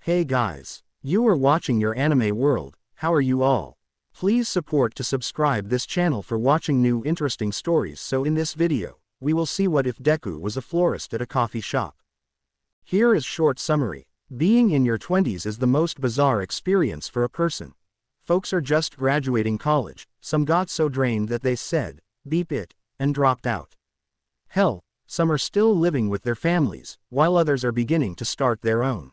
Hey guys, you are watching your anime world. How are you all? Please support to subscribe this channel for watching new interesting stories. So in this video, we will see what if Deku was a florist at a coffee shop. Here is short summary. Being in your 20s is the most bizarre experience for a person. Folks are just graduating college, some got so drained that they said, beep it, and dropped out. Hell, some are still living with their families, while others are beginning to start their own.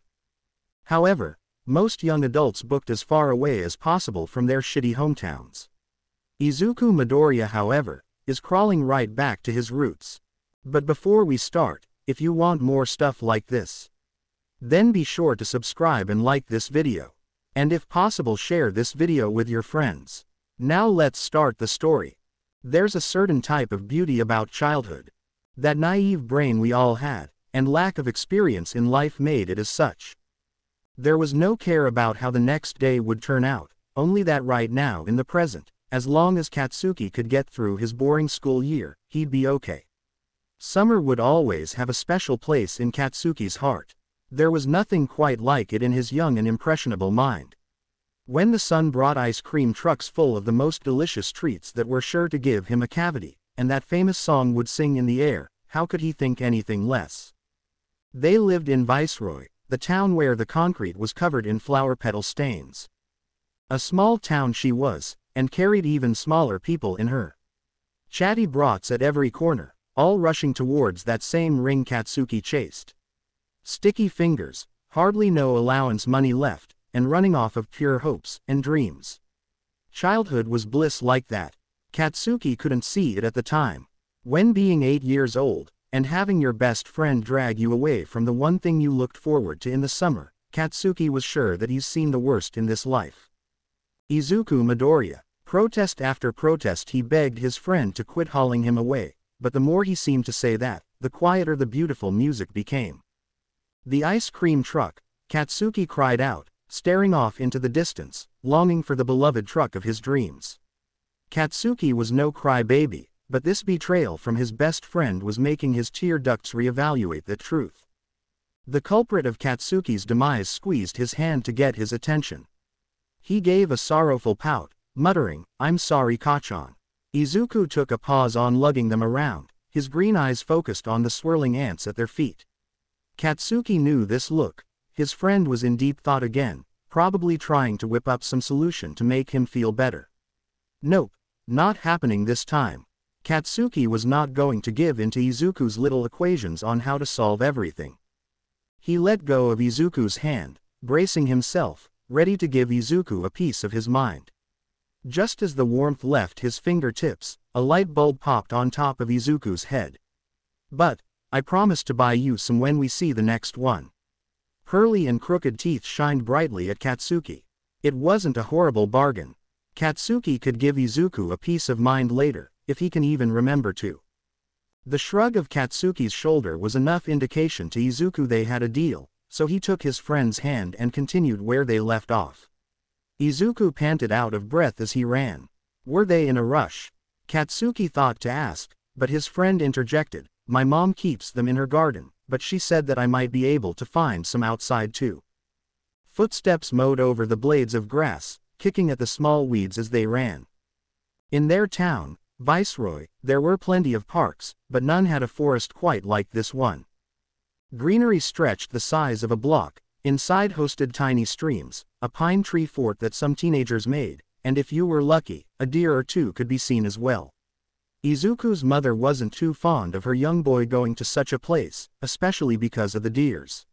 However, most young adults booked as far away as possible from their shitty hometowns. Izuku Midoriya, however, is crawling right back to his roots. But before we start, if you want more stuff like this, then be sure to subscribe and like this video. And if possible, share this video with your friends. Now let's start the story. There's a certain type of beauty about childhood. That naive brain we all had, and lack of experience in life made it as such. There was no care about how the next day would turn out, only that right now in the present, as long as Katsuki could get through his boring school year, he'd be okay. Summer would always have a special place in Katsuki's heart. There was nothing quite like it in his young and impressionable mind. When the sun brought ice cream trucks full of the most delicious treats that were sure to give him a cavity, and that famous song would sing in the air, how could he think anything less? They lived in Viceroy, the town where the concrete was covered in flower petal stains. A small town she was, and carried even smaller people in her. Chatty brats at every corner, all rushing towards that same ring Katsuki chased. Sticky fingers, hardly no allowance money left, and running off of pure hopes and dreams. Childhood was bliss like that. Katsuki couldn't see it at the time. When being 8 years old, and having your best friend drag you away from the one thing you looked forward to in the summer, Katsuki was sure that he's seen the worst in this life. Izuku Midoriya, protest after protest, he begged his friend to quit hauling him away, but the more he seemed to say that, the quieter the beautiful music became. The ice cream truck, Katsuki cried out, staring off into the distance, longing for the beloved truck of his dreams. Katsuki was no crybaby, but this betrayal from his best friend was making his tear ducts reevaluate the truth. The culprit of Katsuki's demise squeezed his hand to get his attention. He gave a sorrowful pout, muttering, "I'm sorry, Kachan." Izuku took a pause on lugging them around, his green eyes focused on the swirling ants at their feet. Katsuki knew this look. His friend was in deep thought again, probably trying to whip up some solution to make him feel better. Nope, not happening this time. Katsuki was not going to give in to Izuku's little equations on how to solve everything. He let go of Izuku's hand, bracing himself, ready to give Izuku a piece of his mind. Just as the warmth left his fingertips, a light bulb popped on top of Izuku's head. "But, I promised to buy you some when we see the next one." Pearly and crooked teeth shined brightly at Katsuki. It wasn't a horrible bargain. Katsuki could give Izuku a piece of mind later, if he can even remember to. The shrug of Katsuki's shoulder was enough indication to Izuku they had a deal, so he took his friend's hand and continued where they left off. Izuku panted out of breath as he ran. Were they in a rush? Katsuki thought to ask, but his friend interjected, "My mom keeps them in her garden, but she said that I might be able to find some outside too." Footsteps mowed over the blades of grass, kicking at the small weeds as they ran. In their town, Viceroy, there were plenty of parks, but none had a forest quite like this one. Greenery stretched the size of a block, inside hosted tiny streams, a pine tree fort that some teenagers made, and if you were lucky, a deer or two could be seen as well. Izuku's mother wasn't too fond of her young boy going to such a place, especially because of the deers.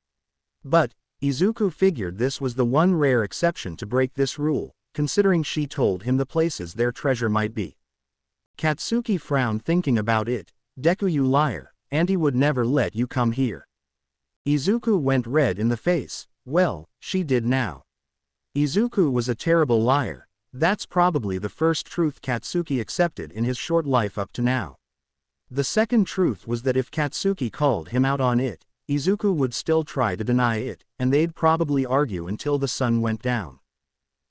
But, Izuku figured this was the one rare exception to break this rule, considering she told him the places their treasure might be. Katsuki frowned thinking about it. "Deku, you liar, Auntie would never let you come here." Izuku went red in the face. Well, she did now. Izuku was a terrible liar. That's probably the first truth Katsuki accepted in his short life up to now. The second truth was that if Katsuki called him out on it, Izuku would still try to deny it, and they'd probably argue until the sun went down.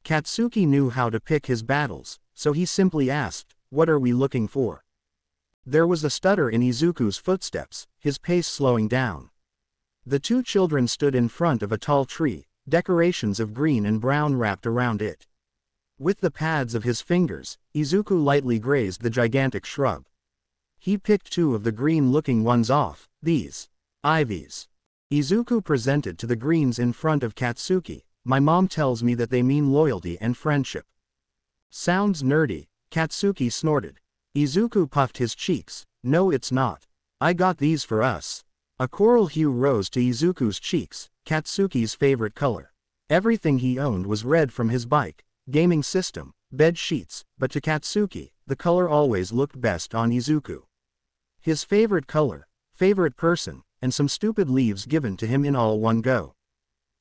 Katsuki knew how to pick his battles, so he simply asked, "What are we looking for?" There was a stutter in Izuku's footsteps, his pace slowing down. The two children stood in front of a tall tree, decorations of green and brown wrapped around it. With the pads of his fingers, Izuku lightly grazed the gigantic shrub. He picked 2 of the green-looking ones off, these ivies. Izuku presented to the greens in front of Katsuki. My mom tells me that they mean loyalty and friendship. Sounds nerdy, Katsuki snorted. Izuku puffed his cheeks. No, it's not. I got these for us. A coral hue rose to Izuku's cheeks, Katsuki's favorite color. Everything he owned was red, from his bike, gaming system, bed sheets, but to Katsuki, the color always looked best on Izuku. His favorite color, favorite person, and some stupid leaves given to him in all one go.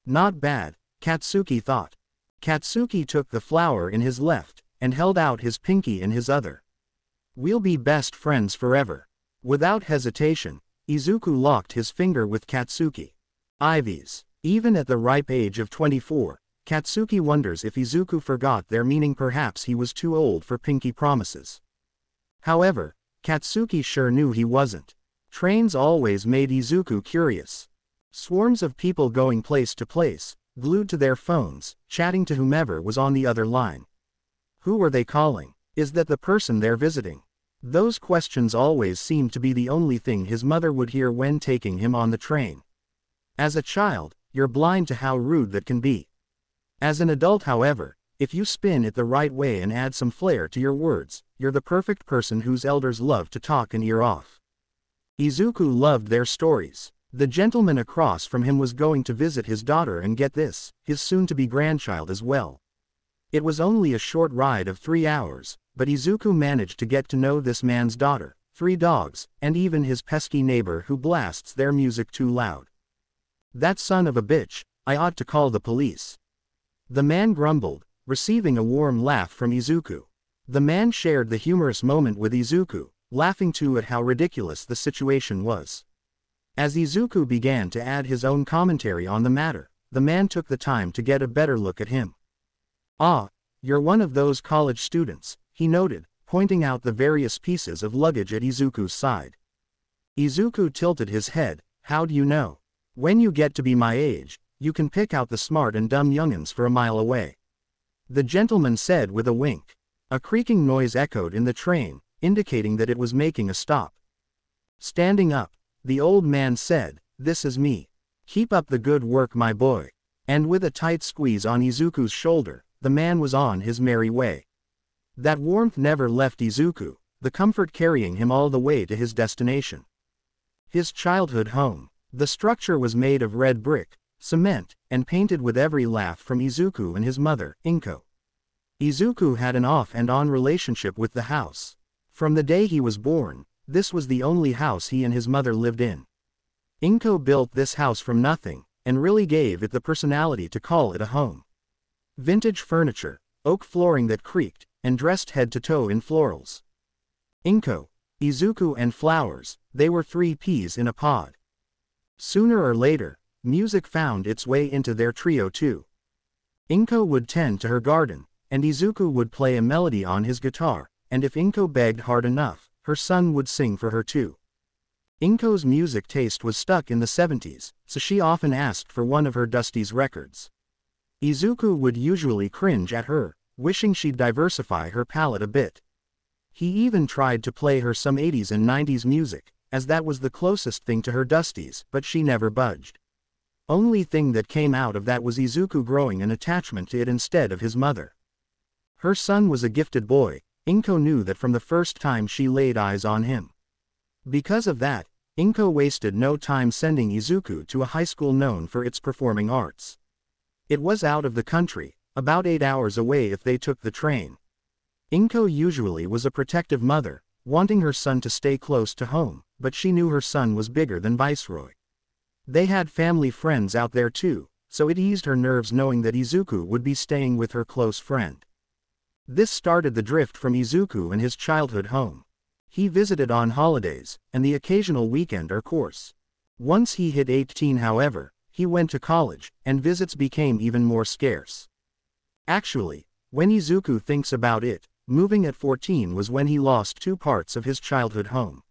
Not bad, Katsuki thought. Katsuki took the flower in his left, and held out his pinky in his other. We'll be best friends forever. Without hesitation, Izuku locked his finger with Katsuki. Ivies. Even at the ripe age of 24, Katsuki wonders if Izuku forgot their meaning. Perhaps he was too old for pinky promises. However, Katsuki sure knew he wasn't. Trains always made Izuku curious. Swarms of people going place to place, glued to their phones, chatting to whomever was on the other line. Who were they calling? Is that the person they're visiting? Those questions always seemed to be the only thing his mother would hear when taking him on the train. As a child, you're blind to how rude that can be. As an adult, however, if you spin it the right way and add some flair to your words, you're the perfect person whose elders love to talk an ear off. Izuku loved their stories. The gentleman across from him was going to visit his daughter and, get this, his soon-to-be grandchild as well. It was only a short ride of 3 hours, but Izuku managed to get to know this man's daughter, 3 dogs, and even his pesky neighbor who blasts their music too loud. That son of a bitch, I ought to call the police. The man grumbled, receiving a warm laugh from Izuku. The man shared the humorous moment with Izuku, laughing too at how ridiculous the situation was. As Izuku began to add his own commentary on the matter, the man took the time to get a better look at him. Ah, you're one of those college students, he noted, pointing out the various pieces of luggage at Izuku's side. Izuku tilted his head. How do you know? When you get to be my age, you can pick out the smart and dumb young'uns for a mile away. The gentleman said with a wink. A creaking noise echoed in the train, indicating that it was making a stop. Standing up, the old man said, "This is me. Keep up the good work, my boy." And with a tight squeeze on Izuku's shoulder, the man was on his merry way. That warmth never left Izuku, the comfort carrying him all the way to his destination. His childhood home. The structure was made of red brick, cement, and painted with every laugh from Izuku and his mother, Inko. Izuku had an off-and-on relationship with the house. From the day he was born, this was the only house he and his mother lived in. Inko built this house from nothing, and really gave it the personality to call it a home. Vintage furniture, oak flooring that creaked, and dressed head to toe in florals. Inko, Izuku and flowers, they were 3 peas in a pod. Sooner or later, music found its way into their trio too. Inko would tend to her garden, and Izuku would play a melody on his guitar, and if Inko begged hard enough, her son would sing for her too. Inko's music taste was stuck in the 70s, so she often asked for one of her Dusty's records. Izuku would usually cringe at her, wishing she'd diversify her palette a bit. He even tried to play her some 80s and 90s music, as that was the closest thing to her Dusty's, but she never budged. Only thing that came out of that was Izuku growing an attachment to it instead of his mother. Her son was a gifted boy. Inko knew that from the first time she laid eyes on him. Because of that, Inko wasted no time sending Izuku to a high school known for its performing arts. It was out of the country, about 8 hours away if they took the train. Inko usually was a protective mother, wanting her son to stay close to home, but she knew her son was bigger than Viceroy. They had family friends out there too, so it eased her nerves knowing that Izuku would be staying with her close friend. This started the drift from Izuku and his childhood home. He visited on holidays, and the occasional weekend or course. Once he hit 18, however, he went to college, and visits became even more scarce. Actually, when Izuku thinks about it, moving at 14 was when he lost 2 parts of his childhood home.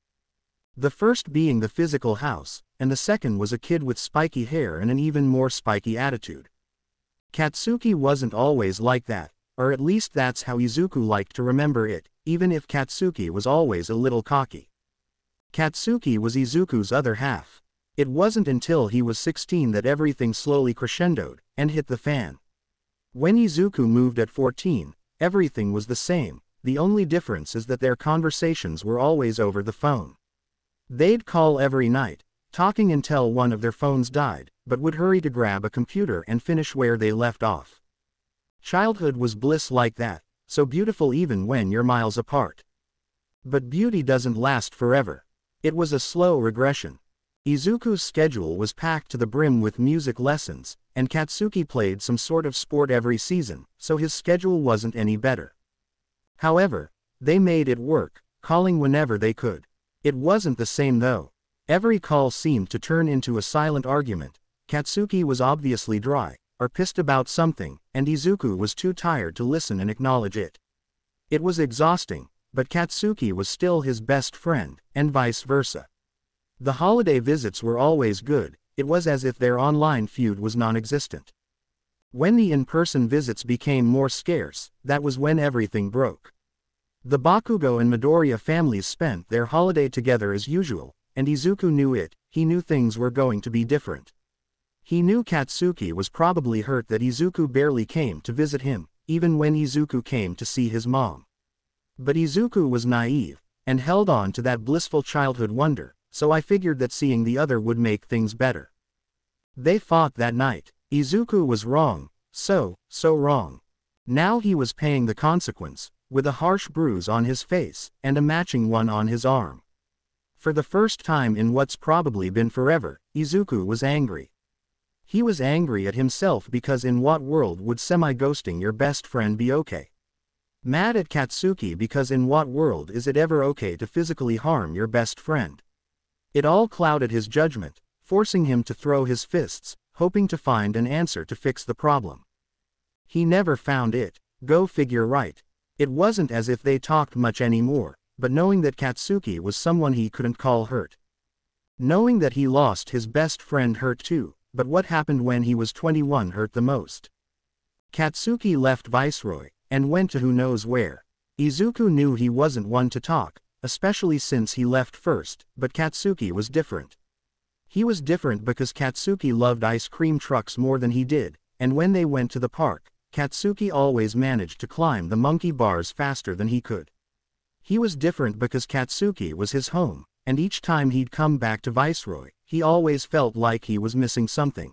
The first being the physical house, and the second was a kid with spiky hair and an even more spiky attitude. Katsuki wasn't always like that, or at least that's how Izuku liked to remember it, even if Katsuki was always a little cocky. Katsuki was Izuku's other half. It wasn't until he was 16 that everything slowly crescendoed and hit the fan. When Izuku moved at 14, everything was the same, the only difference is that their conversations were always over the phone. They'd call every night, talking until one of their phones died, but would hurry to grab a computer and finish where they left off. Childhood was bliss like that, so beautiful even when you're miles apart. But beauty doesn't last forever. It was a slow regression. Izuku's schedule was packed to the brim with music lessons, and Katsuki played some sort of sport every season, so his schedule wasn't any better. However, they made it work, calling whenever they could. It wasn't the same though. Every call seemed to turn into a silent argument. Katsuki was obviously dry, or pissed about something, and Izuku was too tired to listen and acknowledge it. It was exhausting, but Katsuki was still his best friend, and vice versa. The holiday visits were always good, it was as if their online feud was non-existent. When the in-person visits became more scarce, that was when everything broke. The Bakugo and Midoriya families spent their holiday together as usual, and Izuku knew it, he knew things were going to be different. He knew Katsuki was probably hurt that Izuku barely came to visit him, even when Izuku came to see his mom. But Izuku was naive, and held on to that blissful childhood wonder, so I figured that seeing the other would make things better. They fought that night. Izuku was wrong, so wrong. Now he was paying the consequence, with a harsh bruise on his face, and a matching one on his arm. For the first time in what's probably been forever, Izuku was angry. He was angry at himself because in what world would semi-ghosting your best friend be okay? Mad at Katsuki because in what world is it ever okay to physically harm your best friend? It all clouded his judgment, forcing him to throw his fists, hoping to find an answer to fix the problem. He never found it, go figure right. It wasn't as if they talked much anymore, but knowing that Katsuki was someone he couldn't call hurt. Knowing that he lost his best friend hurt too, but what happened when he was 21 hurt the most. Katsuki left Viceroy, and went to who knows where. Izuku knew he wasn't one to talk, especially since he left first, but Katsuki was different. He was different because Katsuki loved ice cream trucks more than he did, and when they went to the park, Katsuki always managed to climb the monkey bars faster than he could. He was different because Katsuki was his home, and each time he'd come back to Viceroy, he always felt like he was missing something.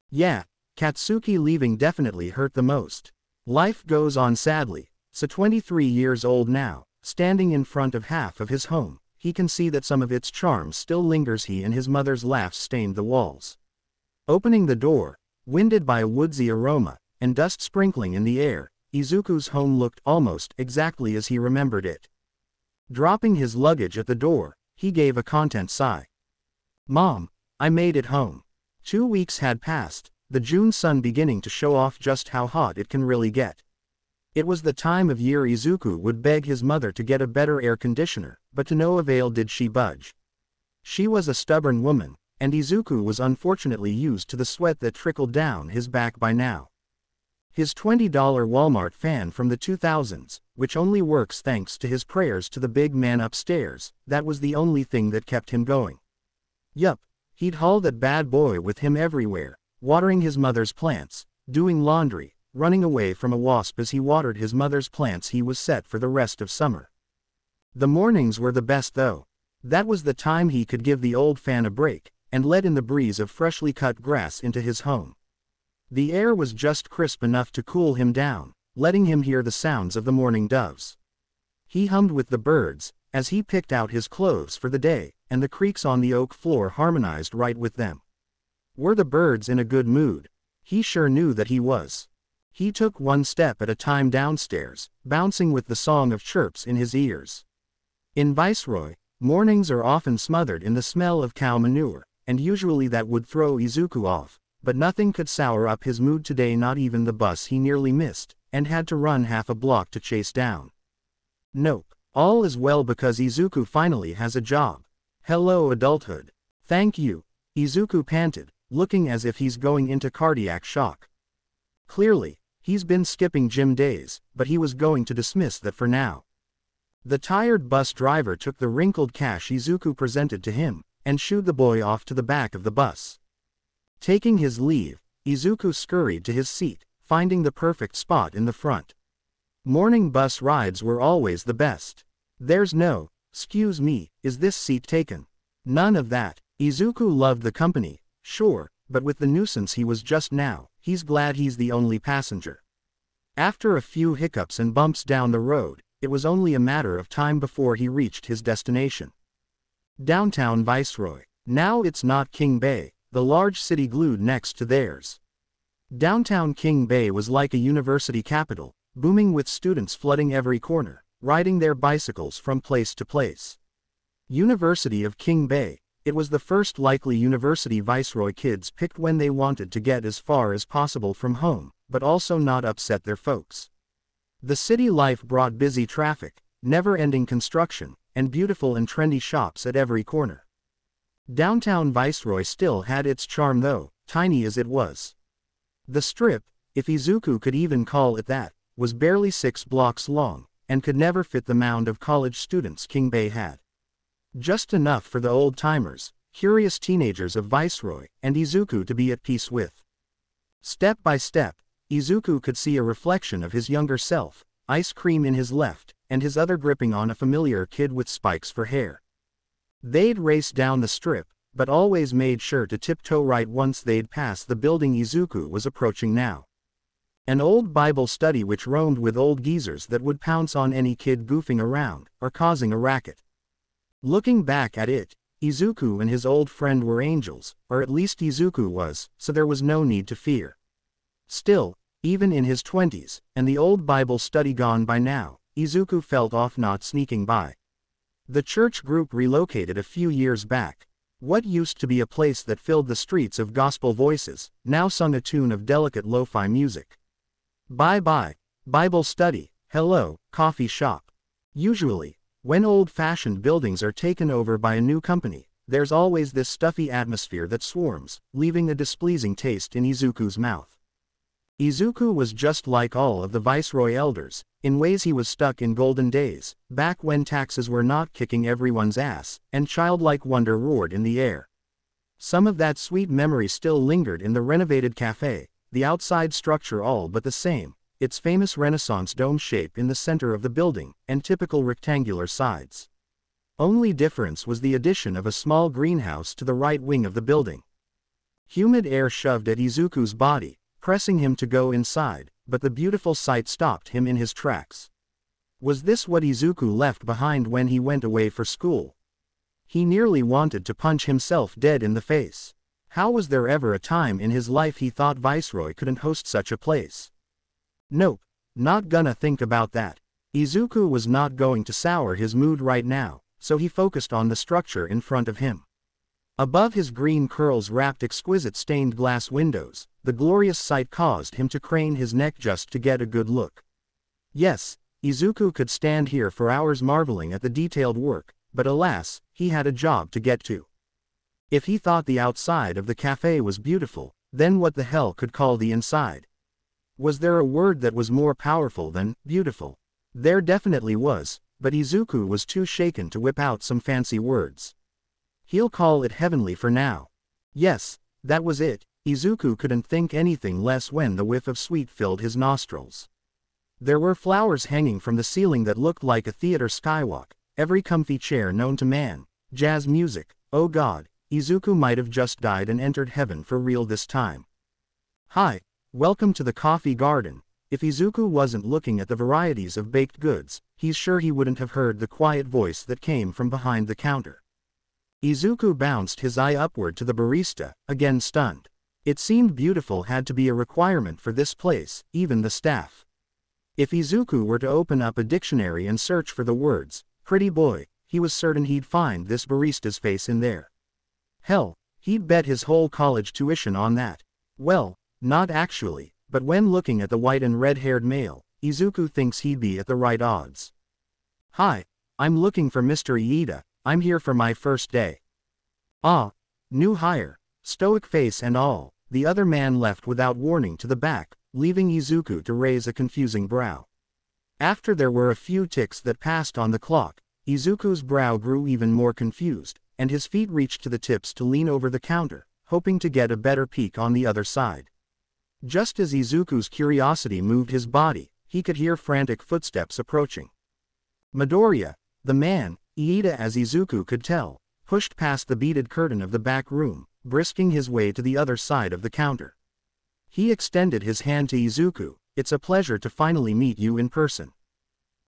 Yeah, Katsuki leaving definitely hurt the most. Life goes on sadly, so 23 years old now, standing in front of half of his home, he can see that some of its charm still lingers. He and his mother's laughs stained the walls. Opening the door, winded by a woodsy aroma, and dust sprinkling in the air, Izuku's home looked almost exactly as he remembered it. Dropping his luggage at the door, he gave a content sigh. Mom, I made it home. 2 weeks had passed, the June sun beginning to show off just how hot it can really get. It was the time of year Izuku would beg his mother to get a better air conditioner, but to no avail did she budge. She was a stubborn woman, and Izuku was unfortunately used to the sweat that trickled down his back by now. His $20 Walmart fan from the 2000s, which only works thanks to his prayers to the big man upstairs, that was the only thing that kept him going. Yup, he'd haul that bad boy with him everywhere, watering his mother's plants, doing laundry, running away from a wasp as he watered his mother's plants. He was set for the rest of summer. The mornings were the best though. That was the time he could give the old fan a break, and let in the breeze of freshly cut grass into his home. The air was just crisp enough to cool him down, letting him hear the sounds of the morning doves. He hummed with the birds, as he picked out his clothes for the day, and the creaks on the oak floor harmonized right with them. Were the birds in a good mood? He sure knew that he was. He took one step at a time downstairs, bouncing with the song of chirps in his ears. In Viceroy, mornings are often smothered in the smell of cow manure, and usually that would throw Izuku off, but nothing could sour up his mood today, not even the bus he nearly missed, and had to run half a block to chase down. Nope, all is well because Izuku finally has a job. Hello adulthood. Thank you, Izuku panted, looking as if he's going into cardiac shock. Clearly, he's been skipping gym days, but he was going to dismiss that for now. The tired bus driver took the wrinkled cash Izuku presented to him, and shooed the boy off to the back of the bus. Taking his leave, Izuku scurried to his seat, finding the perfect spot in the front. Morning bus rides were always the best. There's no, "Excuse me, is this seat taken?" None of that. Izuku loved the company, sure, but with the nuisance he was just now, he's glad he's the only passenger. After a few hiccups and bumps down the road, it was only a matter of time before he reached his destination. Downtown Viceroy. Now it's not King Bay, the large city glued next to theirs. Downtown King Bay was like a university capital, booming with students flooding every corner, riding their bicycles from place to place. University of King Bay. It was the first likely university Viceroy kids picked when they wanted to get as far as possible from home, but also not upset their folks. The city life brought busy traffic, never-ending construction, and beautiful and trendy shops at every corner. Downtown Viceroy still had its charm though, tiny as it was. The strip, if Izuku could even call it that, was barely 6 blocks long, and could never fit the mound of college students King Bay had. Just enough for the old-timers, curious teenagers of Viceroy, and Izuku to be at peace with. Step by step, Izuku could see a reflection of his younger self, ice cream in his left, and his other gripping on a familiar kid with spikes for hair. They'd race down the strip, but always made sure to tiptoe right once they'd pass the building Izuku was approaching now. An old Bible study which roamed with old geezers that would pounce on any kid goofing around, or causing a racket. Looking back at it, Izuku and his old friend were angels, or at least Izuku was, so there was no need to fear. Still, even in his 20s, and the old Bible study gone by now, Izuku felt off not sneaking by. The church group relocated a few years back. What used to be a place that filled the streets of gospel voices, now sung a tune of delicate lo-fi music. Bye-bye, Bible study, hello, coffee shop. Usually, when old-fashioned buildings are taken over by a new company, there's always this stuffy atmosphere that swarms, leaving a displeasing taste in Izuku's mouth. Izuku was just like all of the Viceroy elders, in ways he was stuck in golden days, back when taxes were not kicking everyone's ass, and childlike wonder roared in the air. Some of that sweet memory still lingered in the renovated cafe, the outside structure all but the same, its famous Renaissance dome shape in the center of the building, and typical rectangular sides. Only difference was the addition of a small greenhouse to the right wing of the building. Humid air shoved at Izuku's body, pressing him to go inside, but the beautiful sight stopped him in his tracks. Was this what Izuku left behind when he went away for school? He nearly wanted to punch himself dead in the face. How was there ever a time in his life he thought Viceroy couldn't host such a place? Nope, not gonna think about that. Izuku was not going to sour his mood right now, so he focused on the structure in front of him. Above his green curls wrapped exquisite stained glass windows, the glorious sight caused him to crane his neck just to get a good look. Yes, Izuku could stand here for hours marveling at the detailed work, but alas, he had a job to get to. If he thought the outside of the cafe was beautiful, then what the hell could call the inside? Was there a word that was more powerful than beautiful? There definitely was, but Izuku was too shaken to whip out some fancy words. He'll call it heavenly for now. Yes, that was it. Izuku couldn't think anything less when the whiff of sweet filled his nostrils. There were flowers hanging from the ceiling that looked like a theater skywalk, every comfy chair known to man, jazz music. Oh God, Izuku might have just died and entered heaven for real this time. Hi, welcome to the coffee garden. If Izuku wasn't looking at the varieties of baked goods, he's sure he wouldn't have heard the quiet voice that came from behind the counter. Izuku bounced his eye upward to the barista, again stunned. It seemed beautiful had to be a requirement for this place, even the staff. If Izuku were to open up a dictionary and search for the words, pretty boy, he was certain he'd find this barista's face in there. Hell, he'd bet his whole college tuition on that. Well, not actually, but when looking at the white and red-haired male, Izuku thinks he'd be at the right odds. Hi, I'm looking for Mr. Iida. I'm here for my first day. Ah, new hire, stoic face and all, the other man left without warning to the back, leaving Izuku to raise a confusing brow. After there were a few ticks that passed on the clock, Izuku's brow grew even more confused, and his feet reached to the tips to lean over the counter, hoping to get a better peek on the other side. Just as Izuku's curiosity moved his body, he could hear frantic footsteps approaching. Midoriya, the man, Iida as Izuku could tell, pushed past the beaded curtain of the back room, brisking his way to the other side of the counter. He extended his hand to Izuku. "It's a pleasure to finally meet you in person."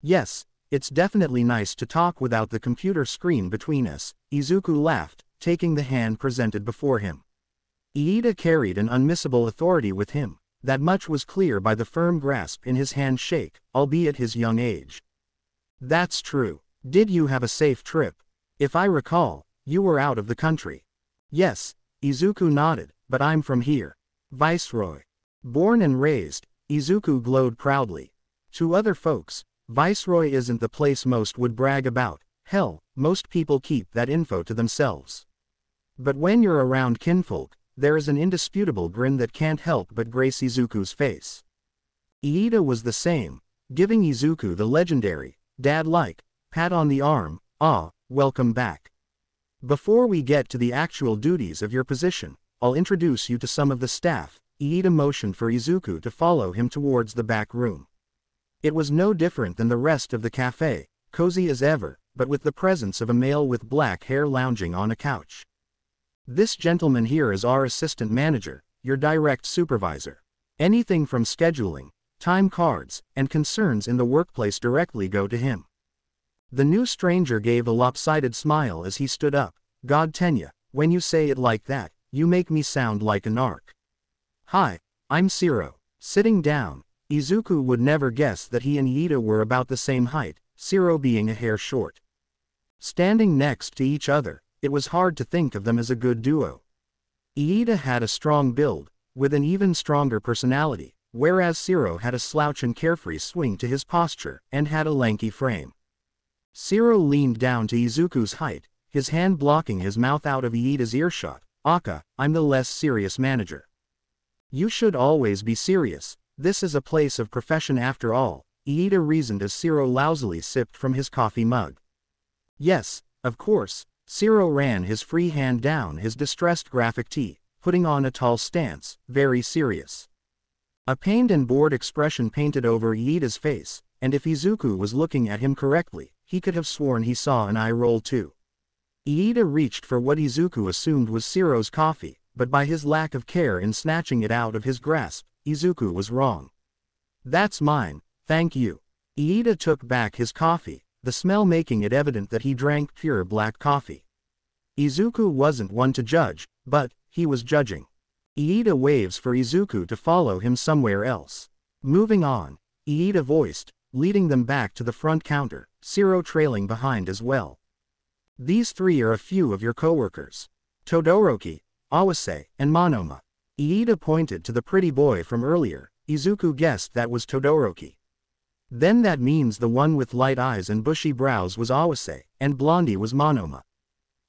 "Yes, it's definitely nice to talk without the computer screen between us," Izuku laughed, taking the hand presented before him. Iida carried an unmissable authority with him, that much was clear by the firm grasp in his handshake, albeit his young age. "That's true. Did you have a safe trip? If I recall, you were out of the country." "Yes," Izuku nodded, "but I'm from here. Viceroy." Born and raised, Izuku glowed proudly. To other folks, Viceroy isn't the place most would brag about. Hell, most people keep that info to themselves. But when you're around kinfolk, there is an indisputable grin that can't help but grace Izuku's face. Iida was the same, giving Izuku the legendary, dad-like, pat on the arm. "Ah, welcome back. Before we get to the actual duties of your position, I'll introduce you to some of the staff." Iida motioned for Izuku to follow him towards the back room. It was no different than the rest of the cafe, cozy as ever, but with the presence of a male with black hair lounging on a couch. "This gentleman here is our assistant manager, your direct supervisor. Anything from scheduling, time cards, and concerns in the workplace directly go to him." The new stranger gave a lopsided smile as he stood up. "God Tenya, when you say it like that, you make me sound like a narc." "Hi, I'm Siro." Sitting down, Izuku would never guess that he and Iida were about the same height, Siro being a hair short. Standing next to each other, it was hard to think of them as a good duo. Iida had a strong build, with an even stronger personality, whereas Siro had a slouch and carefree swing to his posture, and had a lanky frame. Siro leaned down to Izuku's height, his hand blocking his mouth out of Iida's earshot. "Aka, I'm the less serious manager." "You should always be serious. This is a place of profession after all," Iida reasoned as Siro lousily sipped from his coffee mug. "Yes, of course." Siro ran his free hand down his distressed graphic tee, putting on a tall stance, very serious. A pained and bored expression painted over Iida's face, and if Izuku was looking at him correctly, he could have sworn he saw an eye roll too. Iida reached for what Izuku assumed was Siro's coffee, but by his lack of care in snatching it out of his grasp, Izuku was wrong. "That's mine, thank you." Iida took back his coffee, the smell making it evident that he drank pure black coffee. Izuku wasn't one to judge, but he was judging. Iida waves for Izuku to follow him somewhere else. "Moving on," Iida voiced, leading them back to the front counter, Siro trailing behind as well. "These three are a few of your coworkers. Todoroki, Awase, and Monoma." Iida pointed to the pretty boy from earlier. Izuku guessed that was Todoroki. "Then that means the one with light eyes and bushy brows was Awase, and Blondie was Monoma."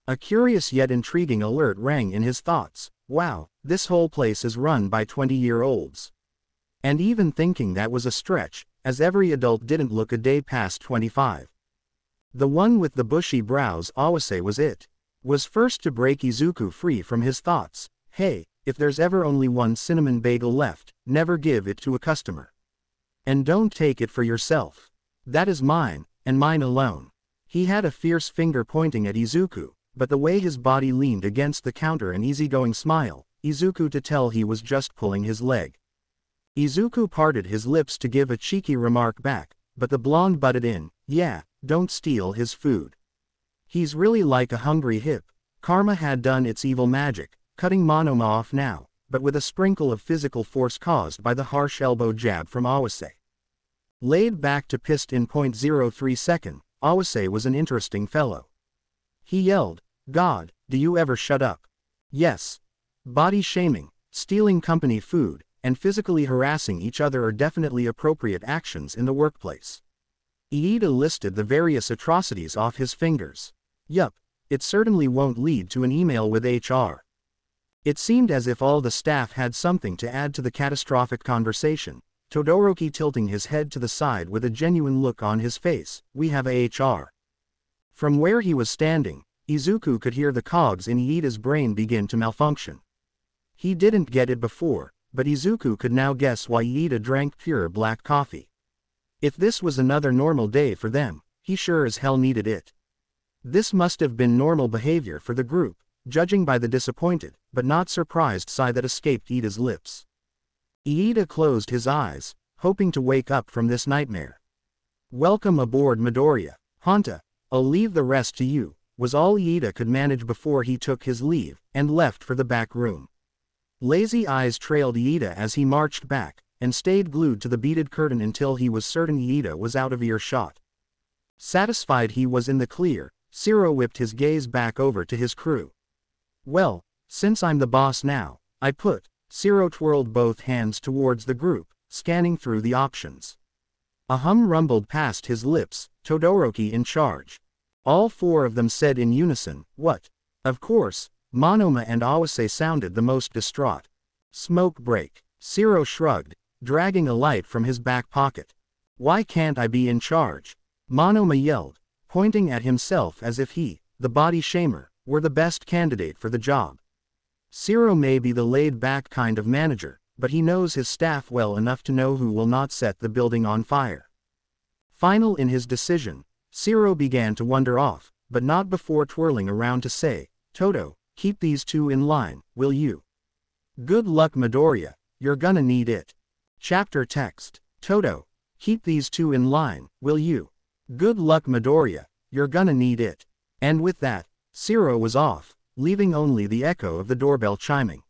A curious yet intriguing alert rang in his thoughts. Wow, this whole place is run by 20-year-olds. And even thinking that was a stretch, as every adult didn't look a day past 25. The one with the bushy brows, Awase, was it. Was first to break Izuku free from his thoughts. Hey, if there's ever only one cinnamon bagel left, never give it to a customer. And don't take it for yourself. That is mine, and mine alone. He had a fierce finger pointing at Izuku, but the way his body leaned against the counter an easygoing smile, Izuku to tell he was just pulling his leg. Izuku parted his lips to give a cheeky remark back, but the blonde butted in, "Yeah, don't steal his food. He's really like a hungry hip." Karma had done its evil magic, cutting Monoma off now, but with a sprinkle of physical force caused by the harsh elbow jab from Awase. Laid back to pissed in 0.03 second, Awase was an interesting fellow. He yelled, "God, do you ever shut up?" Yes. Body shaming, stealing company food, and physically harassing each other are definitely appropriate actions in the workplace. Iida listed the various atrocities off his fingers. Yup, it certainly won't lead to an email with HR. It seemed as if all the staff had something to add to the catastrophic conversation, Todoroki tilting his head to the side with a genuine look on his face. "We have a HR." From where he was standing, Izuku could hear the cogs in Iida's brain begin to malfunction. He didn't get it before, but Izuku could now guess why Iida drank pure black coffee. If this was another normal day for them, he sure as hell needed it. This must have been normal behavior for the group, judging by the disappointed, but not surprised sigh that escaped Iida's lips. Iida closed his eyes, hoping to wake up from this nightmare. "Welcome aboard Midoriya, Honta. I'll leave the rest to you," was all Iida could manage before he took his leave, and left for the back room. Lazy eyes trailed Iida as he marched back, and stayed glued to the beaded curtain until he was certain Iida was out of earshot. Satisfied he was in the clear, Zero whipped his gaze back over to his crew. "Well, since I'm the boss now, I put," Zero twirled both hands towards the group, scanning through the options. A hum rumbled past his lips, "Todoroki in charge." All four of them said in unison, "What?" Of course, Monoma and Awase sounded the most distraught. "Smoke break." Zero shrugged, dragging a light from his back pocket. "Why can't I be in charge?" Monoma yelled, pointing at himself as if he, the body shamer, were the best candidate for the job. Zero may be the laid-back kind of manager, but he knows his staff well enough to know who will not set the building on fire. Final in his decision, Zero began to wander off, but not before twirling around to say, "Toto, keep these two in line, will you?" "Good luck Midoriya, you're gonna need it." Chapter text. "Toto, keep these two in line, will you?" "Good luck Midoriya, you're gonna need it." And with that, Zero was off, leaving only the echo of the doorbell chiming.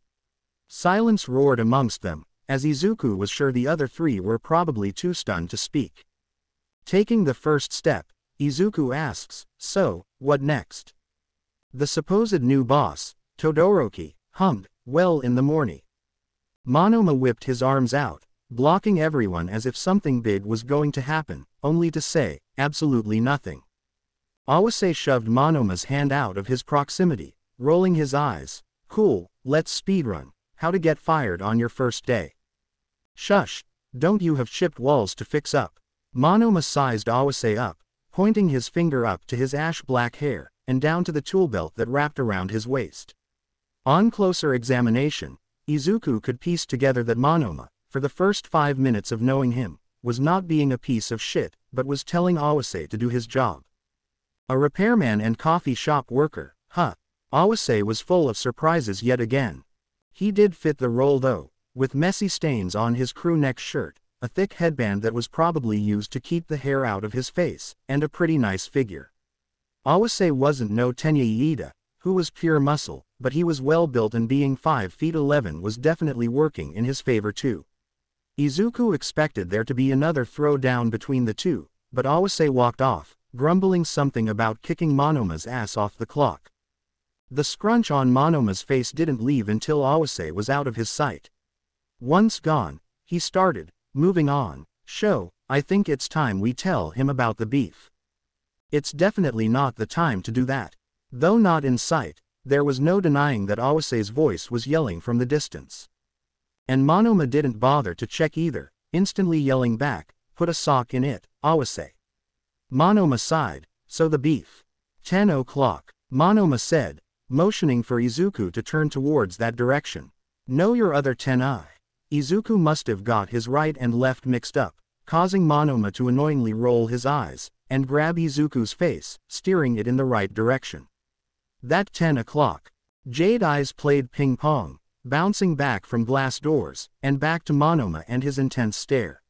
Silence roared amongst them, as Izuku was sure the other three were probably too stunned to speak. Taking the first step, Izuku asks, "So, what next?" The supposed new boss, Todoroki, hummed, "Well in the morning." Monoma whipped his arms out, blocking everyone as if something big was going to happen, only to say, absolutely nothing. Awase shoved Monoma's hand out of his proximity, rolling his eyes. "Cool, let's speedrun. How to get fired on your first day." "Shush, don't you have chipped walls to fix up?" Monoma sized Awase up, pointing his finger up to his ash-black hair, and down to the tool belt that wrapped around his waist. On closer examination, Izuku could piece together that Monoma, for the first 5 minutes of knowing him, was not being a piece of shit, but was telling Awase to do his job. A repairman and coffee shop worker, huh? Awase was full of surprises yet again. He did fit the role though, with messy stains on his crew neck shirt, a thick headband that was probably used to keep the hair out of his face, and a pretty nice figure. Awase wasn't no Tenya Iida, who was pure muscle, but he was well built and being 5 feet 11 was definitely working in his favor too. Izuku expected there to be another throwdown between the two, but Awase walked off, grumbling something about kicking Monoma's ass off the clock. The scrunch on Monoma's face didn't leave until Awase was out of his sight. Once gone, he started, moving on, "Show, I think it's time we tell him about the beef." It's definitely not the time to do that. Though not in sight, there was no denying that Awase's voice was yelling from the distance. And Monoma didn't bother to check either, instantly yelling back, "Put a sock in it, Awase." Monoma sighed, "So the beef." 10 o'clock, Monoma said, motioning for Izuku to turn towards that direction. "Know your other 10i. Izuku must have got his right and left mixed up, causing Monoma to annoyingly roll his eyes, and grab Izuku's face, steering it in the right direction. That 10 o'clock. Jade eyes played ping-pong, bouncing back from glass doors, and back to Monoma and his intense stare.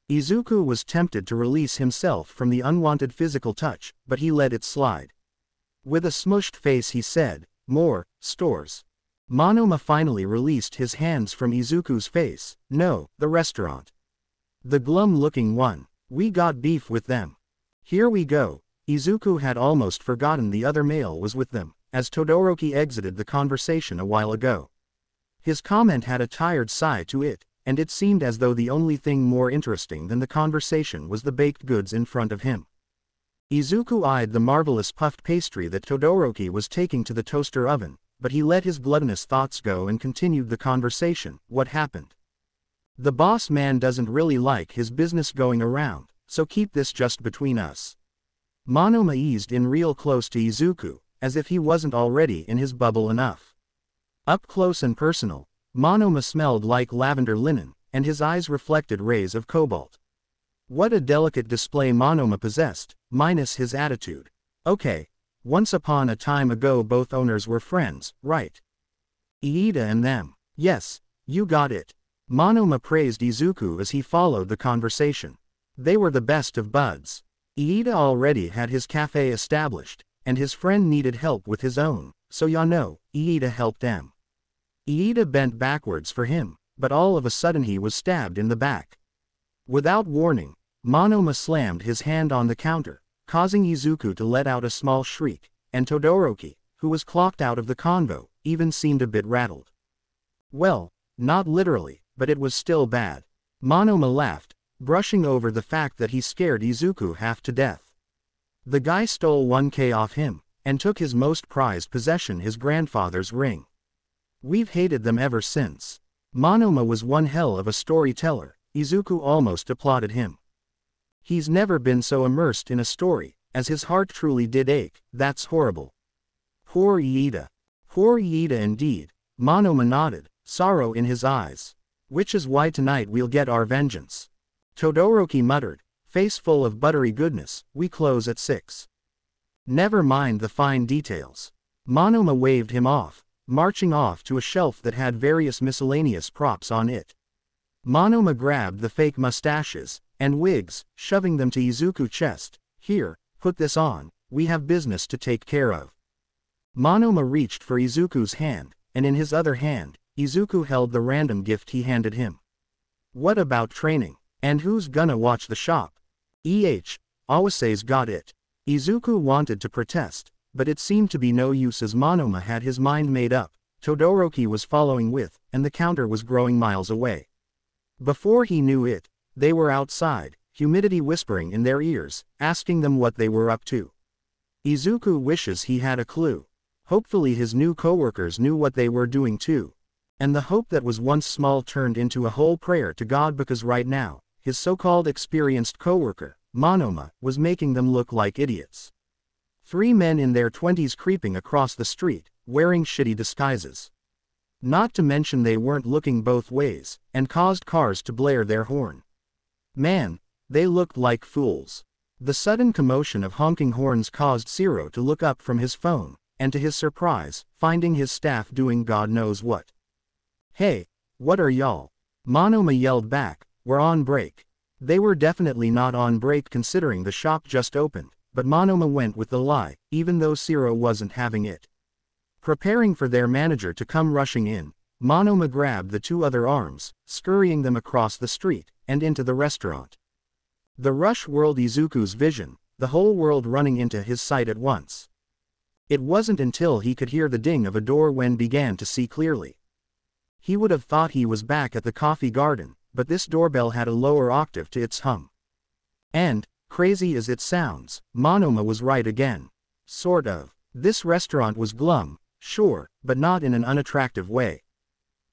Izuku was tempted to release himself from the unwanted physical touch, but he let it slide. With a smushed face he said, "More stores." Monoma finally released his hands from Izuku's face. "No, the restaurant. The glum-looking one. We got beef with them." "Here we go." Izuku had almost forgotten the other male was with them, as Todoroki exited the conversation a while ago. His comment had a tired sigh to it, and it seemed as though the only thing more interesting than the conversation was the baked goods in front of him. Izuku eyed the marvelous puffed pastry that Todoroki was taking to the toaster oven, but he let his gluttonous thoughts go and continued the conversation. What happened? The boss man doesn't really like his business going around, so keep this just between us. Monoma eased in real close to Izuku, as if he wasn't already in his bubble enough. Up close and personal, Monoma smelled like lavender linen, and his eyes reflected rays of cobalt. What a delicate display Monoma possessed, minus his attitude. Okay, once upon a time ago both owners were friends, right? Iida and them. Yes, you got it. Monoma praised Izuku as he followed the conversation. They were the best of buds. Iida already had his cafe established, and his friend needed help with his own, so Iida helped them. Iida bent backwards for him, but all of a sudden he was stabbed in the back. Without warning, Monoma slammed his hand on the counter, causing Izuku to let out a small shriek, and Todoroki, who was clocked out of the convo, even seemed a bit rattled. Well, not literally, but it was still bad. Monoma laughed, brushing over the fact that he scared Izuku half to death. The guy stole 1K off him, and took his most prized possession, his grandfather's ring. We've hated them ever since. Monoma was one hell of a storyteller. Izuku almost applauded him. He's never been so immersed in a story, as his heart truly did ache. That's horrible. Poor Iida. Poor Iida indeed. Monoma nodded, sorrow in his eyes. Which is why tonight we'll get our vengeance. Todoroki muttered, face full of buttery goodness, we close at 6. Never mind the fine details. Monoma waved him off, marching off to a shelf that had various miscellaneous props on it. Monoma grabbed the fake mustaches and wigs, shoving them to Izuku's chest. Here, put this on, we have business to take care of. Monoma reached for Izuku's hand, and in his other hand, Izuku held the random gift he handed him. What about training? And who's gonna watch the shop? Awase's got it. Izuku wanted to protest, but it seemed to be no use as Monoma had his mind made up. Todoroki was following with, and the counter was growing miles away. Before he knew it, they were outside, humidity whispering in their ears, asking them what they were up to. Izuku wishes he had a clue. Hopefully his new coworkers knew what they were doing too. And the hope that was once small turned into a whole prayer to God, because right now, his so-called experienced coworker, Monoma, was making them look like idiots. 3 men in their 20s creeping across the street, wearing shitty disguises. Not to mention they weren't looking both ways, and caused cars to blare their horn. Man, they looked like fools. The sudden commotion of honking horns caused Zero to look up from his phone, and to his surprise, finding his staff doing God knows what. Hey, what are y'all? Monoma yelled back, we're on break. They were definitely not on break considering the shop just opened, but Monoma went with the lie, even though Zero wasn't having it. Preparing for their manager to come rushing in, Monoma grabbed the 2 other arms, scurrying them across the street, and into the restaurant. The rush whirled Izuku's vision, the whole world running into his sight at once. It wasn't until he could hear the ding of a door when began to see clearly. He would have thought he was back at the coffee garden, but this doorbell had a lower octave to its hum. And, crazy as it sounds, Monoma was right again. Sort of. This restaurant was glum, sure, but not in an unattractive way.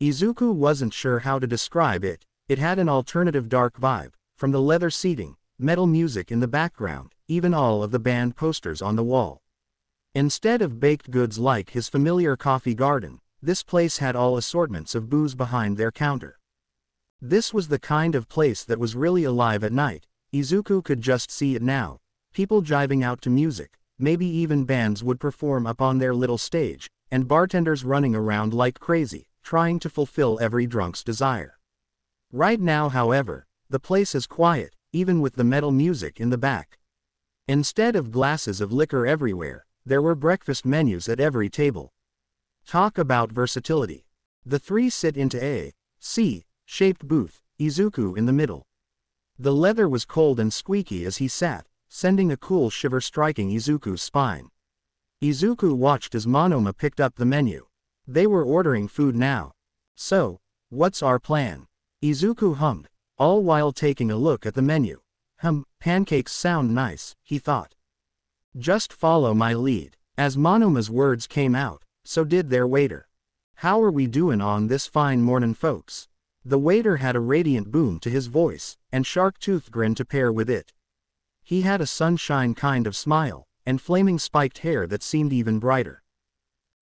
Izuku wasn't sure how to describe it. It had an alternative dark vibe, from the leather seating, metal music in the background, even all of the band posters on the wall. Instead of baked goods like his familiar coffee garden, this place had all assortments of booze behind their counter. This was the kind of place that was really alive at night. Izuku could just see it now. People jiving out to music, maybe even bands would perform up on their little stage, and bartenders running around like crazy, trying to fulfill every drunk's desire. Right now, however, the place is quiet, even with the metal music in the back. Instead of glasses of liquor everywhere, there were breakfast menus at every table. Talk about versatility. The 3 sit into a C-shaped booth, Izuku in the middle. The leather was cold and squeaky as he sat, sending a cool shiver striking Izuku's spine. Izuku watched as Monoma picked up the menu. They were ordering food now. So, what's our plan? Izuku hummed, all while taking a look at the menu. Pancakes sound nice, he thought. Just follow my lead. As Monoma's words came out, So did their waiter. "How are we doin' on this fine mornin', folks?" The waiter had a radiant boom to his voice, and shark-tooth grin to pair with it. He had a sunshine kind of smile, and flaming spiked hair that seemed even brighter.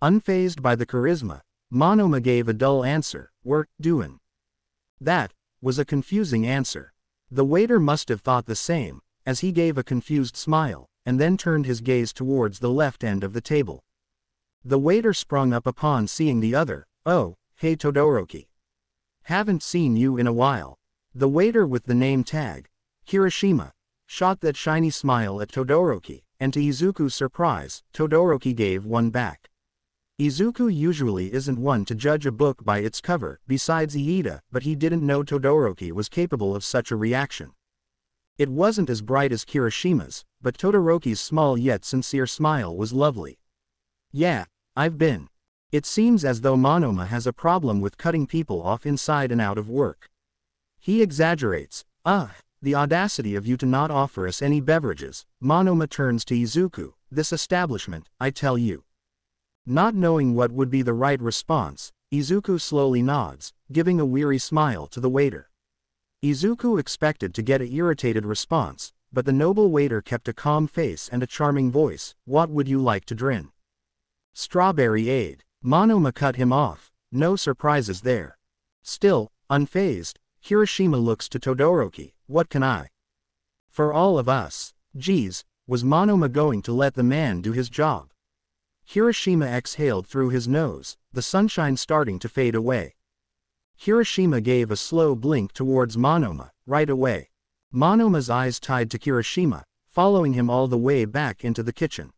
Unfazed by the charisma, Monoma gave a dull answer, "We're doin'." That was a confusing answer. The waiter must have thought the same, as he gave a confused smile, and then turned his gaze towards the left end of the table. The waiter sprung up upon seeing the other. "Oh, hey Todoroki. Haven't seen you in a while." The waiter with the name tag, Kirishima, shot that shiny smile at Todoroki, and to Izuku's surprise, Todoroki gave one back. Izuku usually isn't one to judge a book by its cover, besides Iida, but he didn't know Todoroki was capable of such a reaction. It wasn't as bright as Kirishima's, but Todoroki's small yet sincere smile was lovely. "Yeah, I've been. It seems as though Monoma has a problem with cutting people off inside and out of work. He exaggerates. The audacity of you to not offer us any beverages." Monoma turns to Izuku. "This establishment, I tell you." Not knowing what would be the right response, Izuku slowly nods, giving a weary smile to the waiter. Izuku expected to get an irritated response, but the noble waiter kept a calm face and a charming voice. "What would you like to drink?" "Strawberry aid." Monoma cut him off. No surprises there. Still, unfazed, Kirishima looks to Todoroki. "What can I?" "For all of us." Geez, was Monoma going to let the man do his job? Kirishima exhaled through his nose, the sunshine starting to fade away. Kirishima gave a slow blink towards Monoma, right away. Monoma's eyes tied to Kirishima, following him all the way back into the kitchen.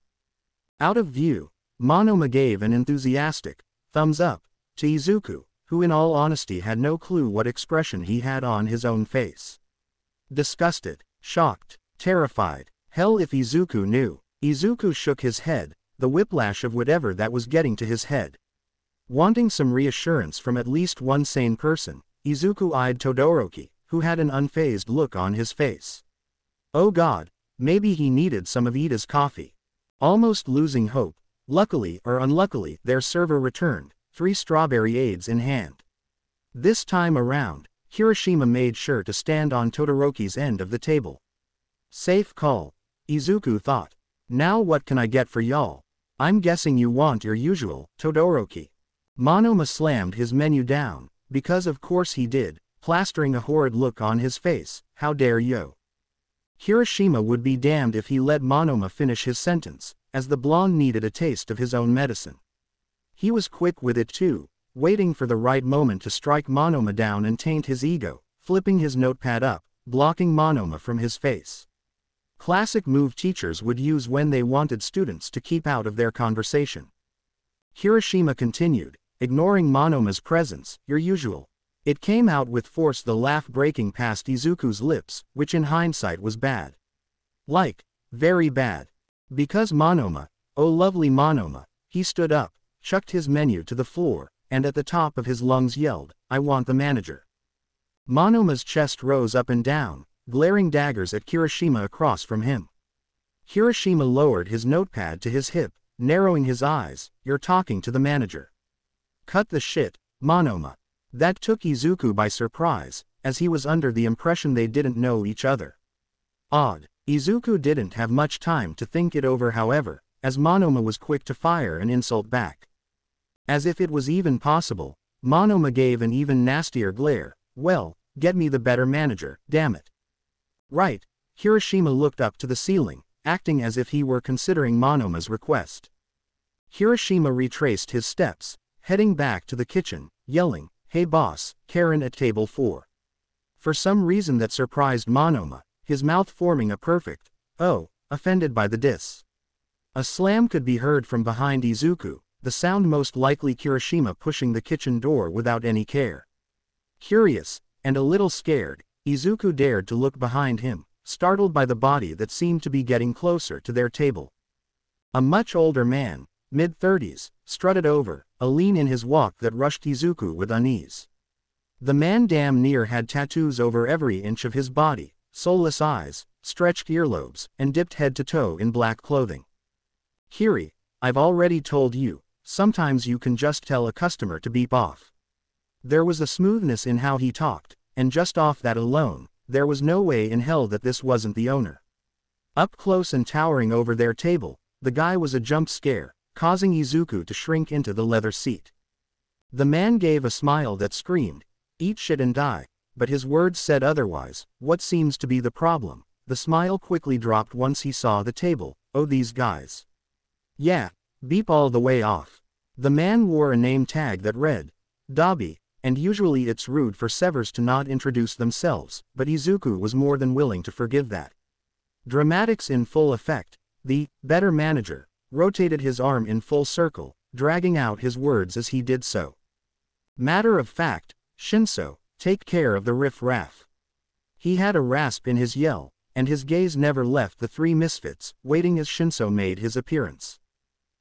Out of view, Monoma gave an enthusiastic thumbs up to Izuku, who in all honesty had no clue what expression he had on his own face. Disgusted, shocked, terrified. Hell if Izuku knew. Izuku shook his head, the whiplash of whatever that was getting to his head. Wanting some reassurance from at least one sane person, Izuku eyed Todoroki, who had an unfazed look on his face. Oh God, maybe he needed some of Ida's coffee. Almost losing hope, luckily or unluckily, their server returned, 3 strawberry aids in hand. This time around, Kirishima made sure to stand on Todoroki's end of the table. Safe call, Izuku thought. Now what can I get for y'all? I'm guessing you want your usual, Todoroki. Monoma slammed his menu down, because of course he did, plastering a horrid look on his face. How dare you? Kirishima would be damned if he let Monoma finish his sentence, as the blonde needed a taste of his own medicine. He was quick with it too, waiting for the right moment to strike Monoma down and taint his ego, flipping his notepad up, blocking Monoma from his face. Classic move teachers would use when they wanted students to keep out of their conversation. Kirishima continued, ignoring Monoma's presence. Your usual. It came out with force, the laugh breaking past Izuku's lips, which in hindsight was bad. Like, very bad. Because Monoma, oh lovely Monoma, he stood up, chucked his menu to the floor, and at the top of his lungs yelled, I want the manager. Monoma's chest rose up and down, glaring daggers at Kirishima across from him. Kirishima lowered his notepad to his hip, narrowing his eyes. You're talking to the manager. Cut the shit, Monoma. That took Izuku by surprise, as he was under the impression they didn't know each other. Odd. Izuku didn't have much time to think it over, however, as Monoma was quick to fire an insult back. As if it was even possible, Monoma gave an even nastier glare. Well, get me the better manager, damn it. Right. Kirishima looked up to the ceiling, acting as if he were considering Monoma's request. Kirishima retraced his steps, heading back to the kitchen, yelling, Hey boss, Karen at table 4. For some reason that surprised Monoma, his mouth forming a perfect, oh, offended by the diss. A slam could be heard from behind Izuku, the sound most likely Kirishima pushing the kitchen door without any care. Curious, and a little scared, Izuku dared to look behind him, startled by the body that seemed to be getting closer to their table. A much older man, mid-30s, strutted over, a lean in his walk that rushed Izuku with unease. The man damn near had tattoos over every inch of his body, soulless eyes, stretched earlobes, and dipped head to toe in black clothing. Kiri, I've already told you, sometimes you can just tell a customer to beep off. There was a smoothness in how he talked, and just off that alone, there was no way in hell that this wasn't the owner. Up close and towering over their table, the guy was a jump scare, causing Izuku to shrink into the leather seat. The man gave a smile that screamed, "Eat shit and die," but his words said otherwise. What seems to be the problem? The smile quickly dropped once he saw the table. Oh, these guys. Yeah, beep all the way off. The man wore a name tag that read, Dobby, and usually it's rude for severs to not introduce themselves, but Izuku was more than willing to forgive that. Dramatics in full effect, the better manager rotated his arm in full circle, dragging out his words as he did so. Matter of fact, Shinso, take care of the riff-raff. He had a rasp in his yell, and his gaze never left the three misfits, waiting as Shinso made his appearance.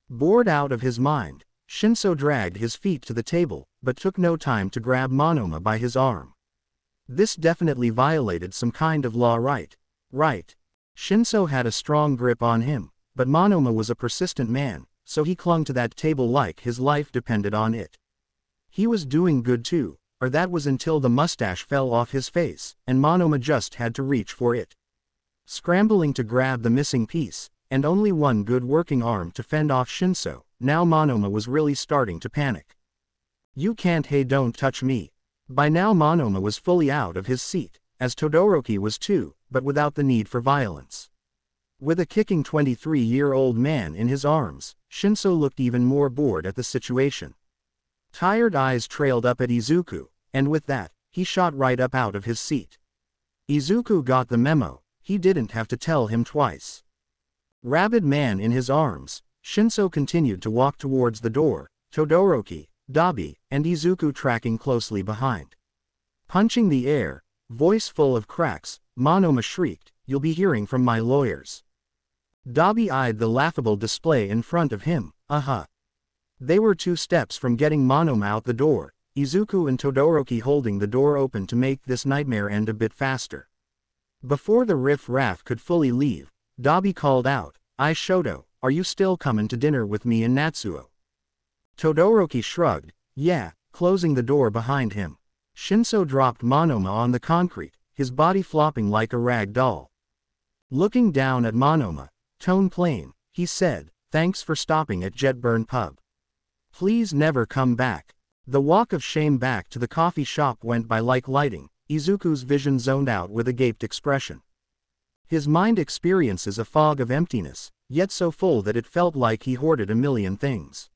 Bored out of his mind, Shinso dragged his feet to the table, but took no time to grab Monoma by his arm. This definitely violated some kind of law, right? Right. Shinso had a strong grip on him, but Monoma was a persistent man, so he clung to that table like his life depended on it. He was doing good too, or that was until the mustache fell off his face, and Monoma just had to reach for it. Scrambling to grab the missing piece, and only one good working arm to fend off Shinso, now Monoma was really starting to panic. You can't, hey, don't touch me. By now Monoma was fully out of his seat, as Todoroki was too, but without the need for violence. With a kicking 23-year-old man in his arms, Shinso looked even more bored at the situation. Tired eyes trailed up at Izuku, and with that, he shot right up out of his seat. Izuku got the memo, he didn't have to tell him twice. Rabid man in his arms, Shinso continued to walk towards the door, Todoroki, Dabi, and Izuku tracking closely behind. Punching the air, voice full of cracks, Monoma shrieked, "You'll be hearing from my lawyers." Dabi eyed the laughable display in front of him. They were 2 steps from getting Monoma out the door, Izuku and Todoroki holding the door open to make this nightmare end a bit faster. Before the riff-raff could fully leave, Dabi called out, "Shoto, are you still comin' to dinner with me and Natsuo?" Todoroki shrugged, "Yeah," closing the door behind him. Shinso dropped Monoma on the concrete, his body flopping like a rag doll. Looking down at Monoma, tone plain, he said, "Thanks for stopping at Jetburn Pub. Please never come back." The walk of shame back to the coffee shop went by like lighting. Izuku's vision zoned out with a gaped expression. His mind experiences a fog of emptiness, yet so full that it felt like he hoarded a million things.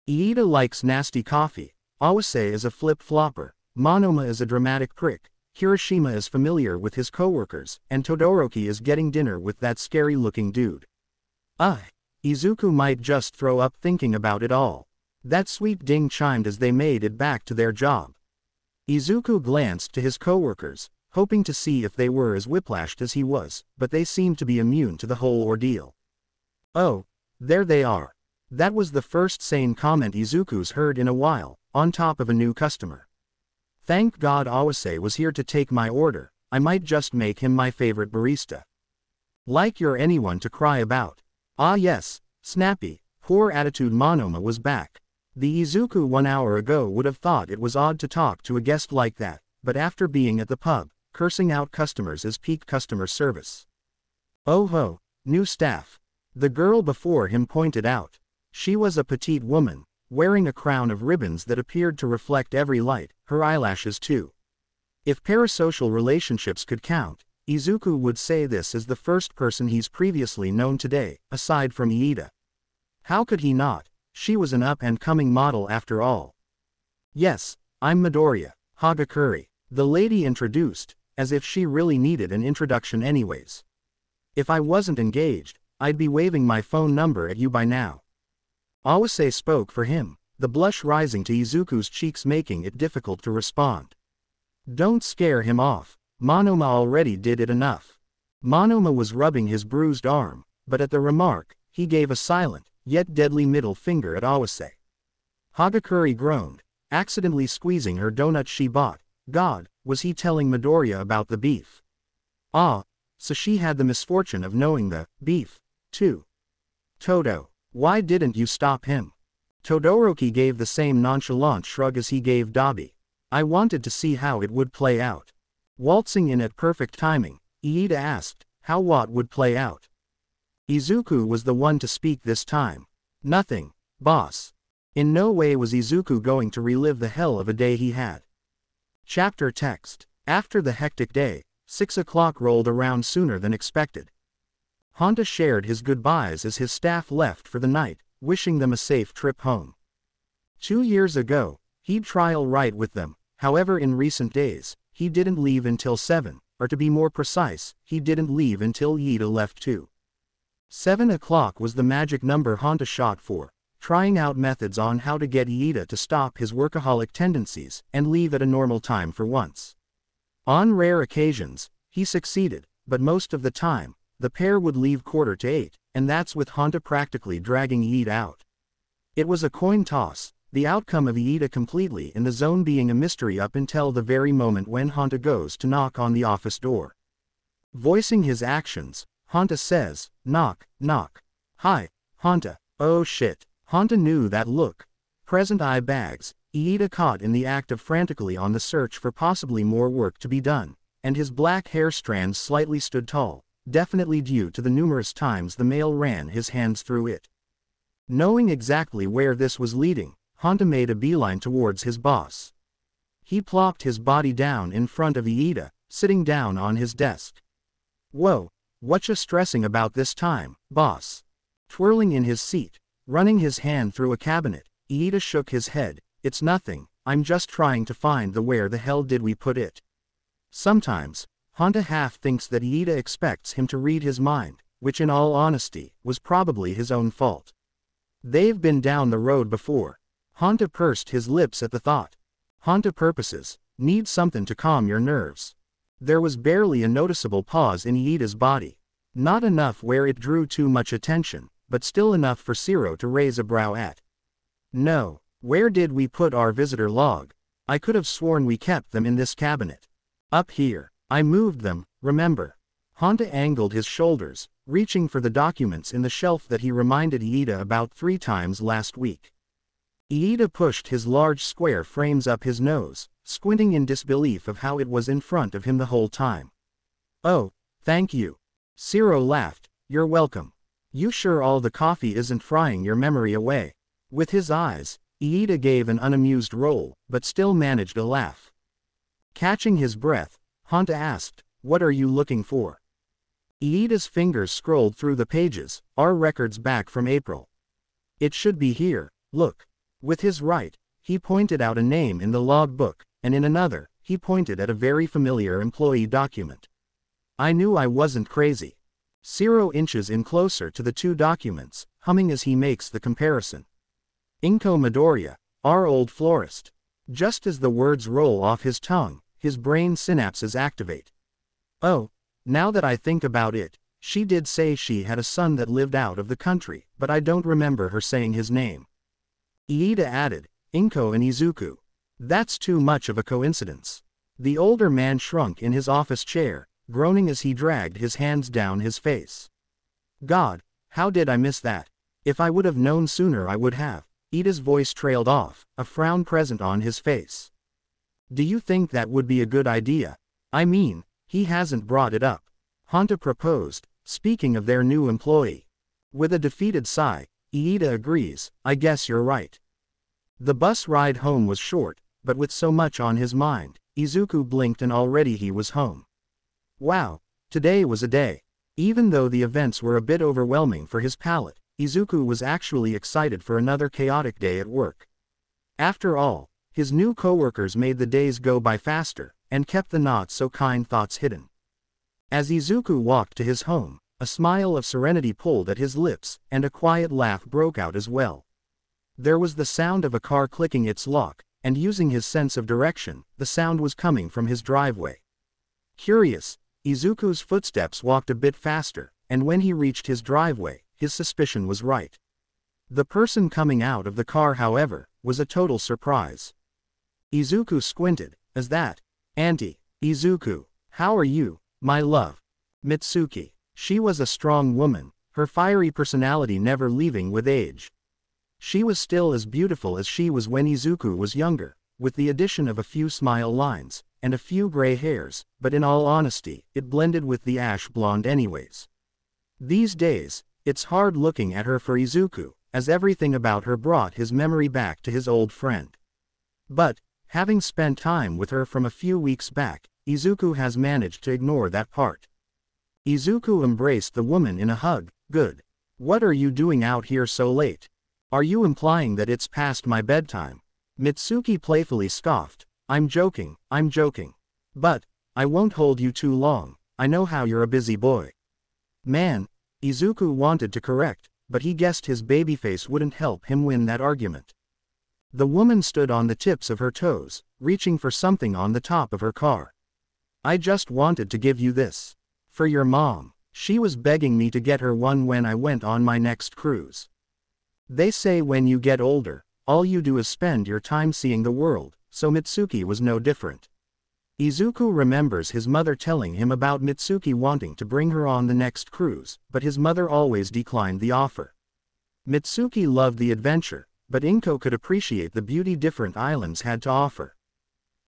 Iida likes nasty coffee, Awase is a flip-flopper, Monoma is a dramatic prick, Kirishima is familiar with his coworkers, and Todoroki is getting dinner with that scary-looking dude. Izuku might just throw up thinking about it all. That sweet ding chimed as they made it back to their job. Izuku glanced to his coworkers, hoping to see if they were as whiplashed as he was, but they seemed to be immune to the whole ordeal. "Oh, there they are." That was the first sane comment Izuku's heard in a while, on top of a new customer. Thank God Awase was here to take my order, I might just make him my favorite barista. Like you're anyone to cry about. Ah yes, snappy, poor attitude Monoma was back. The Izuku 1 hour ago would have thought it was odd to talk to a guest like that, but after being at the pub, cursing out customers is peak customer service. Oh ho, new staff. The girl before him pointed out. She was a petite woman, wearing a crown of ribbons that appeared to reflect every light, her eyelashes too. If parasocial relationships could count, Izuku would say this is the first person he's previously known today, aside from Iida. How could he not? She was an up-and-coming model after all. "Yes, I'm Midoriya, Hagakure," the lady introduced, as if she really needed an introduction anyways. "If I wasn't engaged, I'd be waving my phone number at you by now." Awase spoke for him, the blush rising to Izuku's cheeks making it difficult to respond. Don't scare him off, Monoma already did it enough. Monoma was rubbing his bruised arm, but at the remark, he gave a silent, yet deadly middle finger at Awase. Hagakure groaned, accidentally squeezing her donut she bought. God, was he telling Midoriya about the beef? Ah, so she had the misfortune of knowing the beef, too. Todo, why didn't you stop him? Todoroki gave the same nonchalant shrug as he gave Dabi. I wanted to see how it would play out. Waltzing in at perfect timing, Iida asked, how what would play out? Izuku was the one to speak this time. Nothing, boss. In no way was Izuku going to relive the hell of a day he had. Chapter text. After the hectic day, 6 o'clock rolled around sooner than expected. Honda shared his goodbyes as his staff left for the night, wishing them a safe trip home. 2 years ago, he'd trial right with them, however in recent days, he didn't leave until 7, or to be more precise, he didn't leave until Iida left too. 7 o'clock was the magic number Honda shot for, trying out methods on how to get Iida to stop his workaholic tendencies and leave at a normal time for once. On rare occasions, he succeeded, but most of the time, the pair would leave 7:45, and that's with Honda practically dragging Iida out. It was a coin toss, the outcome of Iida completely in the zone being a mystery up until the very moment when Honda goes to knock on the office door. Voicing his actions, Honda says, knock, knock. Hi, Honda. Oh shit. Honda knew that look. Present eye bags, Iida caught in the act of frantically on the search for possibly more work to be done, and his black hair strands slightly stood tall, definitely due to the numerous times the male ran his hands through it. Knowing exactly where this was leading, Honda made a beeline towards his boss. He plopped his body down in front of Iida, sitting down on his desk. Whoa, whatcha stressing about this time, boss? Twirling in his seat, running his hand through a cabinet, Iida shook his head. It's nothing, I'm just trying to find the where the hell did we put it. Sometimes, Honda half thinks that Iida expects him to read his mind, which in all honesty, was probably his own fault. They've been down the road before. Honda pursed his lips at the thought. Honda purposes, need something to calm your nerves. There was barely a noticeable pause in Iida's body. Not enough where it drew too much attention, but still enough for Zero to raise a brow at. No, where did we put our visitor log? I could have sworn we kept them in this cabinet. Up here. I moved them, remember. Honda angled his shoulders, reaching for the documents in the shelf that he reminded Iida about 3 times last week. Iida pushed his large square frames up his nose, squinting in disbelief of how it was in front of him the whole time. Oh, thank you. Zero laughed, you're welcome. You sure all the coffee isn't frying your memory away? With his eyes, Iida gave an unamused roll, but still managed a laugh. Catching his breath, Honda asked, what are you looking for? Iida's fingers scrolled through the pages, our records back from April. It should be here, look. With his right, he pointed out a name in the log book, and in another, he pointed at a very familiar employee document. I knew I wasn't crazy. Zero inches in closer to the 2 documents, humming as he makes the comparison. Izuku Midoriya, our old florist. Just as the words roll off his tongue, his brain synapses activate. Oh, now that I think about it, she did say she had a son that lived out of the country, but I don't remember her saying his name. Iida added, Inko and Izuku. That's too much of a coincidence. The older man shrunk in his office chair, groaning as he dragged his hands down his face. God, how did I miss that? If I would have known sooner I would have. Iida's voice trailed off, a frown present on his face. Do you think that would be a good idea? I mean, he hasn't brought it up. Honda proposed, speaking of their new employee. With a defeated sigh, Iida agrees, I guess you're right. The bus ride home was short, but with so much on his mind, Izuku blinked and already he was home. Wow, today was a day. Even though the events were a bit overwhelming for his palate, Izuku was actually excited for another chaotic day at work. After all, his new coworkers made the days go by faster, and kept the not-so-kind thoughts hidden. As Izuku walked to his home, a smile of serenity pulled at his lips, and a quiet laugh broke out as well. There was the sound of a car clicking its lock, and using his sense of direction, the sound was coming from his driveway. Curious, Izuku's footsteps walked a bit faster, and when he reached his driveway, his suspicion was right. The person coming out of the car, however, was a total surprise. Izuku squinted, "Is that Auntie Izuku? How are you, my love?" Mitsuki. She was a strong woman, her fiery personality never leaving with age. She was still as beautiful as she was when Izuku was younger, with the addition of a few smile lines, and a few gray hairs, but in all honesty, it blended with the ash blonde anyways. These days, it's hard looking at her for Izuku, as everything about her brought his memory back to his old friend. But, having spent time with her from a few weeks back, Izuku has managed to ignore that part. Izuku embraced the woman in a hug. Good. What are you doing out here so late? Are you implying that it's past my bedtime? Mitsuki playfully scoffed. I'm joking. But, I won't hold you too long, I know how you're a busy boy. Man, Izuku wanted to correct, but he guessed his babyface wouldn't help him win that argument. The woman stood on the tips of her toes, reaching for something on the top of her car. I just wanted to give you this. For your mom. She was begging me to get her one when I went on my next cruise. They say when you get older, all you do is spend your time seeing the world, so Mitsuki was no different. Izuku remembers his mother telling him about Mitsuki wanting to bring her on the next cruise, but his mother always declined the offer. Mitsuki loved the adventure, but Inko could appreciate the beauty different islands had to offer.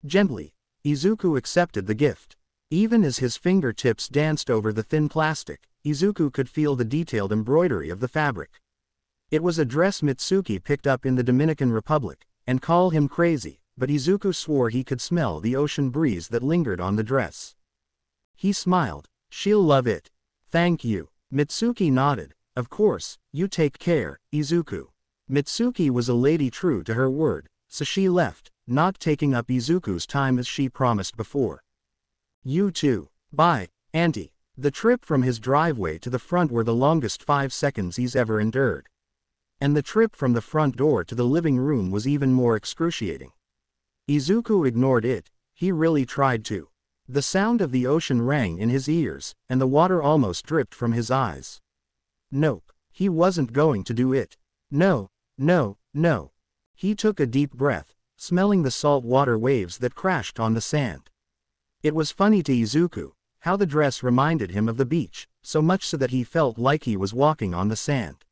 Gently, Izuku accepted the gift. Even as his fingertips danced over the thin plastic, Izuku could feel the detailed embroidery of the fabric. It was a dress Mitsuki picked up in the Dominican Republic, and call him crazy, but Izuku swore he could smell the ocean breeze that lingered on the dress. He smiled. She'll love it. Thank you. Mitsuki nodded. Of course, you take care, Izuku. Mitsuki was a lady true to her word, so she left, not taking up Izuku's time as she promised before. You too. Bye, Auntie. The trip from his driveway to the front were the longest 5 seconds he's ever endured. And the trip from the front door to the living room was even more excruciating. Izuku ignored it, he really tried to. The sound of the ocean rang in his ears, and the water almost dripped from his eyes. Nope, he wasn't going to do it. No. He took a deep breath, smelling the salt water waves that crashed on the sand. It was funny to Izuku, how the dress reminded him of the beach, so much so that he felt like he was walking on the sand.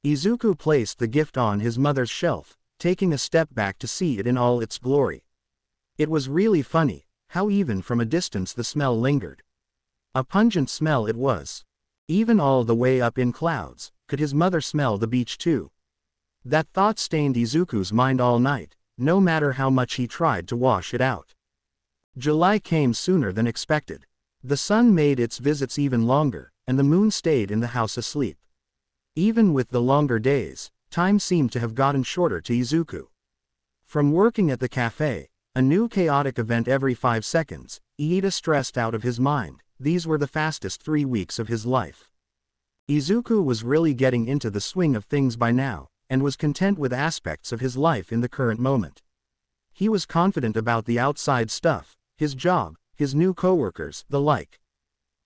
Izuku placed the gift on his mother's shelf, taking a step back to see it in all its glory. It was really funny, how even from a distance the smell lingered. A pungent smell it was. Even all the way up in clouds, could his mother smell the beach too? That thought stained Izuku's mind all night, no matter how much he tried to wash it out. July came sooner than expected. The sun made its visits even longer, and the moon stayed in the house asleep. Even with the longer days, time seemed to have gotten shorter to Izuku. From working at the cafe, a new chaotic event every 5 seconds, Iida stressed out of his mind, these were the fastest 3 weeks of his life. Izuku was really getting into the swing of things by now, and was content with aspects of his life in the current moment. He was confident about the outside stuff, his job, his new coworkers, the like.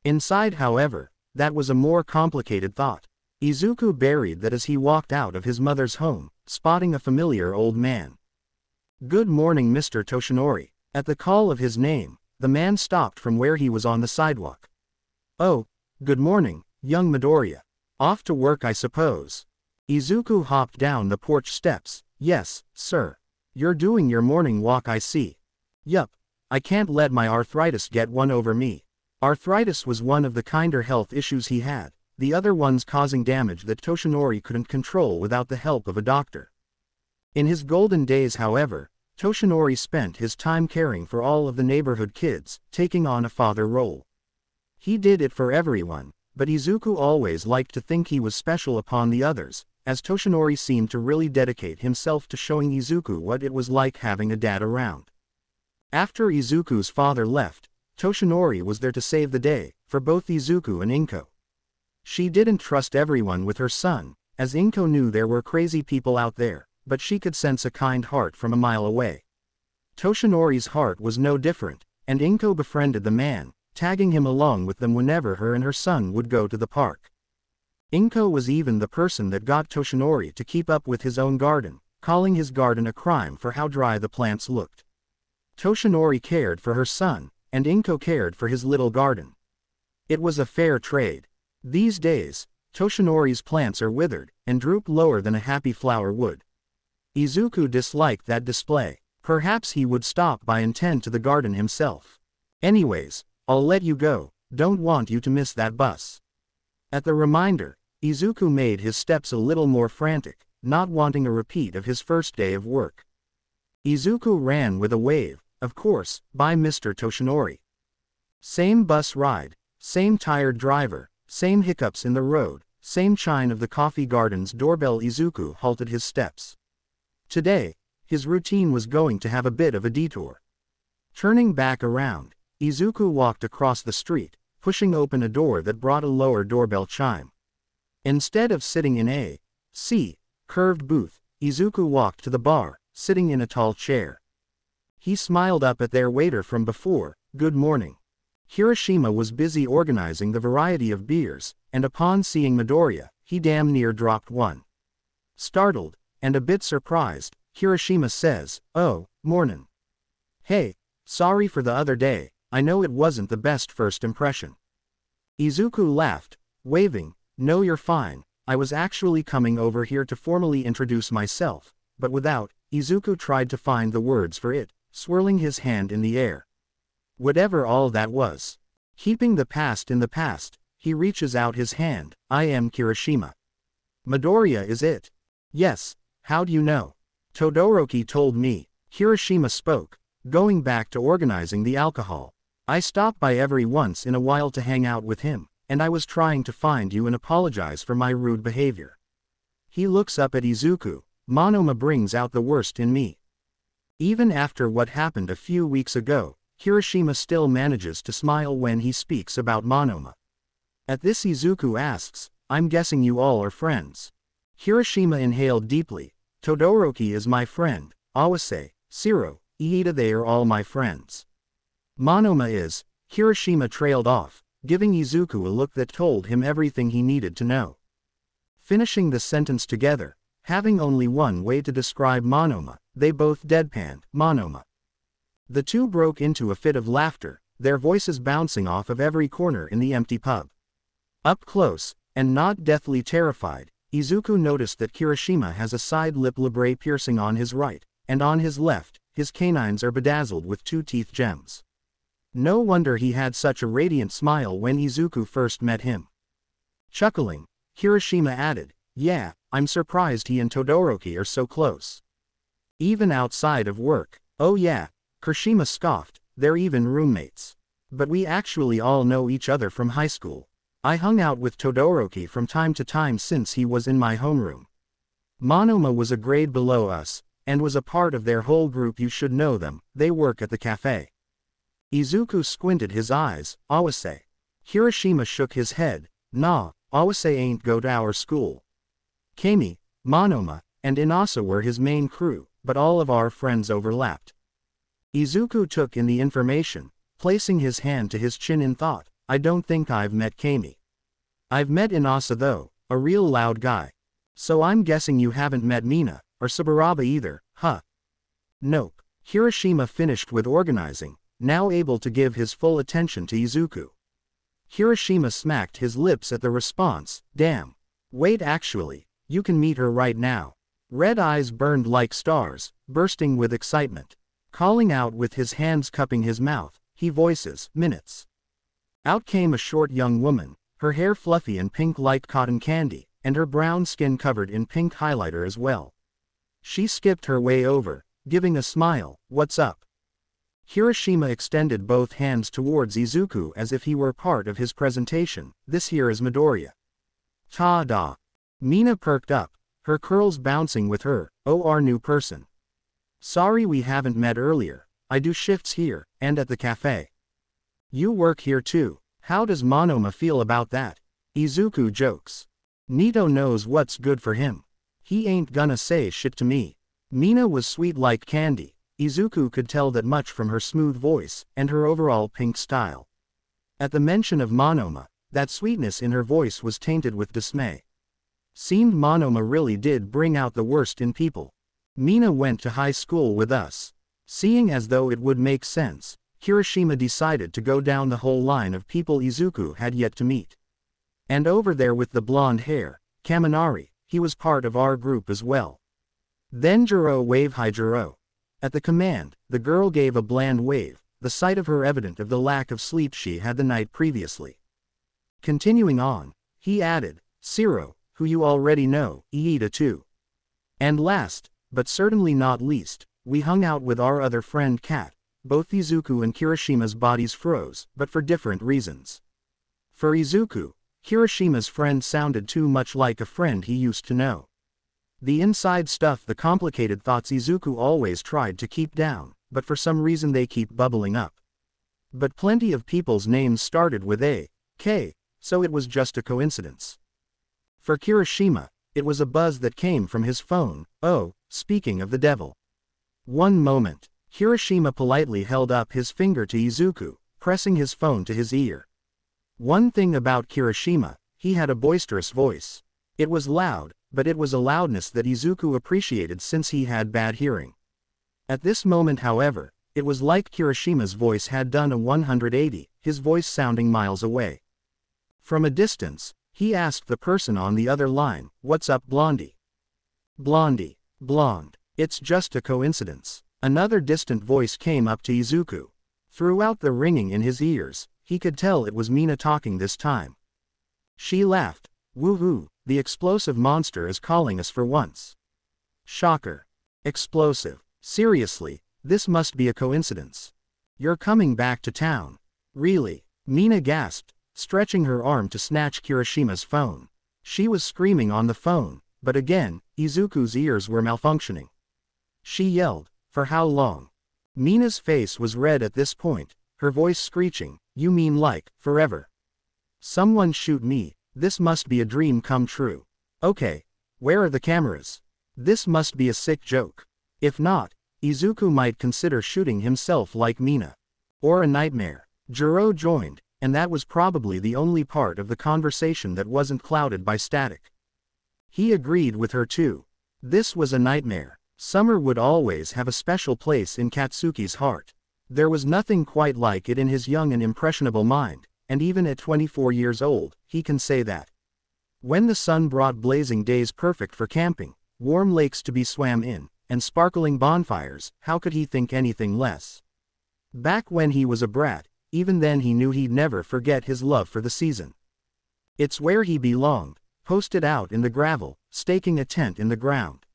Inside, however, that was a more complicated thought. Izuku buried that as he walked out of his mother's home, spotting a familiar old man. Good morning, Mr. Toshinori. At the call of his name, the man stopped from where he was on the sidewalk. Oh, good morning, young Midoriya. Off to work, I suppose. Izuku hopped down the porch steps. Yes, sir. You're doing your morning walk, I see. Yup. I can't let my arthritis get one over me. Arthritis was one of the kinder health issues he had, the other ones causing damage that Toshinori couldn't control without the help of a doctor. In his golden days, however, Toshinori spent his time caring for all of the neighborhood kids, taking on a father role. He did it for everyone, but Izuku always liked to think he was special upon the others, as Toshinori seemed to really dedicate himself to showing Izuku what it was like having a dad around. After Izuku's father left, Toshinori was there to save the day, for both Izuku and Inko. She didn't trust everyone with her son, as Inko knew there were crazy people out there, but she could sense a kind heart from a mile away. Toshinori's heart was no different, and Inko befriended the man, tagging him along with them whenever her and her son would go to the park. Inko was even the person that got Toshinori to keep up with his own garden, calling his garden a crime for how dry the plants looked. Toshinori cared for her son, and Inko cared for his little garden. It was a fair trade. These days, Toshinori's plants are withered, and droop lower than a happy flower would. Izuku disliked that display. Perhaps he would stop by and tend to the garden himself. Anyways, I'll let you go, don't want you to miss that bus. At the reminder, Izuku made his steps a little more frantic, not wanting a repeat of his first day of work. Izuku ran with a wave, of course, by Mr. Toshinori. Same bus ride, same tired driver, same hiccups in the road, same chime of the coffee garden's doorbell. Izuku halted his steps. Today, his routine was going to have a bit of a detour. Turning back around, Izuku walked across the street, pushing open a door that brought a lower doorbell chime. Instead of sitting in a curved booth, Izuku walked to the bar, sitting in a tall chair. He smiled up at their waiter from before. Good morning. Hiroshima was busy organizing the variety of beers, and upon seeing Midoriya, he damn near dropped one. Startled, and a bit surprised, Hiroshima says, "Oh, mornin'. Hey, sorry for the other day, I know it wasn't the best first impression." Izuku laughed, waving, "No, you're fine, I was actually coming over here to formally introduce myself," but without, Izuku tried to find the words for it, swirling his hand in the air. Whatever all that was. Keeping the past in the past, he reaches out his hand. "I am Kirishima. Midoriya is it?" "Yes, how do you know?" "Todoroki told me," Hiroshima spoke, going back to organizing the alcohol. "I stop by every once in a while to hang out with him, and I was trying to find you and apologize for my rude behavior." He looks up at Izuku. "Monoma brings out the worst in me." Even after what happened a few weeks ago, Hiroshima still manages to smile when he speaks about Monoma. At this, Izuku asks, "I'm guessing you all are friends?" Hiroshima inhaled deeply. "Todoroki is my friend, Awase, Shiro, Iida, they are all my friends. Monoma is..." Hiroshima trailed off, giving Izuku a look that told him everything he needed to know. Finishing the sentence together, having only one way to describe Monoma, they both deadpanned, "Monoma." The two broke into a fit of laughter, their voices bouncing off of every corner in the empty pub. Up close, and not deathly terrified, Izuku noticed that Kirishima has a side lip labrae piercing on his right, and on his left, his canines are bedazzled with two teeth gems. No wonder he had such a radiant smile when Izuku first met him. Chuckling, Kirishima added, "Yeah, I'm surprised he and Todoroki are so close. Even outside of work." "Oh yeah," Kirishima scoffed, "they're even roommates. But we actually all know each other from high school. I hung out with Todoroki from time to time since he was in my homeroom. Monoma was a grade below us, and was a part of their whole group. You should know them, they work at the cafe." Izuku squinted his eyes. "Awase?" Hiroshima shook his head. "Nah, Awase ain't go to our school. Kami, Monoma, and Inasa were his main crew, but all of our friends overlapped." Izuku took in the information, placing his hand to his chin in thought. "I don't think I've met Kami. I've met Inasa though, a real loud guy. So I'm guessing you haven't met Mina, or Saburaba either, huh?" "Nope." Hiroshima finished with organizing, now able to give his full attention to Izuku. Hiroshima smacked his lips at the response. "Damn. Wait, actually, you can meet her right now." Red eyes burned like stars, bursting with excitement. Calling out with his hands cupping his mouth, he voices, "Minutes." Out came a short young woman, her hair fluffy and pink like cotton candy, and her brown skin covered in pink highlighter as well. She skipped her way over, giving a smile. "What's up?" Hiroshima extended both hands towards Izuku as if he were part of his presentation. "This here is Midoriya." "Ta-da." Mina perked up, her curls bouncing with her, "Oh, our new person. Sorry we haven't met earlier, I do shifts here, and at the cafe." "You work here too, how does Monoma feel about that?" Izuku jokes. "Nito knows what's good for him. He ain't gonna say shit to me." Mina was sweet like candy. Izuku could tell that much from her smooth voice, and her overall pink style. At the mention of Monoma, that sweetness in her voice was tainted with dismay. Seemed Monoma really did bring out the worst in people. "Mina went to high school with us." Seeing as though it would make sense, Hiroshima decided to go down the whole line of people Izuku had yet to meet. And over there with the blonde hair, Kaminari, he was part of our group as well. Then Jiro wave hi Jiro. At the command, the girl gave a bland wave, the sight of her evident of the lack of sleep she had the night previously. Continuing on, he added, Siro, who you already know, Iida too. And last, but certainly not least, we hung out with our other friend Kat. Both Izuku and Kirishima's bodies froze, but for different reasons. For Izuku, Kirishima's friend sounded too much like a friend he used to know. The inside stuff, the complicated thoughts Izuku always tried to keep down, but for some reason they keep bubbling up. But plenty of people's names started with A, K, so it was just a coincidence. For Kirishima, it was a buzz that came from his phone. Oh, speaking of the devil. One moment, Kirishima politely held up his finger to Izuku, pressing his phone to his ear. One thing about Kirishima, he had a boisterous voice. It was loud, but it was a loudness that Izuku appreciated since he had bad hearing. At this moment, however, it was like Kirishima's voice had done a 180, his voice sounding miles away. From a distance, he asked the person on the other line, "What's up, Blondie?" "Blondie. Blonde. It's just a coincidence." Another distant voice came up to Izuku. Throughout the ringing in his ears, he could tell it was Mina talking this time. She laughed. "Woohoo, the explosive monster is calling us for once." Shocker. Explosive. Seriously, this must be a coincidence. You're coming back to town. Really? Mina gasped, stretching her arm to snatch Kirishima's phone. She was screaming on the phone, but again, Izuku's ears were malfunctioning. She yelled, "For how long?" Mina's face was red at this point, her voice screeching, "You mean like, forever? Someone shoot me, this must be a dream come true. Okay, where are the cameras? This must be a sick joke. If not, Izuku might consider shooting himself like Mina. Or a nightmare." Jiro joined, and that was probably the only part of the conversation that wasn't clouded by static. He agreed with her too. This was a nightmare. Summer would always have a special place in Katsuki's heart. There was nothing quite like it in his young and impressionable mind, and even at 24 years old, he can say that. When the sun brought blazing days perfect for camping, warm lakes to be swam in, and sparkling bonfires, how could he think anything less? Back when he was a brat, even then he knew he'd never forget his love for the season. It's where he belonged, posted out in the gravel, staking a tent in the ground.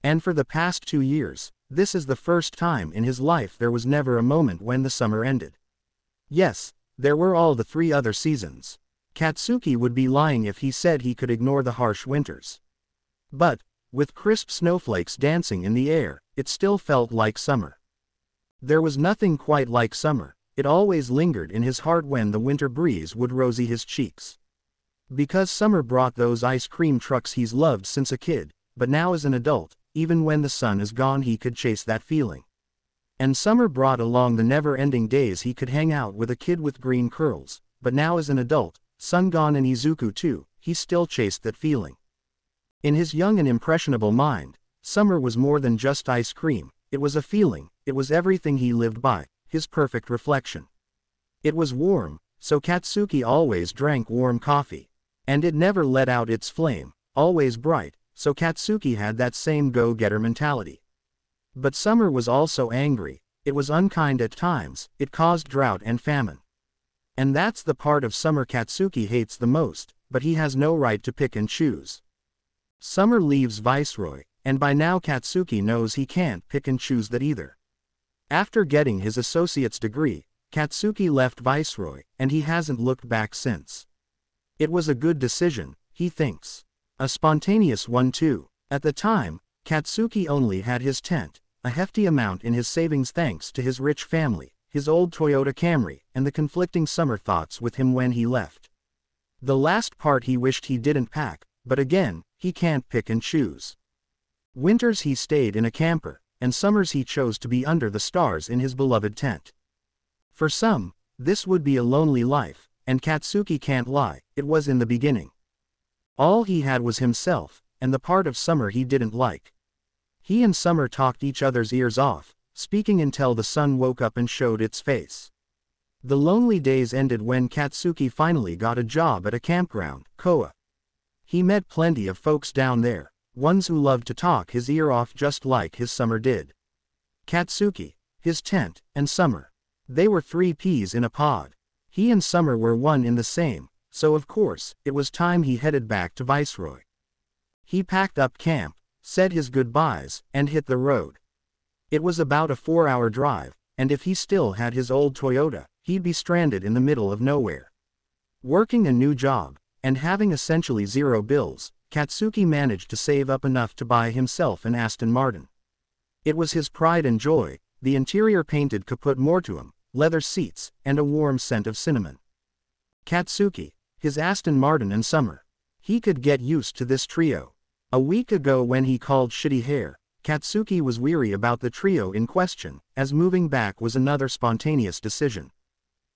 And for the past 2 years, this is the first time in his life there was never a moment when the summer ended. Yes, there were all the 3 other seasons. Katsuki would be lying if he said he could ignore the harsh winters. But, with crisp snowflakes dancing in the air, it still felt like summer. There was nothing quite like summer, it always lingered in his heart when the winter breeze would rosy his cheeks. Because summer brought those ice cream trucks he's loved since a kid, but now as an adult, even when the sun is gone he could chase that feeling. And summer brought along the never-ending days he could hang out with a kid with green curls, but now as an adult, sun gone and Izuku too, he still chased that feeling. In his young and impressionable mind, summer was more than just ice cream, it was a feeling, it was everything he lived by, his perfect reflection. It was warm, so Katsuki always drank warm coffee. And it never let out its flame, always bright, so Katsuki had that same go-getter mentality. But summer was also angry, it was unkind at times, it caused drought and famine. And that's the part of summer Katsuki hates the most, but he has no right to pick and choose. Summer leaves Viceroy, and by now Katsuki knows he can't pick and choose that either. After getting his associate's degree, Katsuki left Viceroy, and he hasn't looked back since. It was a good decision, he thinks. A spontaneous one too. At the time, Katsuki only had his tent, a hefty amount in his savings thanks to his rich family, his old Toyota Camry, and the conflicting summer thoughts with him when he left. The last part he wished he didn't pack, but again, he can't pick and choose. Winters he stayed in a camper, and summers he chose to be under the stars in his beloved tent. For some, this would be a lonely life, and Katsuki can't lie, it was in the beginning. All he had was himself, and the part of summer he didn't like. He and summer talked each other's ears off, speaking until the sun woke up and showed its face. The lonely days ended when Katsuki finally got a job at a campground, Koa. He met plenty of folks down there, ones who loved to talk his ear off just like his Summer did. Katsuki, his tent, and Summer. They were three peas in a pod. He and Summer were one in the same, so of course, it was time he headed back to Viceroy. He packed up camp, said his goodbyes, and hit the road. It was about a 4-hour drive, and if he still had his old Toyota, he'd be stranded in the middle of nowhere. Working a new job, and having essentially zero bills, Katsuki managed to save up enough to buy himself an Aston Martin. It was his pride and joy. The interior painted could put more to him, leather seats, and a warm scent of cinnamon. Katsuki, his Aston Martin and Summer. He could get used to this trio. A week ago when he called Shitty Hair, Katsuki was weary about the trio in question, as moving back was another spontaneous decision.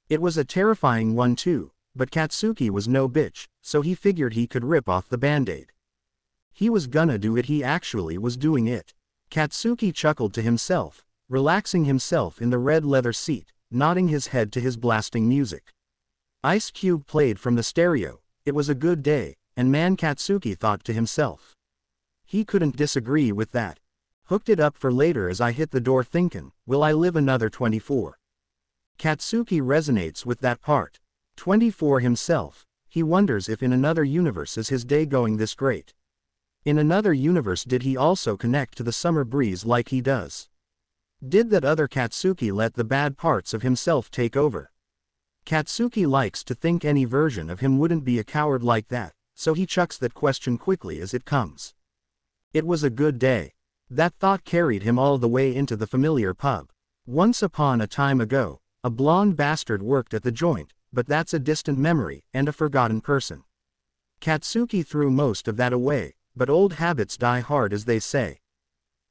It was a terrifying one too, but Katsuki was no bitch, so he figured he could rip off the band-aid. He was gonna do it. He actually was doing it. Katsuki chuckled to himself, relaxing himself in the red leather seat, nodding his head to his blasting music. Ice Cube played from the stereo. It was a good day, and man, Katsuki thought to himself. He couldn't disagree with that. Hooked it up for later. As I hit the door thinkin', will I live another 24? Katsuki resonates with that part. 24 himself, he wonders if in another universe is his day going this great. In another universe did he also connect to the summer breeze like he does? Did that other Katsuki let the bad parts of himself take over? Katsuki likes to think any version of him wouldn't be a coward like that, so he chucks that question quickly as it comes. It was a good day. That thought carried him all the way into the familiar pub. Once upon a time ago, a blonde bastard worked at the joint, but that's a distant memory and a forgotten person. Katsuki threw most of that away, but old habits die hard, as they say.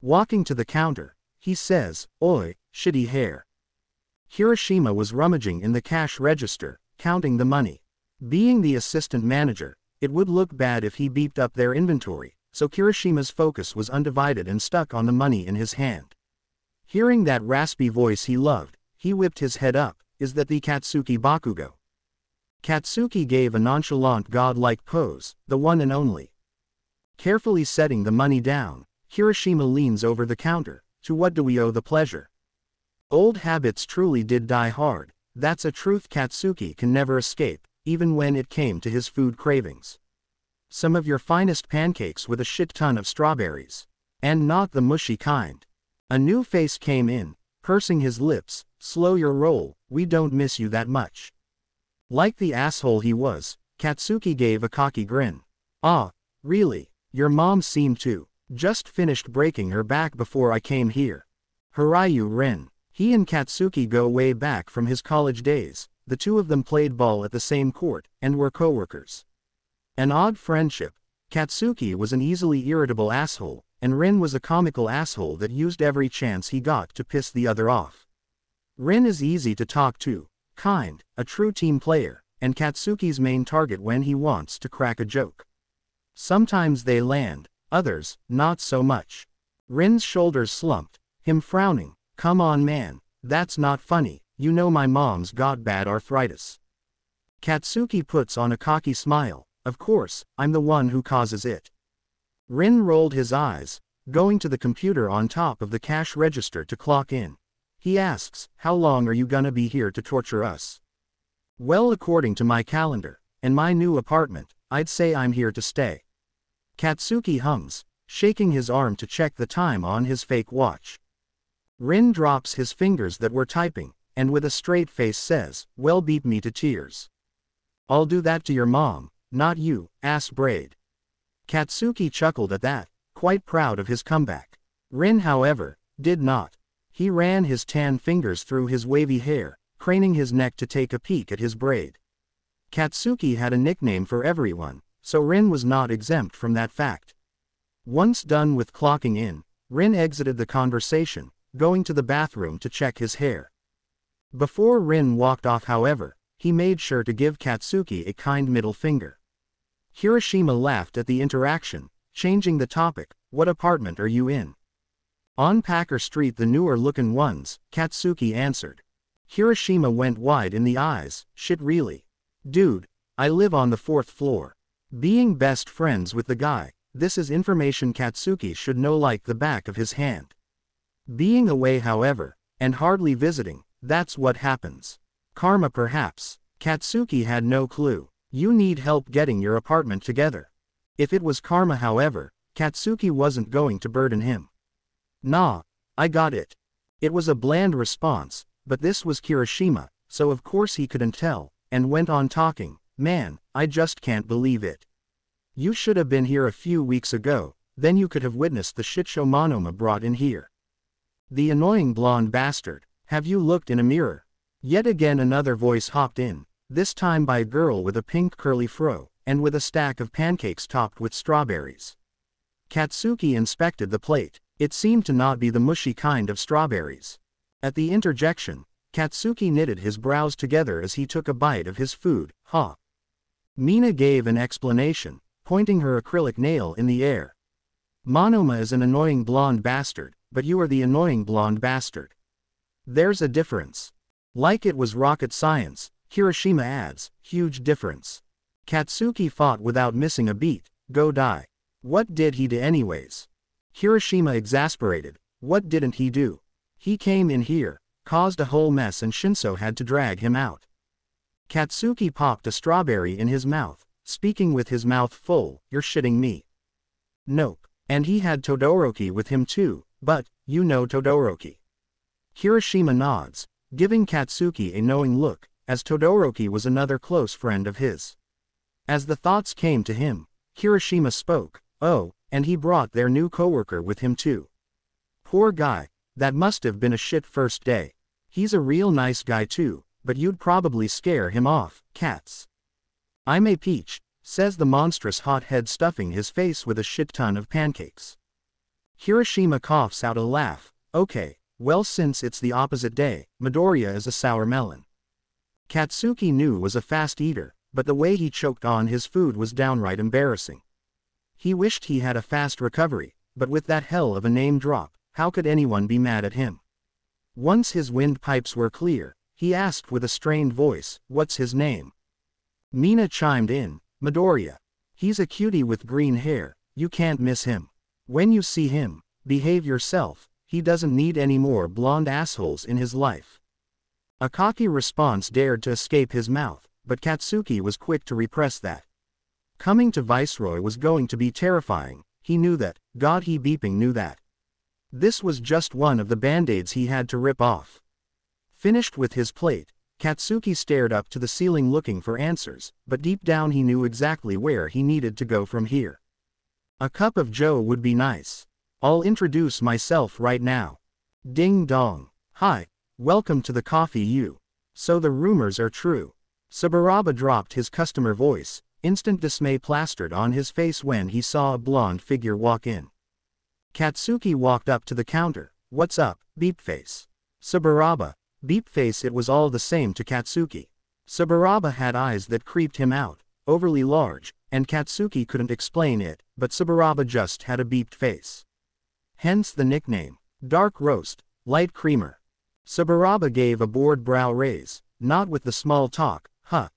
Walking to the counter, he says, "Oi, Shitty Hair." Hiroshima was rummaging in the cash register, counting the money. Being the assistant manager, it would look bad if he beeped up their inventory, so Hiroshima's focus was undivided and stuck on the money in his hand. Hearing that raspy voice he loved, he whipped his head up. Is that the Katsuki Bakugo? Katsuki gave a nonchalant godlike pose, the one and only. Carefully setting the money down, Hiroshima leans over the counter. To what do we owe the pleasure? Old habits truly did die hard. That's a truth Katsuki can never escape, even when it came to his food cravings. Some of your finest pancakes with a shit ton of strawberries. And not the mushy kind. A new face came in, pursing his lips. Slow your roll, we don't miss you that much. Like the asshole he was, Katsuki gave a cocky grin. Ah, really? Your mom seemed to. Just finished breaking her back before I came here. Hiryu Rin. He and Katsuki go way back from his college days. The two of them played ball at the same court, and were co-workers. An odd friendship. Katsuki was an easily irritable asshole, and Rin was a comical asshole that used every chance he got to piss the other off. Rin is easy to talk to, kind, a true team player, and Katsuki's main target when he wants to crack a joke. Sometimes they land, others, not so much. Rin's shoulders slumped, him frowning. Come on man, that's not funny, you know my mom's got bad arthritis. Katsuki puts on a cocky smile. Of course, I'm the one who causes it. Rin rolled his eyes, going to the computer on top of the cash register to clock in. He asks, how long are you gonna be here to torture us? Well, according to my calendar, and my new apartment, I'd say I'm here to stay. Katsuki hums, shaking his arm to check the time on his fake watch. Rin drops his fingers that were typing, and with a straight face says, well, beat me to tears. I'll do that to your mom, not you, ass braid. Katsuki chuckled at that, quite proud of his comeback. Rin, however, did not. He ran his tan fingers through his wavy hair, craning his neck to take a peek at his braid. Katsuki had a nickname for everyone, so Rin was not exempt from that fact. Once done with clocking in, Rin exited the conversation, going to the bathroom to check his hair. Before Rin walked off, however, he made sure to give Katsuki a kind middle finger. Hiroshima laughed at the interaction, changing the topic. What apartment are you in? On Packer Street, the newer looking ones, Katsuki answered. Hiroshima went wide in the eyes. Shit really? Dude, I live on the 4th floor. Being best friends with the guy, this is information Katsuki should know like the back of his hand. Being away however, and hardly visiting, that's what happens. Karma perhaps. Katsuki had no clue. You need help getting your apartment together. If it was karma however, Katsuki wasn't going to burden him. Nah, I got it. It was a bland response, but this was Kirishima, so of course he couldn't tell, and went on talking. Man, I just can't believe it. You should have been here a few weeks ago, then you could have witnessed the shitshow Monoma brought in here. The annoying blonde bastard. Have you looked in a mirror? Yet again another voice hopped in, this time by a girl with a pink curly fro, and with a stack of pancakes topped with strawberries. Katsuki inspected the plate. It seemed to not be the mushy kind of strawberries. At the interjection, Katsuki knitted his brows together as he took a bite of his food. Huh. Mina gave an explanation, pointing her acrylic nail in the air. Monoma is an annoying blonde bastard, but you are the annoying blonde bastard. There's a difference. Like it was rocket science, Hiroshima adds, huge difference. Katsuki fought without missing a beat. Go die. What did he do anyways? Hiroshima exasperated. What didn't he do? He came in here, caused a whole mess and Shinso had to drag him out. Katsuki popped a strawberry in his mouth, speaking with his mouth full. You're shitting me. Nope. And he had Todoroki with him too, but, you know Todoroki. Hiroshima nods, giving Katsuki a knowing look, as Todoroki was another close friend of his. As the thoughts came to him, Hiroshima spoke. Oh, and he brought their new coworker with him too. Poor guy, that must have been a shit first day. He's a real nice guy too, but you'd probably scare him off. Cats. I'm a peach, says the monstrous hothead stuffing his face with a shit ton of pancakes. Hiroshima coughs out a laugh. Okay, well since it's the opposite day, Midoriya is a sour melon. Katsuki knew was a fast eater, but the way he choked on his food was downright embarrassing. He wished he had a fast recovery, but with that hell of a name drop, how could anyone be mad at him? Once his windpipes were clear, he asked with a strained voice, what's his name? Mina chimed in, Midoriya. He's a cutie with green hair, you can't miss him. When you see him, behave yourself, he doesn't need any more blonde assholes in his life. A cocky response dared to escape his mouth, but Katsuki was quick to repress that. Coming to Viceroy was going to be terrifying, he knew that, God he beeping knew that. This was just one of the band-aids he had to rip off. Finished with his plate, Katsuki stared up to the ceiling looking for answers, but deep down he knew exactly where he needed to go from here. A cup of joe would be nice. I'll introduce myself right now. Ding dong. Hi, welcome to the coffee you. So the rumors are true. Saburaba dropped his customer voice, instant dismay plastered on his face when he saw a blonde figure walk in. Katsuki walked up to the counter. What's up, Beepface? Saburaba, Beepface. It was all the same to Katsuki. Saburaba had eyes that creeped him out, overly large, and Katsuki couldn't explain it, but Saburaba just had a beeped face. Hence the nickname. Dark roast, light creamer. Saburaba gave a bored brow raise, not with the small talk, huh.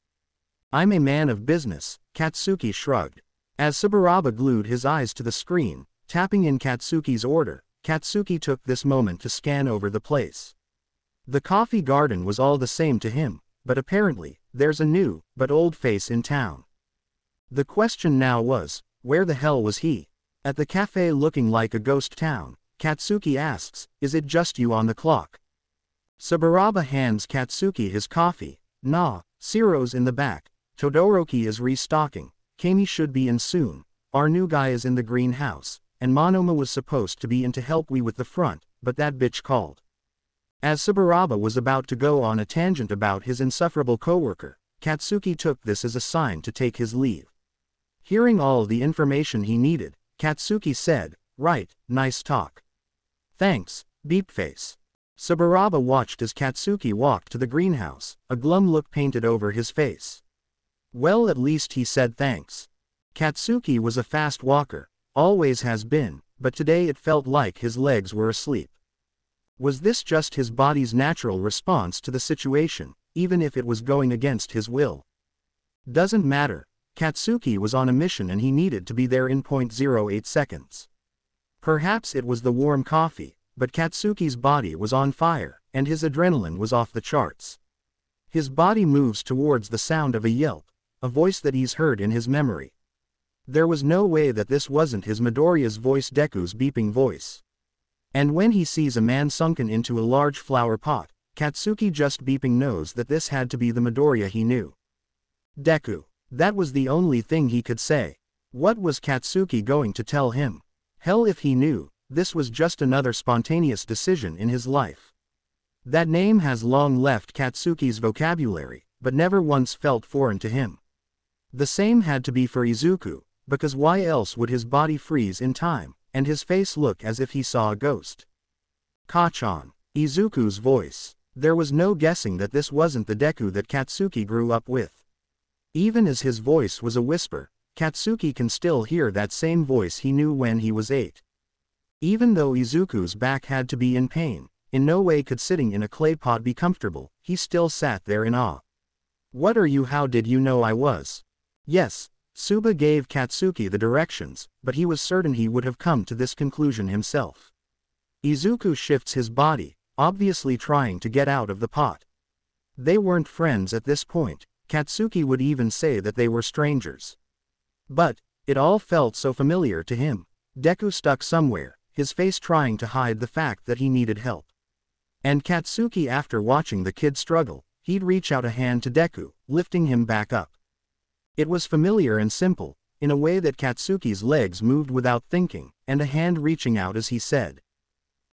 I'm a man of business, Katsuki shrugged. As Saburaba glued his eyes to the screen, tapping in Katsuki's order, Katsuki took this moment to scan over the place. The coffee garden was all the same to him, but apparently, there's a new, but old face in town. The question now was, where the hell was he? At the cafe looking like a ghost town, Katsuki asks, is it just you on the clock? Saburaba hands Katsuki his coffee. Nah, Ciro's in the back. Todoroki is restocking. Kami should be in soon. Our new guy is in the greenhouse, and Monoma was supposed to be in to help we with the front, but that bitch called. As Saburaba was about to go on a tangent about his insufferable coworker, Katsuki took this as a sign to take his leave. Hearing all the information he needed, Katsuki said, right, nice talk. Thanks, Beepface. Saburaba watched as Katsuki walked to the greenhouse, a glum look painted over his face. Well, at least he said thanks. Katsuki was a fast walker, always has been, but today it felt like his legs were asleep. Was this just his body's natural response to the situation, even if it was going against his will? Doesn't matter. Katsuki was on a mission and he needed to be there in 0.08 seconds. Perhaps it was the warm coffee, but Katsuki's body was on fire, and his adrenaline was off the charts. His body moves towards the sound of a yelp, a voice that he's heard in his memory. There was no way that this wasn't his Midoriya's voice, Deku's beeping voice. And when he sees a man sunken into a large flower pot, Katsuki just beeping knows that this had to be the Midoriya he knew. Deku. That was the only thing he could say. What was Katsuki going to tell him? Hell if he knew, this was just another spontaneous decision in his life. That name has long left Katsuki's vocabulary, but never once felt foreign to him. The same had to be for Izuku, because why else would his body freeze in time, and his face look as if he saw a ghost? Kachan. Izuku's voice. There was no guessing that this wasn't the Deku that Katsuki grew up with. Even as his voice was a whisper, Katsuki can still hear that same voice he knew when he was 8. Even though Izuku's back had to be in pain, in no way could sitting in a clay pot be comfortable, he still sat there in awe. What are you? How did you know I was? Yes, Suba gave Katsuki the directions, but he was certain he would have come to this conclusion himself. Izuku shifts his body, obviously trying to get out of the pot. They weren't friends at this point. Katsuki would even say that they were strangers. But it all felt so familiar to him. Deku stuck somewhere, his face trying to hide the fact that he needed help. And Katsuki, after watching the kid struggle, he'd reach out a hand to Deku, lifting him back up. It was familiar and simple, in a way that Katsuki's legs moved without thinking, and a hand reaching out as he said,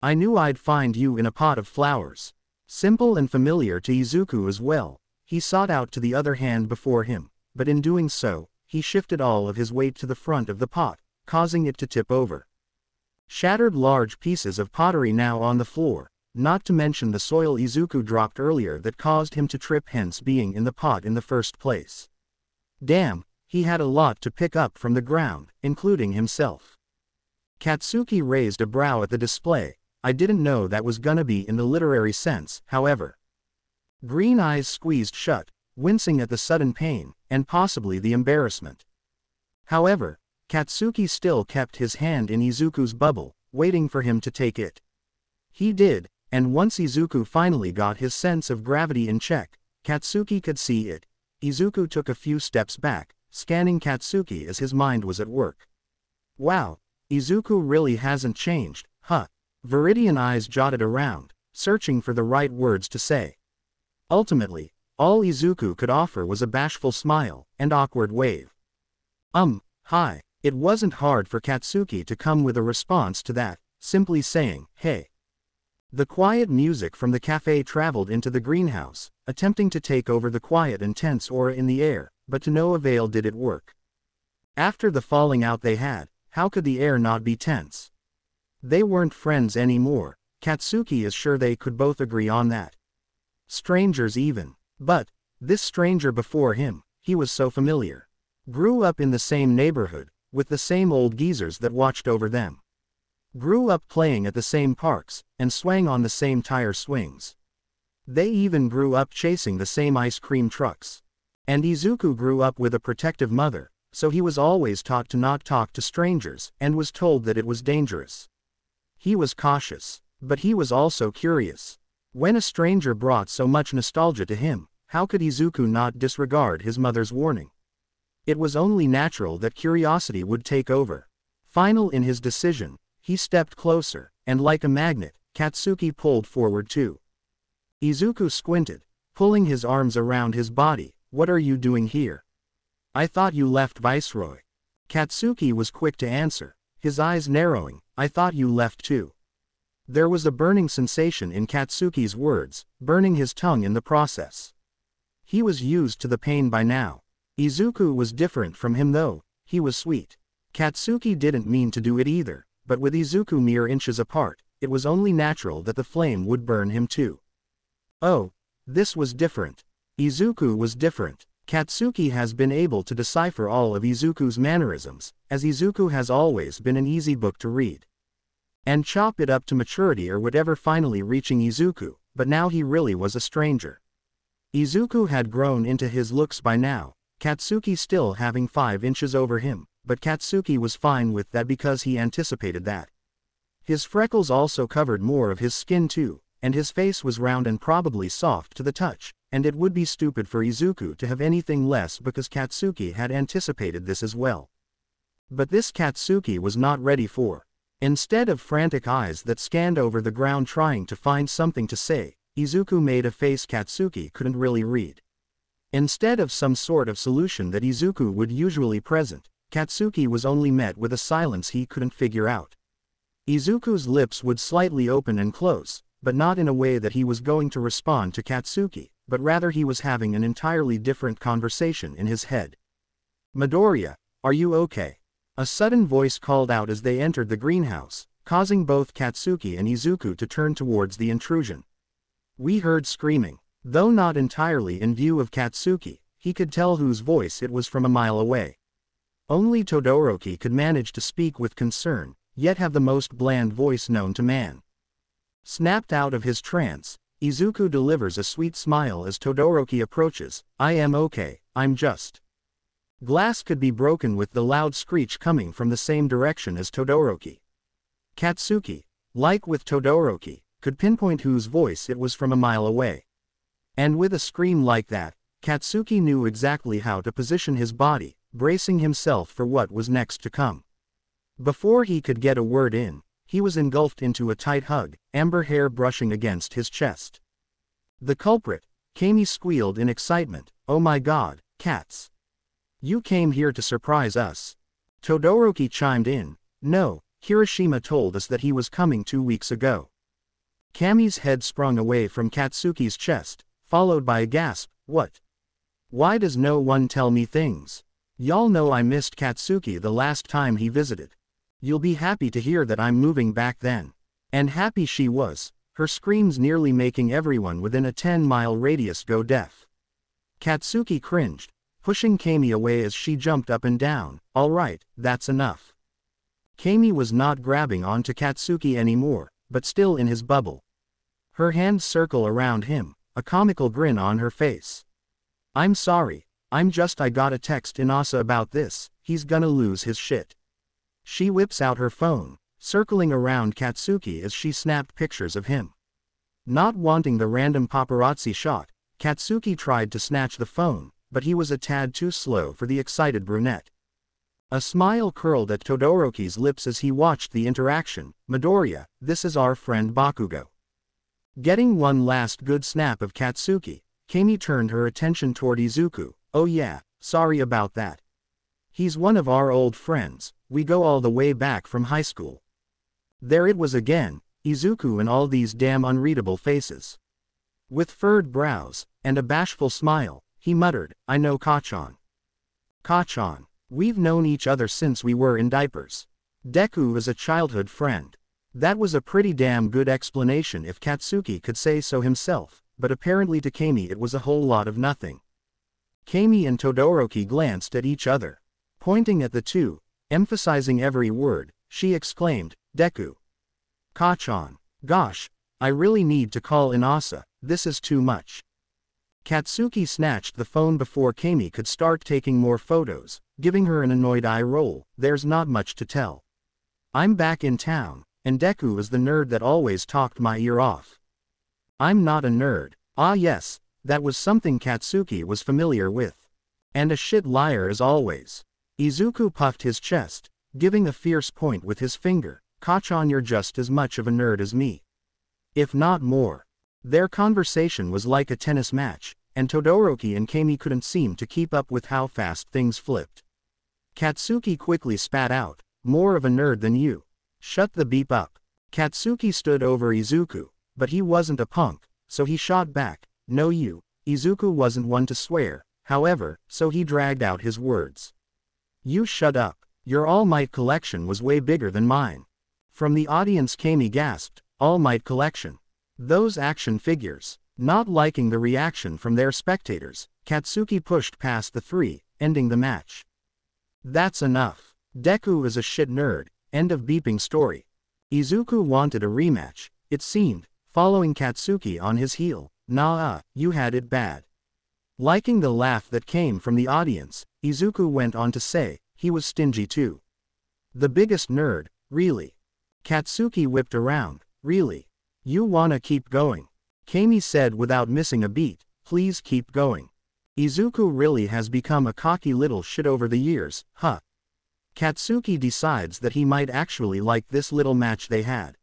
"I knew I'd find you in a pot of flowers." Simple and familiar to Izuku as well. He sought out to the other hand before him, but in doing so, he shifted all of his weight to the front of the pot, causing it to tip over. Shattered large pieces of pottery now on the floor, not to mention the soil Izuku dropped earlier that caused him to trip, hence being in the pot in the first place. Damn, he had a lot to pick up from the ground, including himself. Katsuki raised a brow at the display. I didn't know that was gonna be in the literary sense, however. Green eyes squeezed shut, wincing at the sudden pain, and possibly the embarrassment. However, Katsuki still kept his hand in Izuku's bubble, waiting for him to take it. He did, and once Izuku finally got his sense of gravity in check, Katsuki could see it. Izuku took a few steps back, scanning Katsuki as his mind was at work. Wow, Izuku really hasn't changed, huh? Viridian eyes jotted around, searching for the right words to say. Ultimately, all Izuku could offer was a bashful smile, and awkward wave. Hi. It wasn't hard for Katsuki to come with a response to that, simply saying, hey. The quiet music from the cafe traveled into the greenhouse, attempting to take over the quiet and tense aura in the air, but to no avail did it work. After the falling out they had, how could the air not be tense? They weren't friends anymore. Katsuki is sure they could both agree on that. Strangers even. But this stranger before him, he was so familiar. Grew up in the same neighborhood, with the same old geezers that watched over them. Grew up playing at the same parks, and swang on the same tire swings. They even grew up chasing the same ice cream trucks. And Izuku grew up with a protective mother, so he was always taught to not talk to strangers, and was told that it was dangerous. He was cautious, but he was also curious. When a stranger brought so much nostalgia to him, how could Izuku not disregard his mother's warning? It was only natural that curiosity would take over. Final in his decision, he stepped closer, and like a magnet, Katsuki pulled forward too. Izuku squinted, pulling his arms around his body. What are you doing here? I thought you left Viceroy. Katsuki was quick to answer, his eyes narrowing. I thought you left too. There was a burning sensation in Katsuki's words, burning his tongue in the process. He was used to the pain by now. Izuku was different from him though, he was sweet. Katsuki didn't mean to do it either, but with Izuku mere inches apart, it was only natural that the flame would burn him too. Oh, this was different. Izuku was different. Katsuki has been able to decipher all of Izuku's mannerisms, as Izuku has always been an easy book to read. and chop it up to maturity or whatever, finally reaching Izuku, but now he really was a stranger. Izuku had grown into his looks by now, Katsuki still having 5 inches over him, but Katsuki was fine with that because he anticipated that. His freckles also covered more of his skin too, and his face was round and probably soft to the touch, and it would be stupid for Izuku to have anything less because Katsuki had anticipated this as well. But this Katsuki was not ready for. Instead of frantic eyes that scanned over the ground trying to find something to say, Izuku made a face Katsuki couldn't really read. Instead of some sort of solution that Izuku would usually present, Katsuki was only met with a silence he couldn't figure out. Izuku's lips would slightly open and close, but not in a way that he was going to respond to Katsuki, but rather he was having an entirely different conversation in his head. "Midoriya, are you okay?" A sudden voice called out as they entered the greenhouse, causing both Katsuki and Izuku to turn towards the intrusion. We heard screaming. Though not entirely in view of Katsuki, he could tell whose voice it was from a mile away. Only Todoroki could manage to speak with concern, yet have the most bland voice known to man. Snapped out of his trance, Izuku delivers a sweet smile as Todoroki approaches. "I am okay, I'm just." Glass could be broken with the loud screech coming from the same direction as Todoroki. Katsuki, like with Todoroki, could pinpoint whose voice it was from a mile away. And with a scream like that, Katsuki knew exactly how to position his body, bracing himself for what was next to come. Before he could get a word in, he was engulfed into a tight hug, amber hair brushing against his chest. "The culprit," Kami squealed in excitement. "Oh my god, cats. You came here to surprise us." Todoroki chimed in. "No, Kirishima told us that he was coming 2 weeks ago." Kami's head sprung away from Katsuki's chest, followed by a gasp. "What? Why does no one tell me things? Y'all know I missed Katsuki the last time he visited. You'll be happy to hear that I'm moving back then." And happy she was, her screams nearly making everyone within a 10-mile radius go deaf. Katsuki cringed, pushing Kami away as she jumped up and down. "All right, that's enough." Kami was not grabbing onto Katsuki anymore, but still in his bubble. Her hands circle around him, a comical grin on her face. "I'm sorry, I got a text Inasa about this, he's gonna lose his shit." She whips out her phone, circling around Katsuki as she snapped pictures of him. Not wanting the random paparazzi shot, Katsuki tried to snatch the phone, but he was a tad too slow for the excited brunette. A smile curled at Todoroki's lips as he watched the interaction. "Midoriya, this is our friend Bakugo." Getting one last good snap of Katsuki, Kami turned her attention toward Izuku. "Oh yeah, sorry about that. He's one of our old friends, we go all the way back from high school." There it was again, Izuku and all these damn unreadable faces. With furrowed brows, and a bashful smile, he muttered, "I know Kachan. Kachan. We've known each other since we were in diapers. Deku is a childhood friend." That was a pretty damn good explanation if Katsuki could say so himself, but apparently to Kami it was a whole lot of nothing. Kami and Todoroki glanced at each other. Pointing at the two, emphasizing every word, she exclaimed, "Deku. Kachan. Gosh, I really need to call Inasa, this is too much." Katsuki snatched the phone before Kami could start taking more photos, giving her an annoyed eye roll. "There's not much to tell. I'm back in town, and Deku is the nerd that always talked my ear off." "I'm not a nerd." Ah yes, that was something Katsuki was familiar with. "And a shit liar as always." Izuku puffed his chest, giving a fierce point with his finger. "Kachan, you're just as much of a nerd as me. If not more." Their conversation was like a tennis match, and Todoroki and Kami couldn't seem to keep up with how fast things flipped. Katsuki quickly spat out, "More of a nerd than you. Shut the beep up." Katsuki stood over Izuku, but he wasn't a punk, so he shot back, "No you." Izuku wasn't one to swear, however, so he dragged out his words. "You shut up. Your All Might collection was way bigger than mine." From the audience Kami gasped, "All Might collection? Those action figures." Not liking the reaction from their spectators, Katsuki pushed past the three, ending the match. "That's enough. Deku is a shit nerd, end of beeping story." Izuku wanted a rematch, it seemed, following Katsuki on his heel. Nah, you had it bad. Liking the laugh that came from the audience, Izuku went on to say, he was stingy too. The biggest nerd, really. Katsuki whipped around, really. You wanna keep going? Kami said without missing a beat, please keep going. Izuku really has become a cocky little shit over the years, huh? Katsuki decides that he might actually like this little match they had.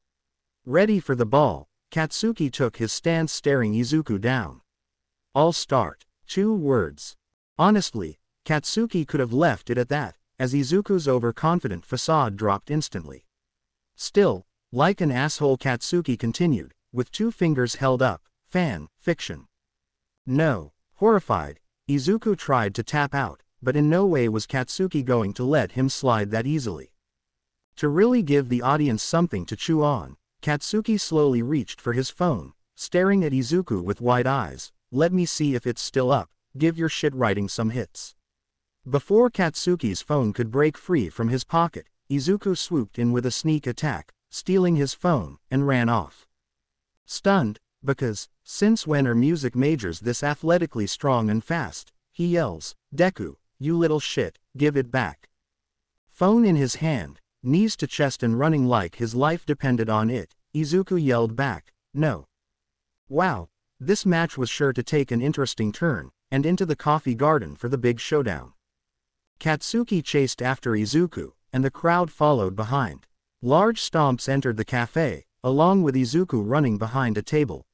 Ready for the ball, Katsuki took his stance staring Izuku down. I'll start. 2 words. Honestly, Katsuki could have left it at that, as Izuku's overconfident facade dropped instantly. Still, like an asshole, Katsuki continued, with 2 fingers held up. Fan fiction. No. Horrified, Izuku tried to tap out, but in no way was Katsuki going to let him slide that easily. To really give the audience something to chew on, Katsuki slowly reached for his phone, staring at Izuku with wide eyes. Let me see if it's still up, give your shit writing some hits. Before Katsuki's phone could break free from his pocket, Izuku swooped in with a sneak attack, stealing his phone, and ran off. Stunned, because, since when are music majors this athletically strong and fast, he yells, Deku, you little shit, give it back. Phone in his hand, knees to chest and running like his life depended on it, Izuku yelled back, no. Wow, this match was sure to take an interesting turn, and into the coffee garden for the big showdown. Katsuki chased after Izuku, and the crowd followed behind. Large stomps entered the cafe, along with Izuku running behind a table.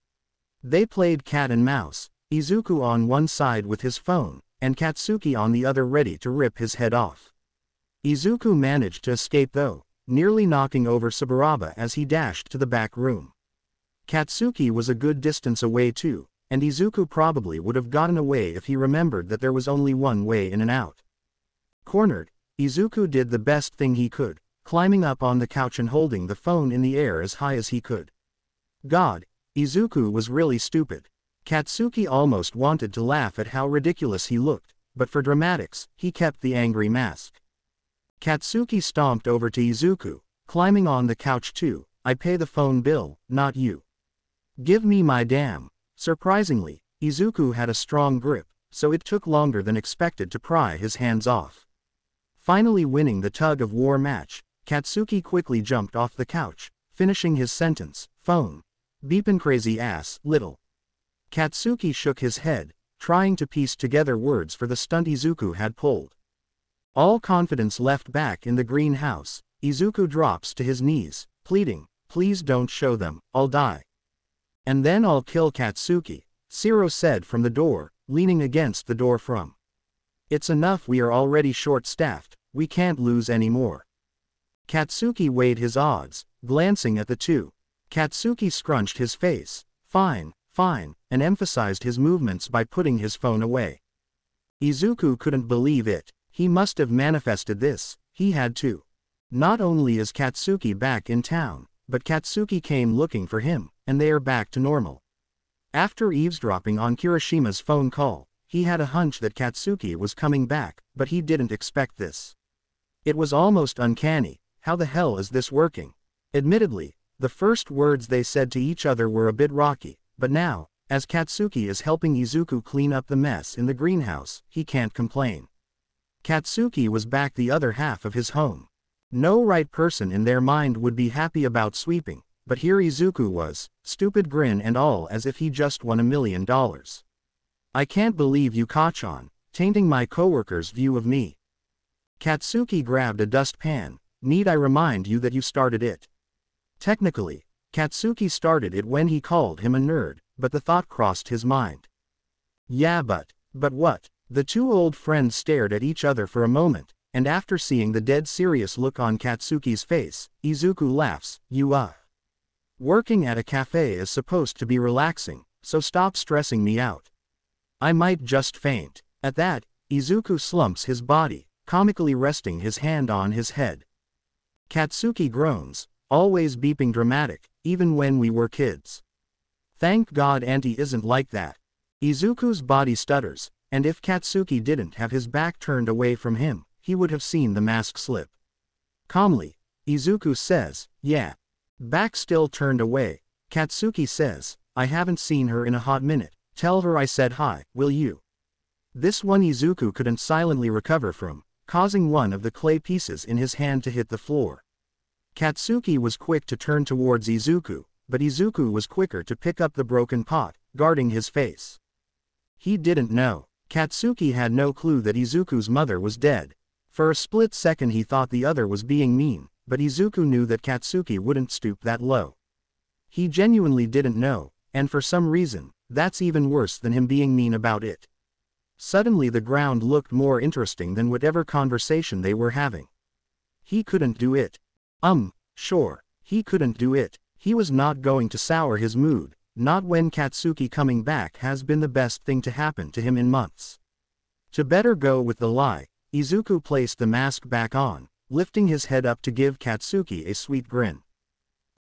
They played cat and mouse, Izuku on one side with his phone, and Katsuki on the other ready to rip his head off. Izuku managed to escape though, nearly knocking over Saburaba as he dashed to the back room. Katsuki was a good distance away too, and Izuku probably would have gotten away if he remembered that there was only one way in and out. Cornered, Izuku did the best thing he could, climbing up on the couch and holding the phone in the air as high as he could. God, Izuku was really stupid. Katsuki almost wanted to laugh at how ridiculous he looked, but for dramatics, he kept the angry mask. Katsuki stomped over to Izuku, climbing on the couch too. I pay the phone bill, not you. Give me my damn. Surprisingly, Izuku had a strong grip, so it took longer than expected to pry his hands off. Finally winning the tug-of-war match, Katsuki quickly jumped off the couch, finishing his sentence, phone. Beepin' crazy ass, little. Katsuki shook his head, trying to piece together words for the stunt Izuku had pulled. All confidence left back in the greenhouse, Izuku drops to his knees, pleading, please don't show them, I'll die. And then I'll kill Katsuki, Shiro said from the door, leaning against the door from. It's enough, we are already short-staffed, we can't lose any more. Katsuki weighed his odds, glancing at the two. Katsuki scrunched his face, fine, and emphasized his movements by putting his phone away. Izuku couldn't believe it, he must have manifested this, he had to. Not only is Katsuki back in town, but Katsuki came looking for him, and they are back to normal. After eavesdropping on Kirishima's phone call, he had a hunch that Katsuki was coming back, but he didn't expect this. It was almost uncanny, how the hell is this working? Admittedly, the first words they said to each other were a bit rocky, but now, as Katsuki is helping Izuku clean up the mess in the greenhouse, he can't complain. Katsuki was back the other half of his home. No right person in their mind would be happy about sweeping, but here Izuku was, stupid grin and all as if he just won $1 million. I can't believe you caught on, tainting my coworker's view of me. Katsuki grabbed a dustpan. Need I remind you that you started it? Technically, Katsuki started it when he called him a nerd, but the thought crossed his mind. Yeah, but what? The two old friends stared at each other for a moment, and after seeing the dead serious look on Katsuki's face, Izuku laughs, Working at a cafe is supposed to be relaxing, so stop stressing me out. I might just faint. At that, Izuku slumps his body, comically resting his hand on his head. Katsuki groans, always beeping dramatic, even when we were kids. Thank God Auntie isn't like that. Izuku's body stutters, and if Katsuki didn't have his back turned away from him, he would have seen the mask slip. Calmly, Izuku says, yeah. Back still turned away. Katsuki says, I haven't seen her in a hot minute. Tell her I said hi, will you? This one Izuku couldn't silently recover from, causing one of the clay pieces in his hand to hit the floor. Katsuki was quick to turn towards Izuku, but Izuku was quicker to pick up the broken pot, guarding his face. He didn't know. Katsuki had no clue that Izuku's mother was dead. For a split second he thought the other was being mean, but Izuku knew that Katsuki wouldn't stoop that low. He genuinely didn't know, and for some reason, that's even worse than him being mean about it. Suddenly the ground looked more interesting than whatever conversation they were having. He couldn't do it. Sure, he couldn't do it. He was not going to sour his mood, not when Katsuki coming back has been the best thing to happen to him in months. To better go with the lie, Izuku placed the mask back on, lifting his head up to give Katsuki a sweet grin.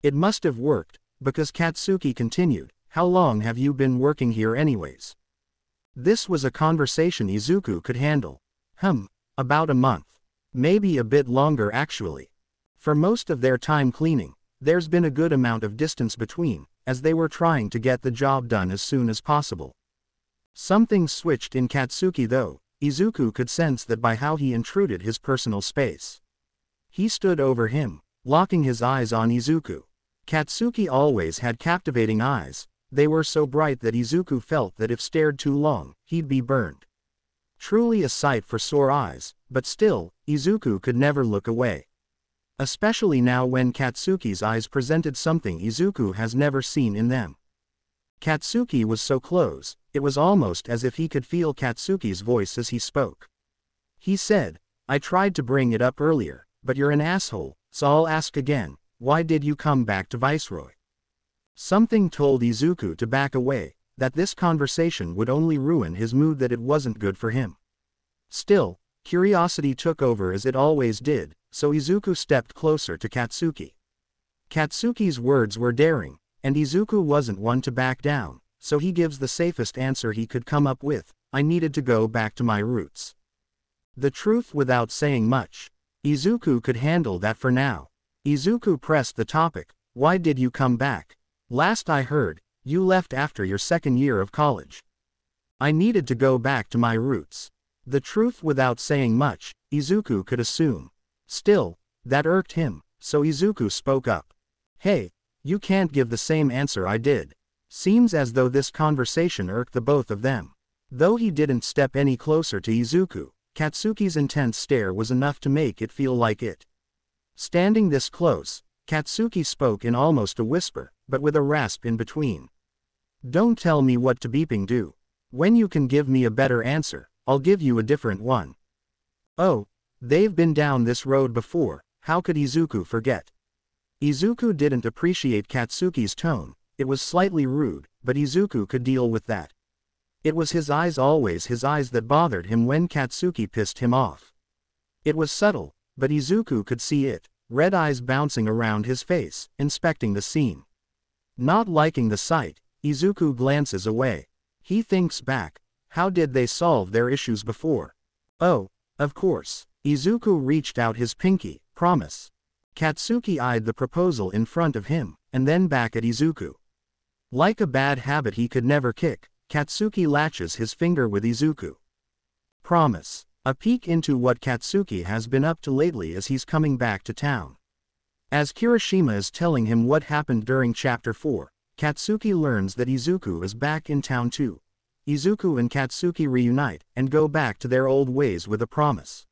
It must have worked, because Katsuki continued, how long have you been working here anyways? This was a conversation Izuku could handle. About a month. Maybe a bit longer actually. For most of their time cleaning, there's been a good amount of distance between, as they were trying to get the job done as soon as possible. Something switched in Katsuki though. Izuku could sense that by how he intruded his personal space. He stood over him, locking his eyes on Izuku. Katsuki always had captivating eyes. They were so bright that Izuku felt that if stared too long, he'd be burned. Truly a sight for sore eyes, but still, Izuku could never look away. Especially now when Katsuki's eyes presented something Izuku has never seen in them. Katsuki was so close, it was almost as if he could feel Katsuki's voice as he spoke. He said, I tried to bring it up earlier, but you're an asshole, so I'll ask again, why did you come back to Viceroy? Something told Izuku to back away, that this conversation would only ruin his mood, that it wasn't good for him. Still, curiosity took over as it always did, so Izuku stepped closer to Katsuki. Katsuki's words were daring, and Izuku wasn't one to back down, so he gives the safest answer he could come up with, I needed to go back to my roots. The truth without saying much. Izuku could handle that for now. Izuku pressed the topic, why did you come back? Last I heard, you left after your second year of college. I needed to go back to my roots. The truth without saying much, Izuku could assume. Still, that irked him, so Izuku spoke up. Hey, you can't give the same answer I did. Seems as though this conversation irked the both of them. Though he didn't step any closer to Izuku, Katsuki's intense stare was enough to make it feel like it. Standing this close, Katsuki spoke in almost a whisper, but with a rasp in between. Don't tell me what to beeping do. When you can give me a better answer, I'll give you a different one. Oh, they've been down this road before, how could Izuku forget? Izuku didn't appreciate Katsuki's tone, it was slightly rude, but Izuku could deal with that. It was his eyes, always his eyes, that bothered him when Katsuki pissed him off. It was subtle, but Izuku could see it, red eyes bouncing around his face, inspecting the scene. Not liking the sight, Izuku glances away. He thinks back, how did they solve their issues before? Oh, of course. Izuku reached out his pinky, promise. Katsuki eyed the proposal in front of him, and then back at Izuku. Like a bad habit he could never kick, Katsuki latches his finger with Izuku. Promise. A peek into what Katsuki has been up to lately as he's coming back to town. As Kirishima is telling him what happened during Chapter 4, Katsuki learns that Izuku is back in town too. Izuku and Katsuki reunite, and go back to their old ways with a promise.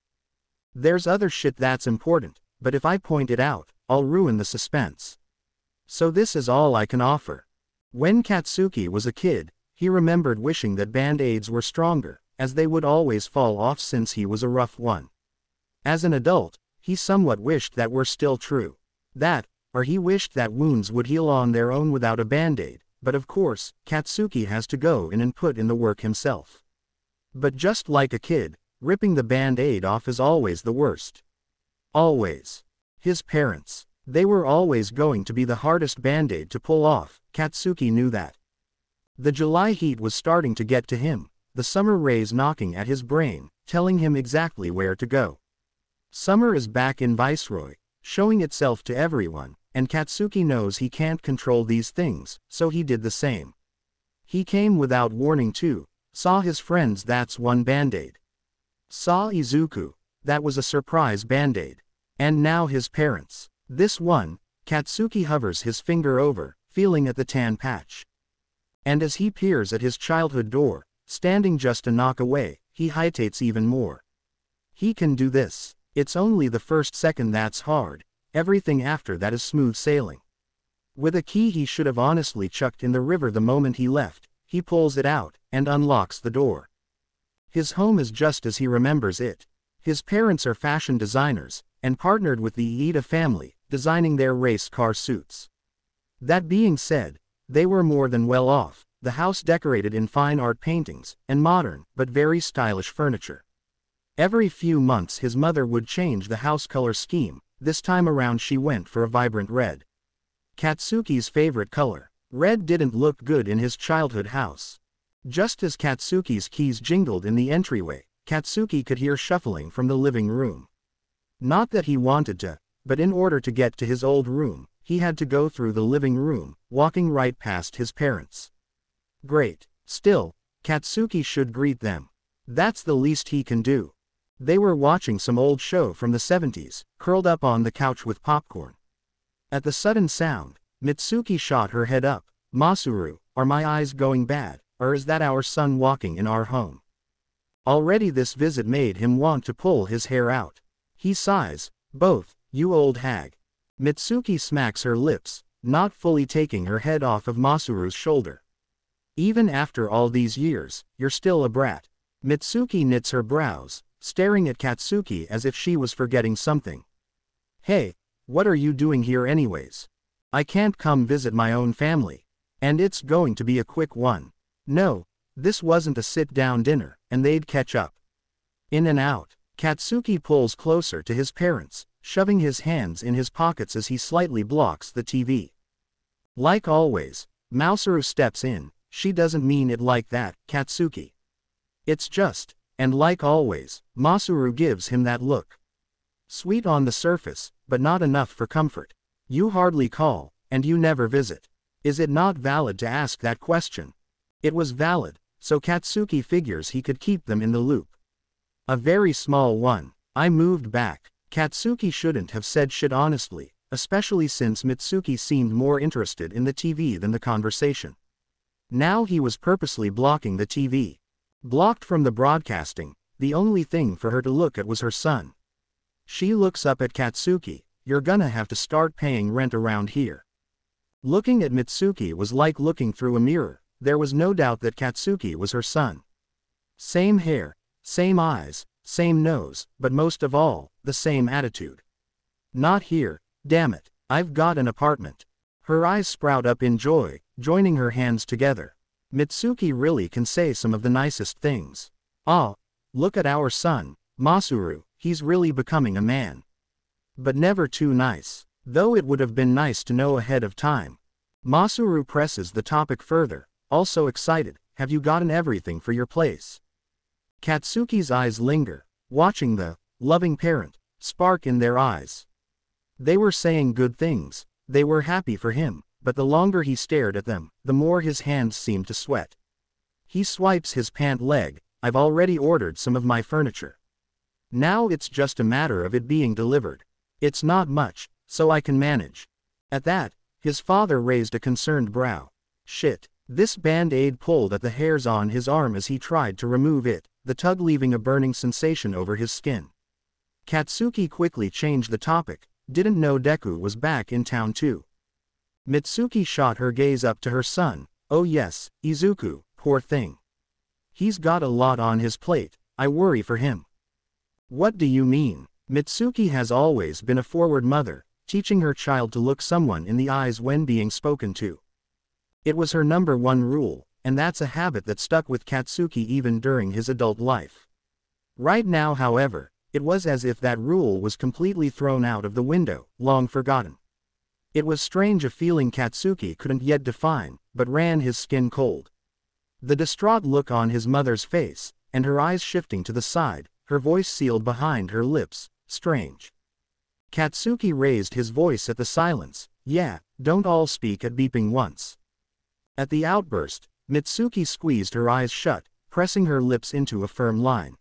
There's other shit that's important, but if I point it out, I'll ruin the suspense. So this is all I can offer. When Katsuki was a kid, he remembered wishing that band-aids were stronger, as they would always fall off since he was a rough one. As an adult, he somewhat wished that were still true. That, or he wished that wounds would heal on their own without a band-aid, but of course, Katsuki has to go in and put in the work himself. But just like a kid, ripping the band-aid off is always the worst. Always. His parents. They were always going to be the hardest band-aid to pull off, Katsuki knew that. The July heat was starting to get to him, the summer rays knocking at his brain, telling him exactly where to go. Summer is back in Viceroy, showing itself to everyone, and Katsuki knows he can't control these things, so he did the same. He came without warning too, saw his friends, that's one band-aid. Saw Izuku, that was a surprise band-aid. And now his parents. This one, Katsuki hovers his finger over, feeling at the tan patch. And as he peers at his childhood door, standing just a knock away, he hesitates even more. He can do this. It's only the first second that's hard, everything after that is smooth sailing. With a key he should have honestly chucked in the river the moment he left, he pulls it out, and unlocks the door. His home is just as he remembers it. His parents are fashion designers, and partnered with the Iida family, designing their race car suits. That being said, they were more than well off, the house decorated in fine art paintings, and modern, but very stylish furniture. Every few months his mother would change the house color scheme, this time around she went for a vibrant red. Katsuki's favorite color. Red didn't look good in his childhood house. Just as Katsuki's keys jingled in the entryway, Katsuki could hear shuffling from the living room. Not that he wanted to, but in order to get to his old room, he had to go through the living room, walking right past his parents. Great. Still, Katsuki should greet them. That's the least he can do. They were watching some old show from the 70s, curled up on the couch with popcorn. At the sudden sound, Mitsuki shot her head up. Masaru, are my eyes going bad, or is that our son walking in our home? Already this visit made him want to pull his hair out. He sighs, both, you old hag. Mitsuki smacks her lips, not fully taking her head off of Masaru's shoulder. Even after all these years, you're still a brat. Mitsuki knits her brows, staring at Katsuki as if she was forgetting something. Hey, what are you doing here anyways? I can't come visit my own family. And it's going to be a quick one. No, this wasn't a sit-down dinner, and they'd catch up. In and out, Katsuki pulls closer to his parents, shoving his hands in his pockets as he slightly blocks the TV. Like always, Masaru steps in. She doesn't mean it like that, Katsuki. It's just, and like always, Masaru gives him that look. Sweet on the surface, but not enough for comfort. You hardly call, and you never visit. Is it not valid to ask that question? It was valid, so Katsuki figures he could keep them in the loop. A very small one. I moved back. Katsuki shouldn't have said shit honestly, especially since Mitsuki seemed more interested in the TV than the conversation. Now he was purposely blocking the TV. Blocked from the broadcasting, the only thing for her to look at was her son. She looks up at Katsuki. You're gonna have to start paying rent around here. Looking at Mitsuki was like looking through a mirror. There was no doubt that Katsuki was her son. Same hair, same eyes, same nose, but most of all, the same attitude. Not here, damn it, I've got an apartment. Her eyes sprout up in joy, joining her hands together. Mitsuki really can say some of the nicest things. Ah, look at our son, Masaru, he's really becoming a man. But never too nice, though it would have been nice to know ahead of time. Masaru presses the topic further, also excited, have you gotten everything for your place? Katsuki's eyes linger, watching the loving parent spark in their eyes. They were saying good things, they were happy for him, but the longer he stared at them, the more his hands seemed to sweat. He swipes his pant leg, I've already ordered some of my furniture. Now it's just a matter of it being delivered. It's not much, so I can manage. At that, his father raised a concerned brow. Shit. This band-aid pulled at the hairs on his arm as he tried to remove it, the tug leaving a burning sensation over his skin. Katsuki quickly changed the topic, didn't know Deku was back in town too. Mitsuki shot her gaze up to her son, oh yes, Izuku, poor thing. He's got a lot on his plate, I worry for him. What do you mean? Mitsuki has always been a forward mother, teaching her child to look someone in the eyes when being spoken to. It was her number one rule, and that's a habit that stuck with Katsuki even during his adult life. Right now, however, it was as if that rule was completely thrown out of the window, long forgotten. It was strange, a feeling Katsuki couldn't yet define, but ran his skin cold. The distraught look on his mother's face, and her eyes shifting to the side, her voice sealed behind her lips, strange. Katsuki raised his voice at the silence, Yeah, don't all speak at beeping once. At the outburst, Mitsuki squeezed her eyes shut, pressing her lips into a firm line.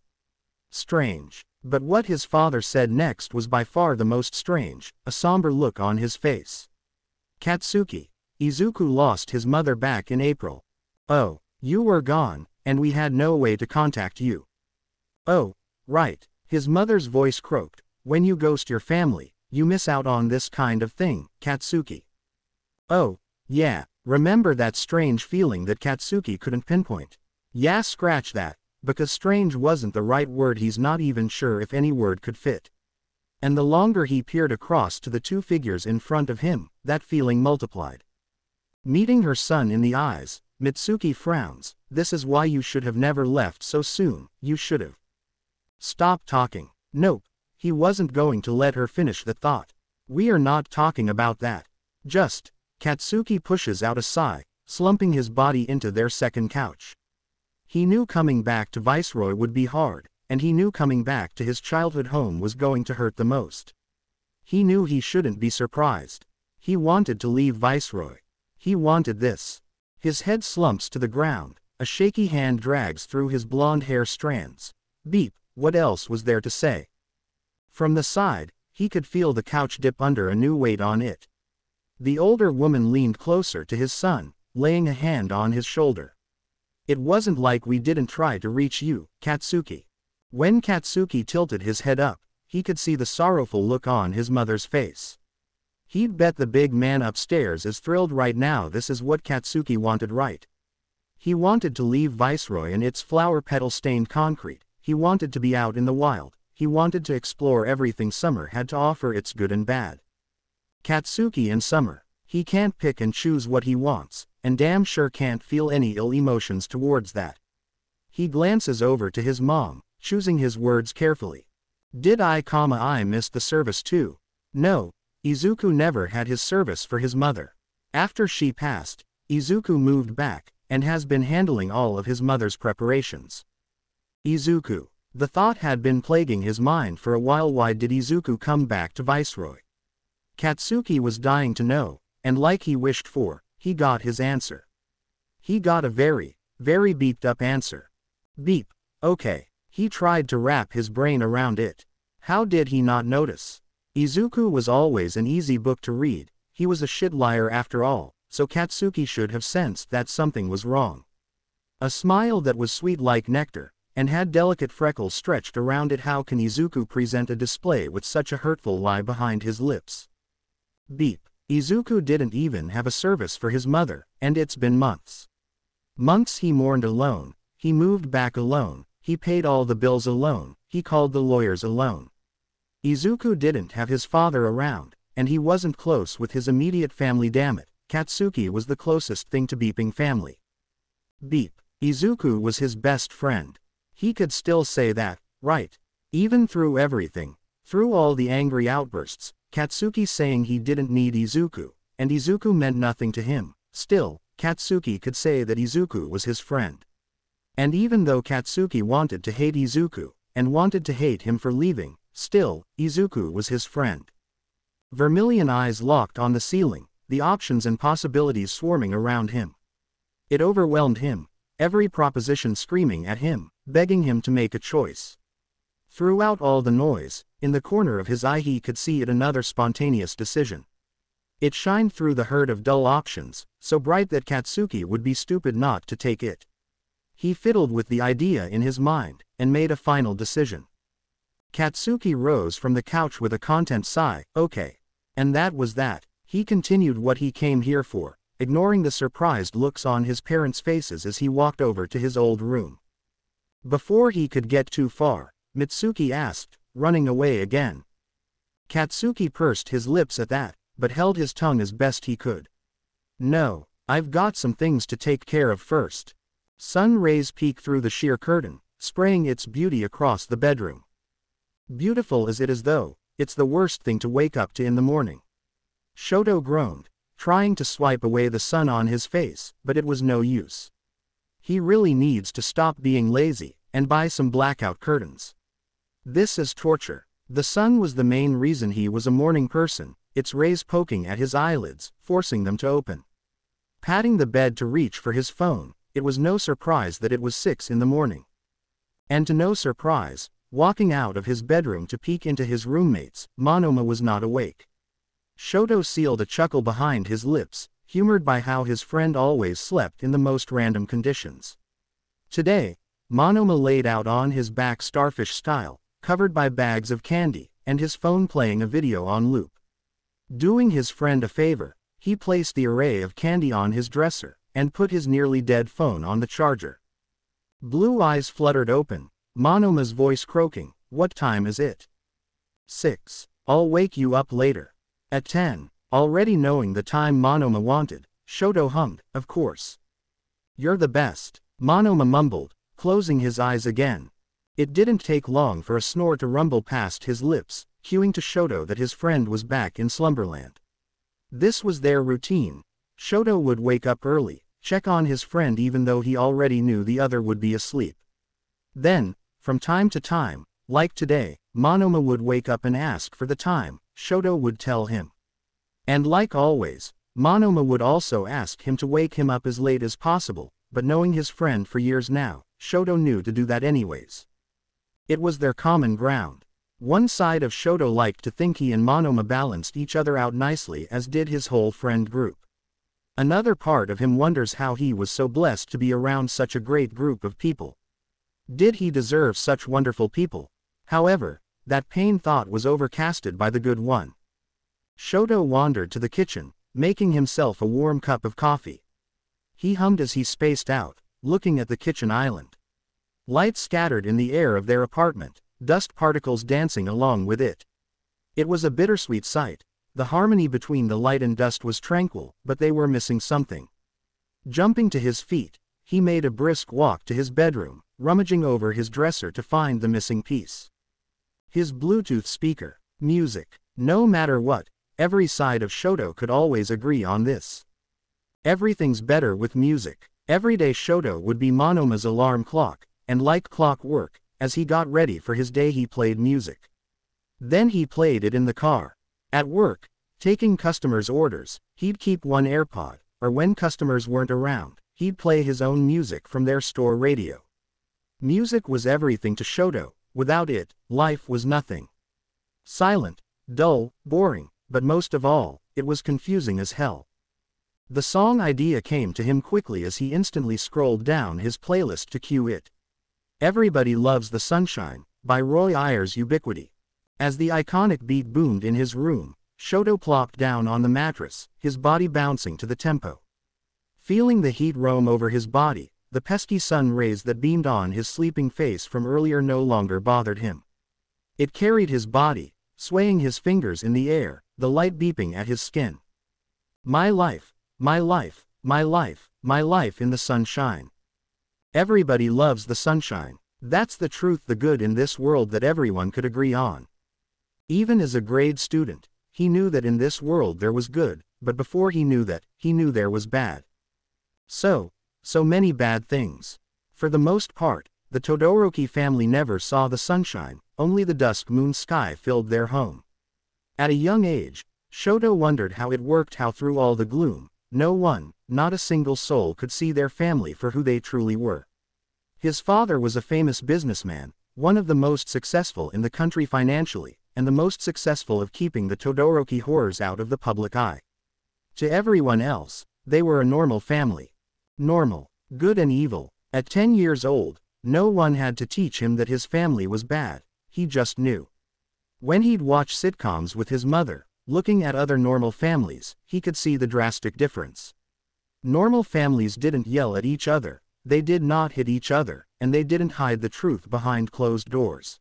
Strange. But what his father said next was by far the most strange, a somber look on his face. Katsuki, Izuku lost his mother back in April. Oh, you were gone, and we had no way to contact you. Oh, right, his mother's voice croaked. When you ghost your family, you miss out on this kind of thing, Katsuki. Oh, yeah, remember that strange feeling that Katsuki couldn't pinpoint? Yeah, scratch that, because strange wasn't the right word. He's not even sure if any word could fit. And the longer he peered across to the two figures in front of him, that feeling multiplied. Meeting her son in the eyes, Mitsuki frowns. This is why you should have never left so soon, you should have. Stop talking. Nope. He wasn't going to let her finish the thought. We are not talking about that. Just. Katsuki pushes out a sigh, slumping his body into their second couch. He knew coming back to Viceroy would be hard, and he knew coming back to his childhood home was going to hurt the most. He knew he shouldn't be surprised. He wanted to leave Viceroy. He wanted this. His head slumps to the ground, a shaky hand drags through his blonde hair strands. Beep, what else was there to say? From the side, he could feel the couch dip under a new weight on it. The older woman leaned closer to his son, laying a hand on his shoulder. It wasn't like we didn't try to reach you, Katsuki. When Katsuki tilted his head up, he could see the sorrowful look on his mother's face. He'd bet the big man upstairs is thrilled right now. This is what Katsuki wanted, right? He wanted to leave Viceroy and its flower petal-stained concrete. He wanted to be out in the wild. He wanted to explore everything summer had to offer, its good and bad. Katsuki in summer. He can't pick and choose what he wants, and damn sure can't feel any ill emotions towards that. He glances over to his mom, choosing his words carefully. Did I miss the service too? No, Izuku never had his service for his mother. After she passed, Izuku moved back, and has been handling all of his mother's preparations. Izuku. The thought had been plaguing his mind for a while. Why did Izuku come back to Viceroy? Katsuki was dying to know, and like he wished for, he got his answer. He got a very, very beeped up answer. Beep. Okay. He tried to wrap his brain around it. How did he not notice? Izuku was always an easy book to read. He was a shit liar after all, so Katsuki should have sensed that something was wrong. A smile that was sweet like nectar, and had delicate freckles stretched around it. How can Izuku present a display with such a hurtful lie behind his lips? Beep. Izuku didn't even have a service for his mother, and it's been months. Months he mourned alone, he moved back alone, he paid all the bills alone, he called the lawyers alone. Izuku didn't have his father around, and he wasn't close with his immediate family. Damn it, Katsuki was the closest thing to beeping family. Beep. Izuku was his best friend. He could still say that, right? Even through everything, through all the angry outbursts, Katsuki saying he didn't need Izuku, and Izuku meant nothing to him, still, Katsuki could say that Izuku was his friend. And even though Katsuki wanted to hate Izuku, and wanted to hate him for leaving, still, Izuku was his friend. Vermilion eyes locked on the ceiling, the options and possibilities swarming around him. It overwhelmed him, every proposition screaming at him, begging him to make a choice. Throughout all the noise, in the corner of his eye he could see it, another spontaneous decision. It shined through the herd of dull options, so bright that Katsuki would be stupid not to take it. He fiddled with the idea in his mind, and made a final decision. Katsuki rose from the couch with a content sigh. Okay. And that was that. He continued what he came here for, ignoring the surprised looks on his parents' faces as he walked over to his old room. Before he could get too far, Mitsuki asked, running away again. Katsuki pursed his lips at that, but held his tongue as best he could. No, I've got some things to take care of first. Sun rays peek through the sheer curtain, spraying its beauty across the bedroom. Beautiful as it is, though, it's the worst thing to wake up to in the morning. Shoto groaned, trying to swipe away the sun on his face, but it was no use. He really needs to stop being lazy, and buy some blackout curtains. This is torture. The sun was the main reason he was a morning person, its rays poking at his eyelids, forcing them to open. Patting the bed to reach for his phone, it was no surprise that it was 6 in the morning. And to no surprise, walking out of his bedroom to peek into his roommate's, Monoma was not awake. Shoto sealed a chuckle behind his lips, humored by how his friend always slept in the most random conditions. Today, Monoma laid out on his back starfish style, covered by bags of candy, and his phone playing a video on loop. Doing his friend a favor, he placed the array of candy on his dresser, and put his nearly dead phone on the charger. Blue eyes fluttered open, Monoma's voice croaking, "What time is it?" 6. "I'll wake you up later." At 10, already knowing the time Monoma wanted, Shoto hummed, "Of course. You're the best," Monoma mumbled, closing his eyes again. It didn't take long for a snore to rumble past his lips, cueing to Shoto that his friend was back in slumberland. This was their routine. Shoto would wake up early, check on his friend even though he already knew the other would be asleep. Then, from time to time, like today, Monoma would wake up and ask for the time, Shoto would tell him. And like always, Monoma would also ask him to wake him up as late as possible, but knowing his friend for years now, Shoto knew to do that anyways. It was their common ground. One side of Shoto liked to think he and Monoma balanced each other out nicely, as did his whole friend group. Another part of him wonders how he was so blessed to be around such a great group of people. Did he deserve such wonderful people? However, that pain thought was overcasted by the good one. Shoto wandered to the kitchen, making himself a warm cup of coffee. He hummed as he spaced out, looking at the kitchen island. Light scattered in the air of their apartment, dust particles dancing along with it. It was a bittersweet sight. The harmony between the light and dust was tranquil, but they were missing something. Jumping to his feet, he made a brisk walk to his bedroom, rummaging over his dresser to find the missing piece. His Bluetooth speaker. Music. No matter what, every side of Shoto could always agree on this. Everything's better with music. Everyday Shoto would be Monoma's alarm clock, and like clockwork, as he got ready for his day he played music. Then he played it in the car. At work, taking customers' orders, he'd keep one AirPod, or when customers weren't around, he'd play his own music from their store radio. Music was everything to Shoto. Without it, life was nothing. Silent, dull, boring, but most of all, it was confusing as hell. The song idea came to him quickly as he instantly scrolled down his playlist to cue it. Everybody Loves the Sunshine, by Roy Ayers Ubiquity. As the iconic beat boomed in his room, Shoto plopped down on the mattress, his body bouncing to the tempo. Feeling the heat roam over his body, the pesky sun rays that beamed on his sleeping face from earlier no longer bothered him. It carried his body, swaying his fingers in the air, the light beeping at his skin. My life, my life, my life, my life in the sunshine. Everybody loves the sunshine. That's the truth, the good in this world that everyone could agree on. Even as a grade student, he knew that in this world there was good, but before he knew that, he knew there was bad. So many bad things. For the most part, the Todoroki family never saw the sunshine, only the dusk moon sky filled their home. At a young age, Shoto wondered how it worked, how through all the gloom, no one, not a single soul could see their family for who they truly were. His father was a famous businessman, one of the most successful in the country financially, and the most successful of keeping the Todoroki horrors out of the public eye. To everyone else, they were a normal family. Normal, good and evil. At 10 years old, no one had to teach him that his family was bad, he just knew. When he'd watch sitcoms with his mother, looking at other normal families, he could see the drastic difference. Normal families didn't yell at each other, they did not hit each other, and they didn't hide the truth behind closed doors.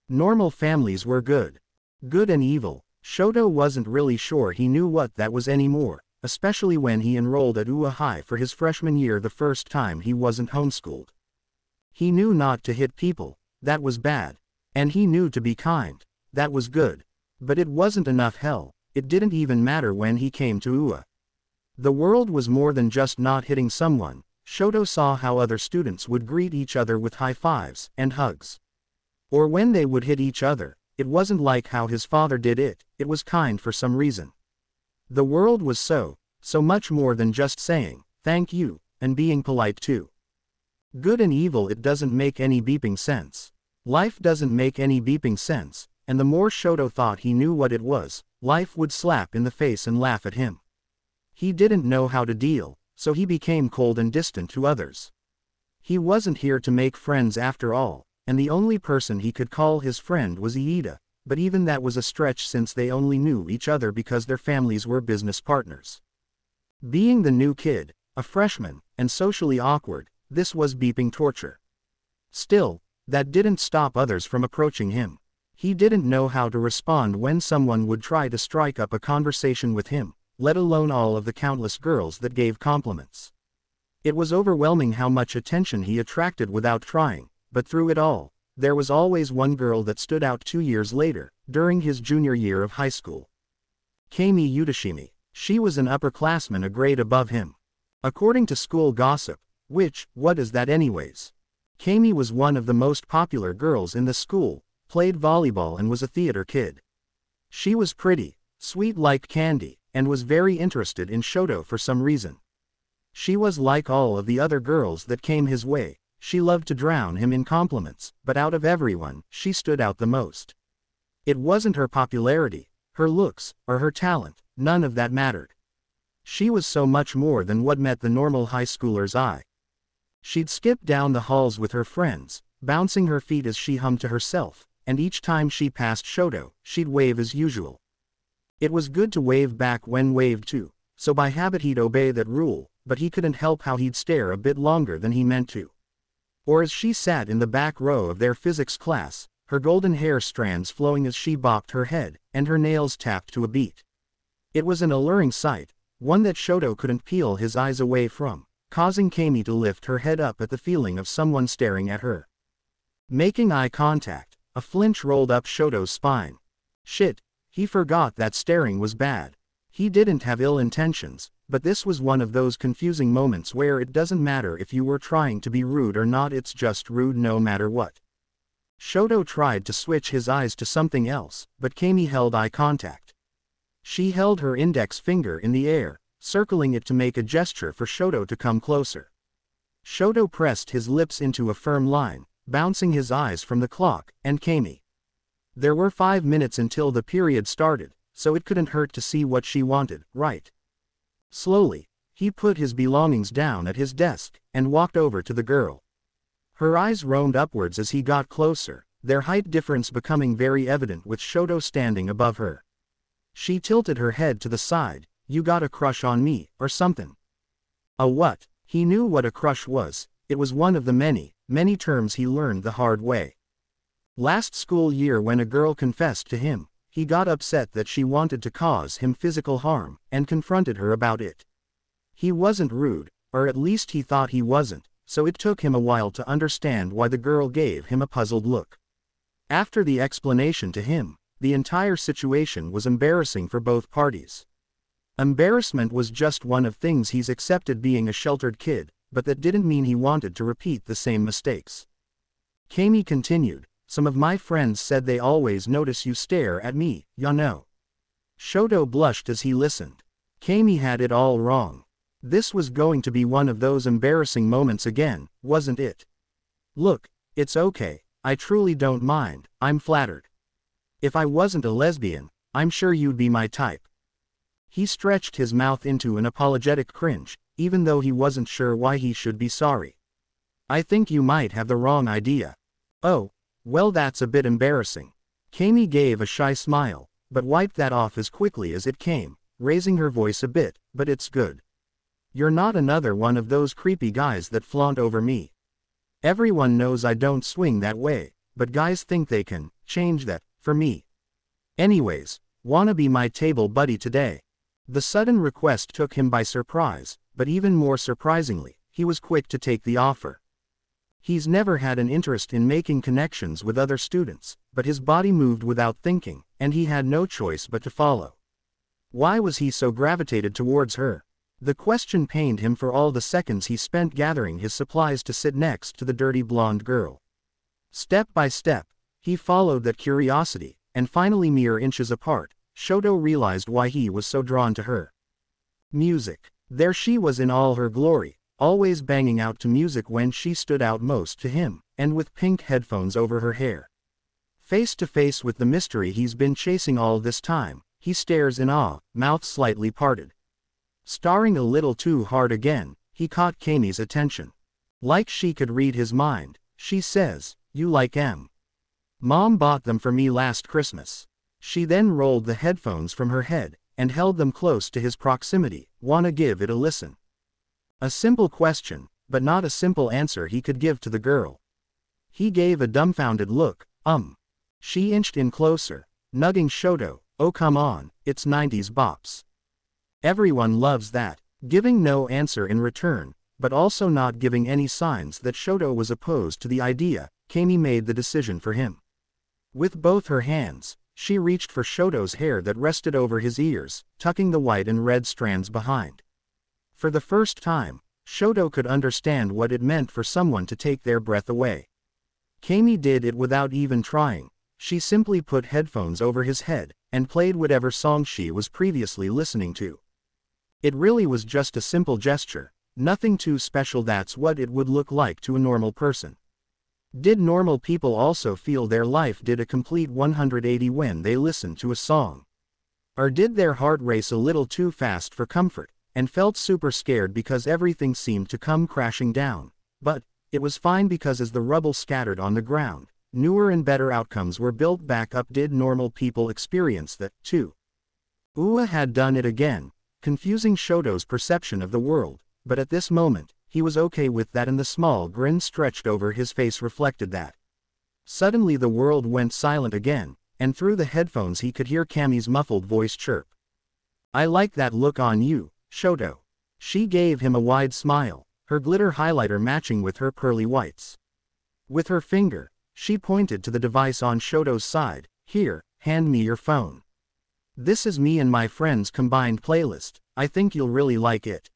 Normal families were good. Good and evil. Shoto wasn't really sure he knew what that was anymore, especially when he enrolled at UA High for his freshman year, the first time he wasn't homeschooled. He knew not to hit people, that was bad. And he knew to be kind, that was good. But it wasn't enough. Hell, it didn't even matter when he came to UA. The world was more than just not hitting someone. Shoto saw how other students would greet each other with high fives and hugs. Or when they would hit each other, it wasn't like how his father did it, it was kind for some reason. The world was so much more than just saying, thank you, and being polite too. Good and evil, it doesn't make any beeping sense. Life doesn't make any beeping sense, and the more Shoto thought he knew what it was, life would slap in the face and laugh at him. He didn't know how to deal, so he became cold and distant to others. He wasn't here to make friends after all, and the only person he could call his friend was Iida, but even that was a stretch since they only knew each other because their families were business partners. Being the new kid, a freshman, and socially awkward, this was beeping torture. Still, that didn't stop others from approaching him. He didn't know how to respond when someone would try to strike up a conversation with him, let alone all of the countless girls that gave compliments. It was overwhelming how much attention he attracted without trying, but through it all, there was always one girl that stood out 2 years later, during his junior year of high school. Kami Utashimi. She was an upperclassman a grade above him. According to school gossip, which, what is that anyways? Kami was one of the most popular girls in the school, played volleyball and was a theater kid. She was pretty, sweet like candy, and was very interested in Shoto for some reason. She was like all of the other girls that came his way, she loved to drown him in compliments, but out of everyone, she stood out the most. It wasn't her popularity, her looks, or her talent, none of that mattered. She was so much more than what met the normal high schooler's eye. She'd skip down the halls with her friends, bouncing her feet as she hummed to herself, and each time she passed Shoto, she'd wave as usual. It was good to wave back when waved to, so by habit he'd obey that rule, but he couldn't help how he'd stare a bit longer than he meant to. Or as she sat in the back row of their physics class, her golden hair strands flowing as she bopped her head, and her nails tapped to a beat. It was an alluring sight, one that Shoto couldn't peel his eyes away from, causing Kami to lift her head up at the feeling of someone staring at her. Making eye contact, a flinch rolled up Shoto's spine. Shit, he forgot that staring was bad. He didn't have ill intentions, but this was one of those confusing moments where it doesn't matter if you were trying to be rude or not, it's just rude no matter what. Shoto tried to switch his eyes to something else, but Kami held eye contact. She held her index finger in the air, circling it to make a gesture for Shoto to come closer. Shoto pressed his lips into a firm line, bouncing his eyes from the clock and Kami. There were 5 minutes until the period started, so it couldn't hurt to see what she wanted, right? Slowly, he put his belongings down at his desk and walked over to the girl. Her eyes roamed upwards as he got closer, their height difference becoming very evident with Shoto standing above her. She tilted her head to the side. You got a crush on me, or something? A what? He knew what a crush was, it was one of the many terms he learned the hard way. Last school year when a girl confessed to him, he got upset that she wanted to cause him physical harm, and confronted her about it. He wasn't rude, or at least he thought he wasn't, so it took him a while to understand why the girl gave him a puzzled look. After the explanation to him, the entire situation was embarrassing for both parties. Embarrassment was just one of things he's accepted being a sheltered kid, but that didn't mean he wanted to repeat the same mistakes. Kami continued, some of my friends said they always notice you stare at me, ya know. Shoto blushed as he listened. Kami had it all wrong. This was going to be one of those embarrassing moments again, wasn't it? Look, it's okay, I truly don't mind, I'm flattered. If I wasn't a lesbian, I'm sure you'd be my type. He stretched his mouth into an apologetic cringe, even though he wasn't sure why he should be sorry. I think you might have the wrong idea. Oh, well that's a bit embarrassing. Kami gave a shy smile, but wiped that off as quickly as it came, raising her voice a bit, but it's good. You're not another one of those creepy guys that flaunt over me. Everyone knows I don't swing that way, but guys think they can change that for me. Anyways, wanna be my table buddy today? The sudden request took him by surprise, but even more surprisingly, he was quick to take the offer. He's never had an interest in making connections with other students, but his body moved without thinking, and he had no choice but to follow. Why was he so gravitated towards her? The question pained him for all the seconds he spent gathering his supplies to sit next to the dirty blonde girl. Step by step, he followed that curiosity, and finally mere inches apart, Shoto realized why he was so drawn to her. Music. There she was in all her glory, always banging out to music when she stood out most to him, and with pink headphones over her hair. Face to face with the mystery he's been chasing all this time, he stares in awe, mouth slightly parted. Starring a little too hard again, he caught Kami's attention. Like she could read his mind, she says, "You like M? Mom bought them for me last Christmas." She then rolled the headphones from her head, and held them close to his proximity. "Wanna give it a listen?" A simple question, but not a simple answer he could give to the girl. He gave a dumbfounded look. She inched in closer, nudging Shoto. "Oh come on, it's 90s bops. Everyone loves that." Giving no answer in return, but also not giving any signs that Shoto was opposed to the idea, Kami made the decision for him. With both her hands, she reached for Shoto's hair that rested over his ears, tucking the white and red strands behind. For the first time, Shoto could understand what it meant for someone to take their breath away. Kami did it without even trying. She simply put headphones over his head, and played whatever song she was previously listening to. It really was just a simple gesture, nothing too special. That's what it would look like to a normal person. Did normal people also feel their life did a complete 180 when they listened to a song? Or did their heart race a little too fast for comfort, and felt super scared because everything seemed to come crashing down? But it was fine because as the rubble scattered on the ground, newer and better outcomes were built back up. Did normal people experience that, too? Ua had done it again, confusing Shoto's perception of the world, but at this moment, he was okay with that, and the small grin stretched over his face reflected that. Suddenly the world went silent again, and through the headphones he could hear Kami's muffled voice chirp. "I like that look on you, Shoto." She gave him a wide smile, her glitter highlighter matching with her pearly whites. With her finger, she pointed to the device on Shoto's side. "Here, hand me your phone. This is me and my friends' combined playlist, I think you'll really like it."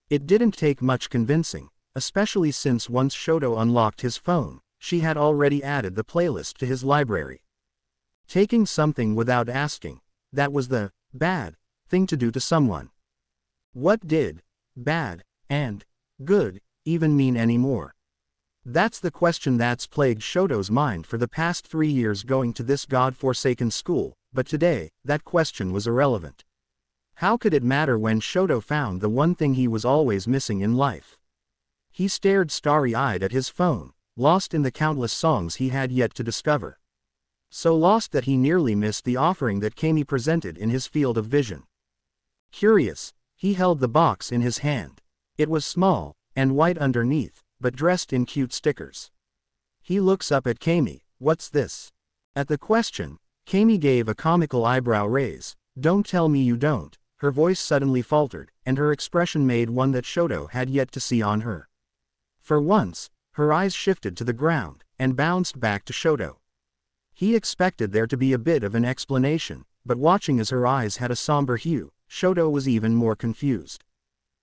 It didn't take much convincing, especially since once Shoto unlocked his phone, she had already added the playlist to his library. Taking something without asking, that was the bad thing to do to someone. What did bad and good even mean anymore? That's the question that's plagued Shoto's mind for the past 3 years going to this god-forsaken school, but today, that question was irrelevant. How could it matter when Shoto found the one thing he was always missing in life? He stared starry-eyed at his phone, lost in the countless songs he had yet to discover. So lost that he nearly missed the offering that Kami presented in his field of vision. Curious, he held the box in his hand. It was small, and white underneath, but dressed in cute stickers. He looks up at Kami. "What's this?" At the question, Kami gave a comical eyebrow raise. "Don't tell me you don't." Her voice suddenly faltered, and her expression made one that Shoto had yet to see on her. For once, her eyes shifted to the ground, and bounced back to Shoto. He expected there to be a bit of an explanation, but watching as her eyes had a somber hue, Shoto was even more confused.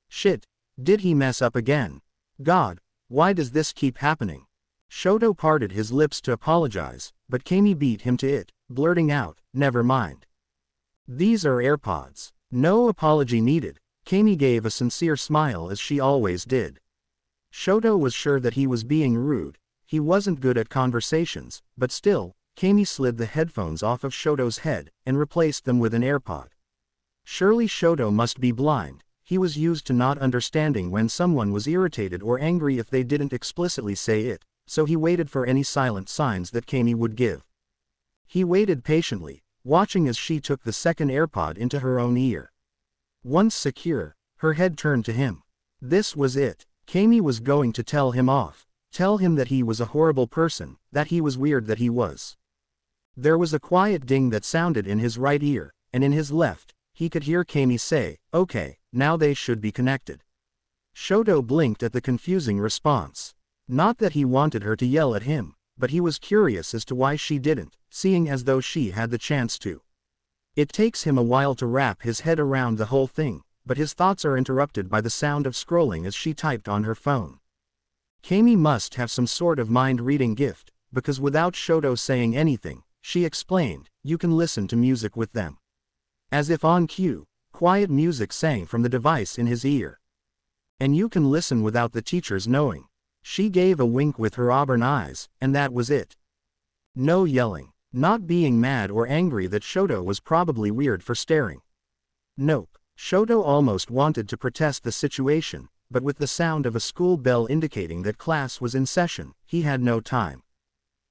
Shit, did he mess up again? God, why does this keep happening? Shoto parted his lips to apologize, but Kami beat him to it, blurting out, "Never mind. These are AirPods." No apology needed. Kami gave a sincere smile as she always did. Shoto was sure that he was being rude. He wasn't good at conversations, but still, Kami slid the headphones off of Shoto's head, and replaced them with an AirPod. Surely Shoto must be blind. He was used to not understanding when someone was irritated or angry if they didn't explicitly say it, so he waited for any silent signs that Kami would give. He waited patiently, watching as she took the second AirPod into her own ear. Once secure, her head turned to him. This was it. Kami was going to tell him off. Tell him that he was a horrible person, that he was weird, that he was. There was a quiet ding that sounded in his right ear, and in his left, he could hear Kami say, "Okay, now they should be connected." Shoto blinked at the confusing response. Not that he wanted her to yell at him, but he was curious as to why she didn't, seeing as though she had the chance to. It takes him a while to wrap his head around the whole thing, but his thoughts are interrupted by the sound of scrolling as she typed on her phone. Kami must have some sort of mind-reading gift, because without Shoto saying anything, she explained, you can listen to music with them. As if on cue, quiet music sang from the device in his ear. And you can listen without the teachers knowing. She gave a wink with her auburn eyes, and that was it. No yelling, not being mad or angry that Shoto was probably weird for staring. Nope. Shoto almost wanted to protest the situation, but with the sound of a school bell indicating that class was in session, he had no time.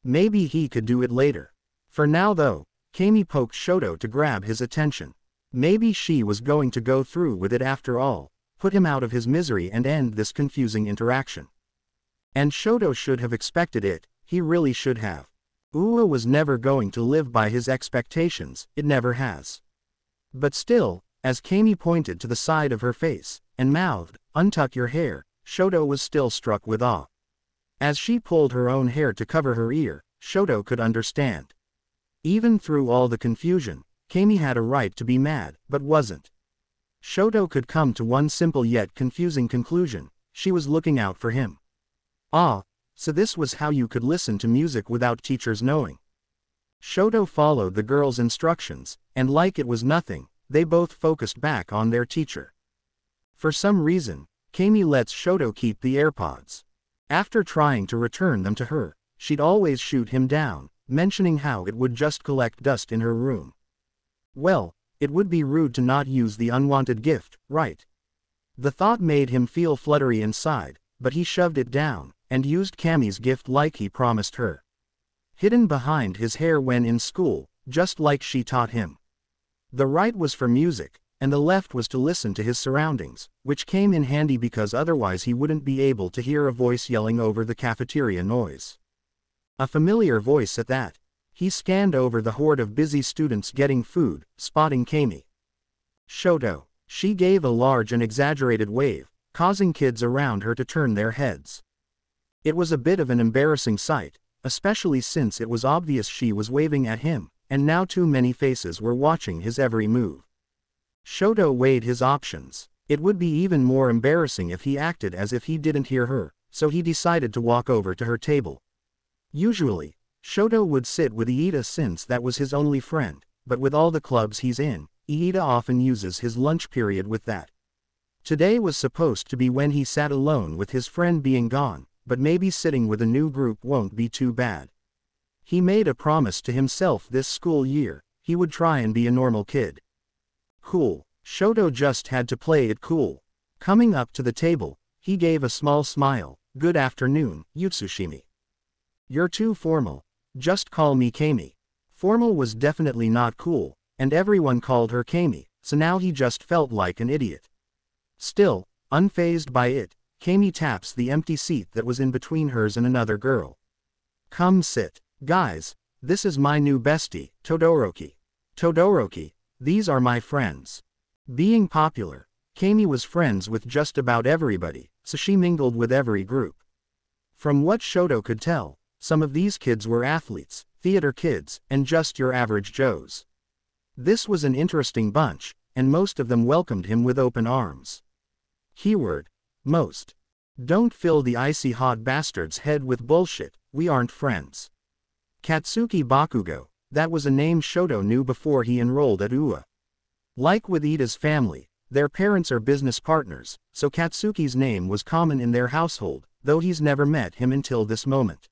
Maybe he could do it later. For now though, Kami poked Shoto to grab his attention. Maybe she was going to go through with it after all, put him out of his misery and end this confusing interaction. And Shoto should have expected it, he really should have. Ua was never going to live by his expectations, it never has. But still, as Kami pointed to the side of her face, and mouthed, untuck your hair, Shoto was still struck with awe. As she pulled her own hair to cover her ear, Shoto could understand. Even through all the confusion, Kami had a right to be mad, but wasn't. Shoto could come to one simple yet confusing conclusion, she was looking out for him. Ah, so this was how you could listen to music without teachers knowing. Shoto followed the girl's instructions, and like it was nothing, they both focused back on their teacher. For some reason, Kami lets Shoto keep the AirPods. After trying to return them to her, she'd always shoot him down, mentioning how it would just collect dust in her room. Well, it would be rude to not use the unwanted gift, right? The thought made him feel fluttery inside, but he shoved it down, and used Kami's gift like he promised her. Hidden behind his hair when in school, just like she taught him. The right was for music, and the left was to listen to his surroundings, which came in handy because otherwise he wouldn't be able to hear a voice yelling over the cafeteria noise. A familiar voice at that. He scanned over the horde of busy students getting food, spotting Kami. Shoto. She gave a large and exaggerated wave, causing kids around her to turn their heads. It was a bit of an embarrassing sight, especially since it was obvious she was waving at him, and now too many faces were watching his every move. Shoto weighed his options. It would be even more embarrassing if he acted as if he didn't hear her, so he decided to walk over to her table. Usually, Shoto would sit with Iida since that was his only friend, but with all the clubs he's in, Iida often uses his lunch period with that. Today was supposed to be when he sat alone with his friend being gone, but maybe sitting with a new group won't be too bad. He made a promise to himself this school year, he would try and be a normal kid. Cool. Shoto just had to play it cool. Coming up to the table, he gave a small smile. Good afternoon, Yutsushimi. You're too formal. Just call me Kami. Formal was definitely not cool, and everyone called her Kami, so now he just felt like an idiot. Still, unfazed by it, Kami taps the empty seat that was in between hers and another girl. Come sit. Guys, this is my new bestie, Todoroki. Todoroki, these are my friends. Being popular, Kami was friends with just about everybody, so she mingled with every group. From what Shoto could tell, some of these kids were athletes, theater kids, and just your average Joes. This was an interesting bunch, and most of them welcomed him with open arms. Keyword: most. Don't fill the icy hot bastard's head with bullshit, we aren't friends. Katsuki Bakugo, that was a name Shoto knew before he enrolled at UA. Like with Iida's family, their parents are business partners, so Katsuki's name was common in their household, though he's never met him until this moment.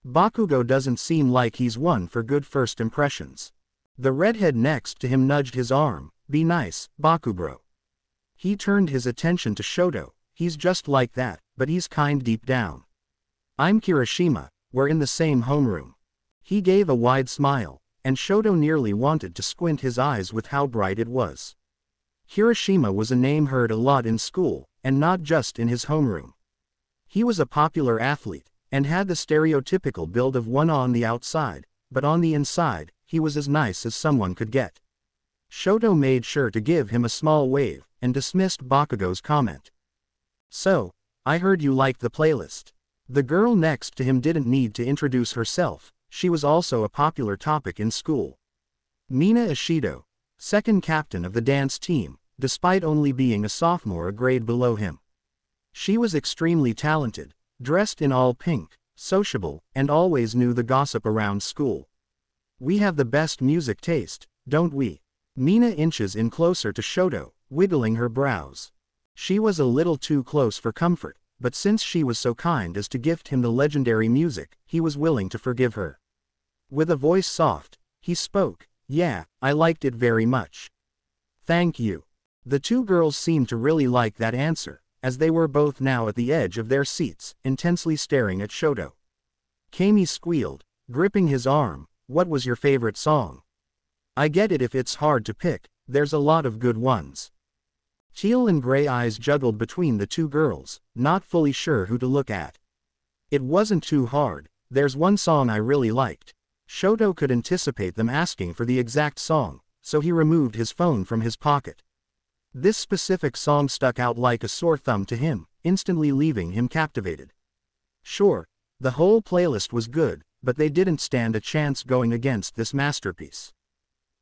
Bakugo doesn't seem like he's one for good first impressions. The redhead next to him nudged his arm. Be nice, Bakubro. He turned his attention to Shoto. He's just like that, but he's kind deep down. I'm Kirishima, we're in the same homeroom. He gave a wide smile, and Shoto nearly wanted to squint his eyes with how bright it was. Kirishima was a name heard a lot in school, and not just in his homeroom. He was a popular athlete, and had the stereotypical build of one on the outside, but on the inside, he was as nice as someone could get. Shoto made sure to give him a small wave, and dismissed Bakugo's comment. So, I heard you liked the playlist. The girl next to him didn't need to introduce herself, she was also a popular topic in school. Mina Ishido, second captain of the dance team, despite only being a sophomore a grade below him. She was extremely talented, dressed in all pink, sociable, and always knew the gossip around school. We have the best music taste, don't we? Mina inches in closer to Shoto, wiggling her brows. She was a little too close for comfort, but since she was so kind as to gift him the legendary music, he was willing to forgive her. With a voice soft, he spoke, "Yeah, I liked it very much. Thank you." The two girls seemed to really like that answer, as they were both now at the edge of their seats, intensely staring at Shoto. Kami squealed, gripping his arm, "What was your favorite song?" "I get it if it's hard to pick, there's a lot of good ones." Teal and gray eyes juggled between the two girls, not fully sure who to look at. "It wasn't too hard, there's one song I really liked." Shoto could anticipate them asking for the exact song, so he removed his phone from his pocket. This specific song stuck out like a sore thumb to him, instantly leaving him captivated. Sure, the whole playlist was good, but they didn't stand a chance going against this masterpiece.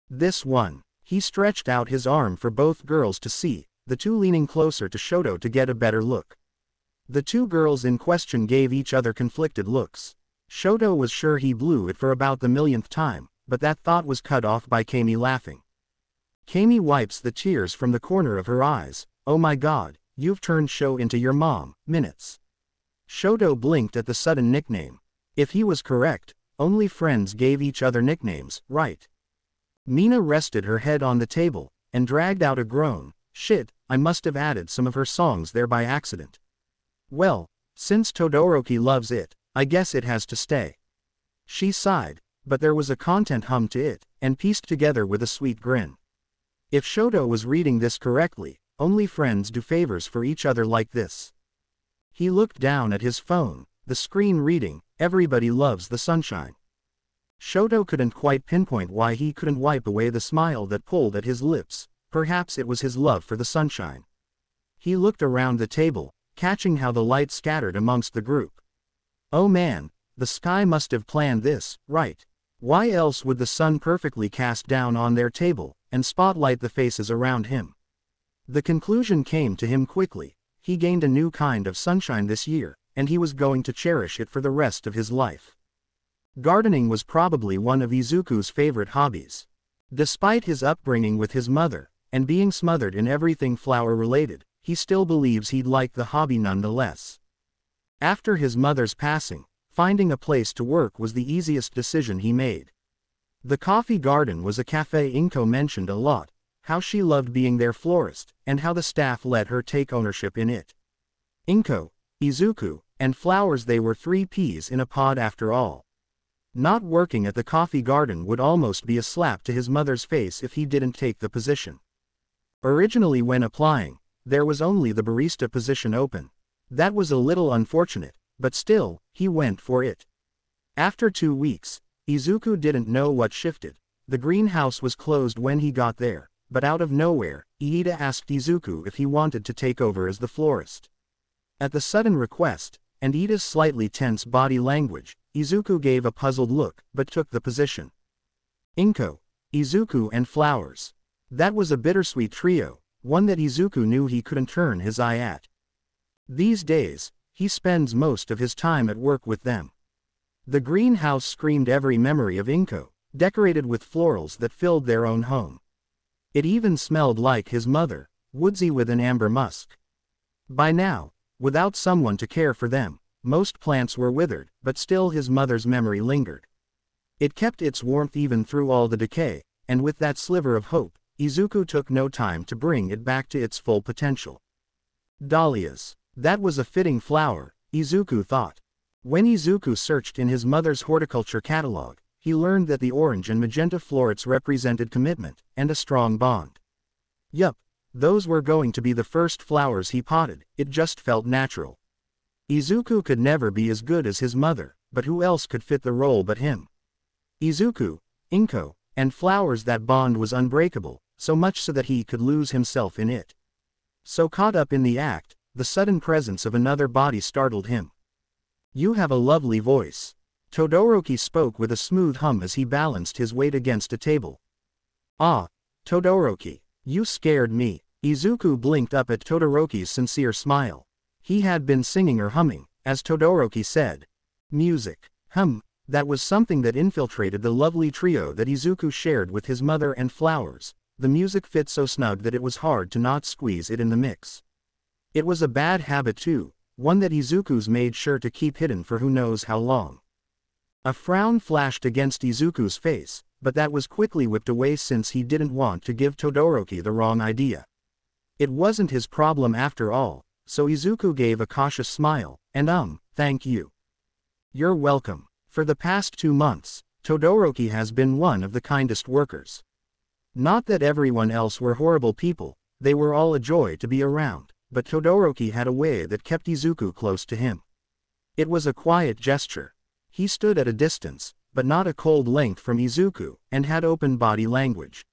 This one. He stretched out his arm for both girls to see, the two leaning closer to Shoto to get a better look. The two girls in question gave each other conflicted looks. Shoto was sure he blew it for about the millionth time, but that thought was cut off by Kami laughing. Kami wipes the tears from the corner of her eyes. "Oh my god, you've turned Sho into your mom, minutes." Shoto blinked at the sudden nickname. If he was correct, only friends gave each other nicknames, right? Mina rested her head on the table, and dragged out a groan. "Shit, I must have added some of her songs there by accident. Well, since Todoroki loves it, I guess it has to stay." She sighed, but there was a content hum to it, and pieced together with a sweet grin. If Shoto was reading this correctly, only friends do favors for each other like this. He looked down at his phone, the screen reading, "Everybody loves the sunshine." Shoto couldn't quite pinpoint why he couldn't wipe away the smile that pulled at his lips. Perhaps it was his love for the sunshine. He looked around the table, catching how the light scattered amongst the group. Oh man, the sky must have planned this, right? Why else would the sun perfectly cast down on their table, and spotlight the faces around him? The conclusion came to him quickly. He gained a new kind of sunshine this year, and he was going to cherish it for the rest of his life. Gardening was probably one of Izuku's favorite hobbies. Despite his upbringing with his mother, and being smothered in everything flower-related, he still believes he'd like the hobby nonetheless. After his mother's passing, finding a place to work was the easiest decision he made. The coffee garden was a cafe Inko mentioned a lot, how she loved being their florist, and how the staff let her take ownership in it. Inko, Izuku, and flowers, they were three peas in a pod after all. Not working at the coffee garden would almost be a slap to his mother's face if he didn't take the position. Originally when applying, there was only the barista position open. That was a little unfortunate, but still, he went for it. After 2 weeks, Izuku didn't know what shifted. The greenhouse was closed when he got there, but out of nowhere, Iida asked Izuku if he wanted to take over as the florist. At the sudden request, and Iida's slightly tense body language, Izuku gave a puzzled look, but took the position. Inko, Izuku and flowers. That was a bittersweet trio, one that Izuku knew he couldn't turn his eye at. These days, he spends most of his time at work with them. The greenhouse screamed every memory of Inko, decorated with florals that filled their own home. It even smelled like his mother, woodsy with an amber musk. By now, without someone to care for them, most plants were withered, but still his mother's memory lingered. It kept its warmth even through all the decay, and with that sliver of hope, Izuku took no time to bring it back to its full potential. Dahlias. That was a fitting flower, Izuku thought. When Izuku searched in his mother's horticulture catalog, he learned that the orange and magenta florets represented commitment, and a strong bond. Yup, those were going to be the first flowers he potted, it just felt natural. Izuku could never be as good as his mother, but who else could fit the role but him? Izuku, Inko, and flowers, that bond was unbreakable, so much so that he could lose himself in it. So caught up in the act, the sudden presence of another body startled him. "You have a lovely voice." Todoroki spoke with a smooth hum as he balanced his weight against a table. "Ah, Todoroki, you scared me." Izuku blinked up at Todoroki's sincere smile. He had been singing or humming, as Todoroki said. Music. That was something that infiltrated the lovely trio that Izuku shared with his mother and Flowers. The music fit so snug that it was hard to not squeeze it in the mix. It was a bad habit too, one that Izuku's made sure to keep hidden for who knows how long. A frown flashed against Izuku's face, but that was quickly whipped away since he didn't want to give Todoroki the wrong idea. It wasn't his problem after all, so Izuku gave a cautious smile, and thank you. You're welcome. For the past 2 months, Todoroki has been one of the kindest workers. Not that everyone else were horrible people, they were all a joy to be around, but Todoroki had a way that kept Izuku close to him. It was a quiet gesture. He stood at a distance, but not a cold length from Izuku, and had open body language.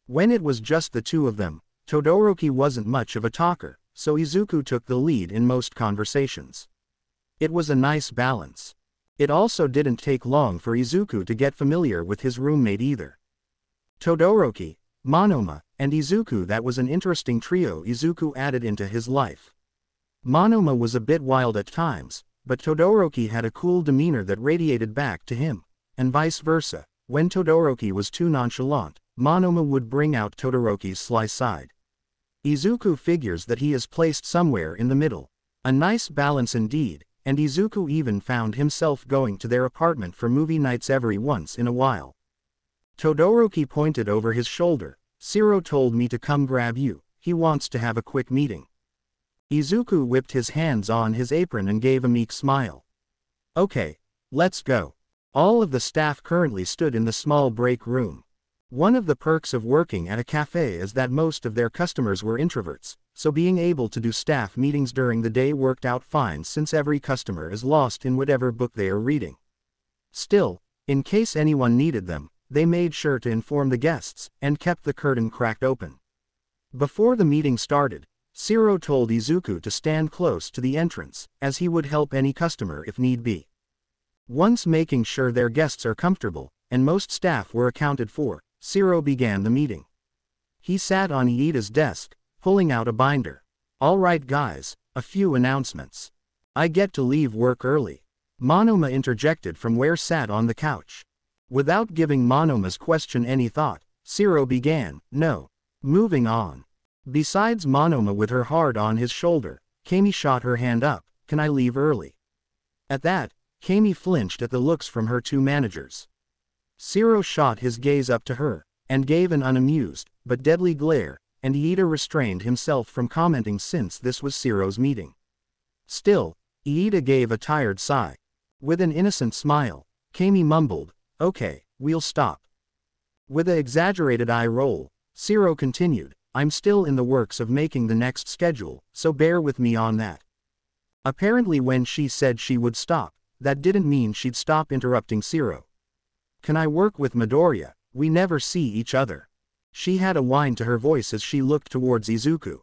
When it was just the two of them, Todoroki wasn't much of a talker, so Izuku took the lead in most conversations. It was a nice balance. It also didn't take long for Izuku to get familiar with his roommate either. Todoroki, Monoma, and Izuku. That was an interesting trio Izuku added into his life. Monoma was a bit wild at times, but Todoroki had a cool demeanor that radiated back to him, and vice versa. When Todoroki was too nonchalant, Monoma would bring out Todoroki's sly side. Izuku figures that he is placed somewhere in the middle. A nice balance indeed, and Izuku even found himself going to their apartment for movie nights every once in a while. Todoroki pointed over his shoulder. Shiro told me to come grab you, he wants to have a quick meeting. Izuku whipped his hands on his apron and gave a meek smile. Okay, let's go. All of the staff currently stood in the small break room. One of the perks of working at a cafe is that most of their customers were introverts, so being able to do staff meetings during the day worked out fine since every customer is lost in whatever book they are reading. Still, in case anyone needed them, they made sure to inform the guests, and kept the curtain cracked open. Before the meeting started, Shiro told Izuku to stand close to the entrance, as he would help any customer if need be. Once making sure their guests are comfortable, and most staff were accounted for, Shiro began the meeting. He sat on Iida's desk, pulling out a binder. Alright guys, a few announcements. I get to leave work early. Monoma interjected from where sat on the couch. Without giving Monoma's question any thought, Shiro began, no. Moving on. Besides Monoma with her hard on his shoulder, Kami shot her hand up, can I leave early? At that, Kami flinched at the looks from her two managers. Shiro shot his gaze up to her, and gave an unamused, but deadly glare, and Iida restrained himself from commenting since this was Shiro's meeting. Still, Iida gave a tired sigh. With an innocent smile, Kami mumbled, okay, we'll stop. With an exaggerated eye roll, Shiro continued, I'm still in the works of making the next schedule, so bear with me on that. Apparently when she said she would stop, that didn't mean she'd stop interrupting Shiro. Can I work with Midoriya? We never see each other. She had a whine to her voice as she looked towards Izuku.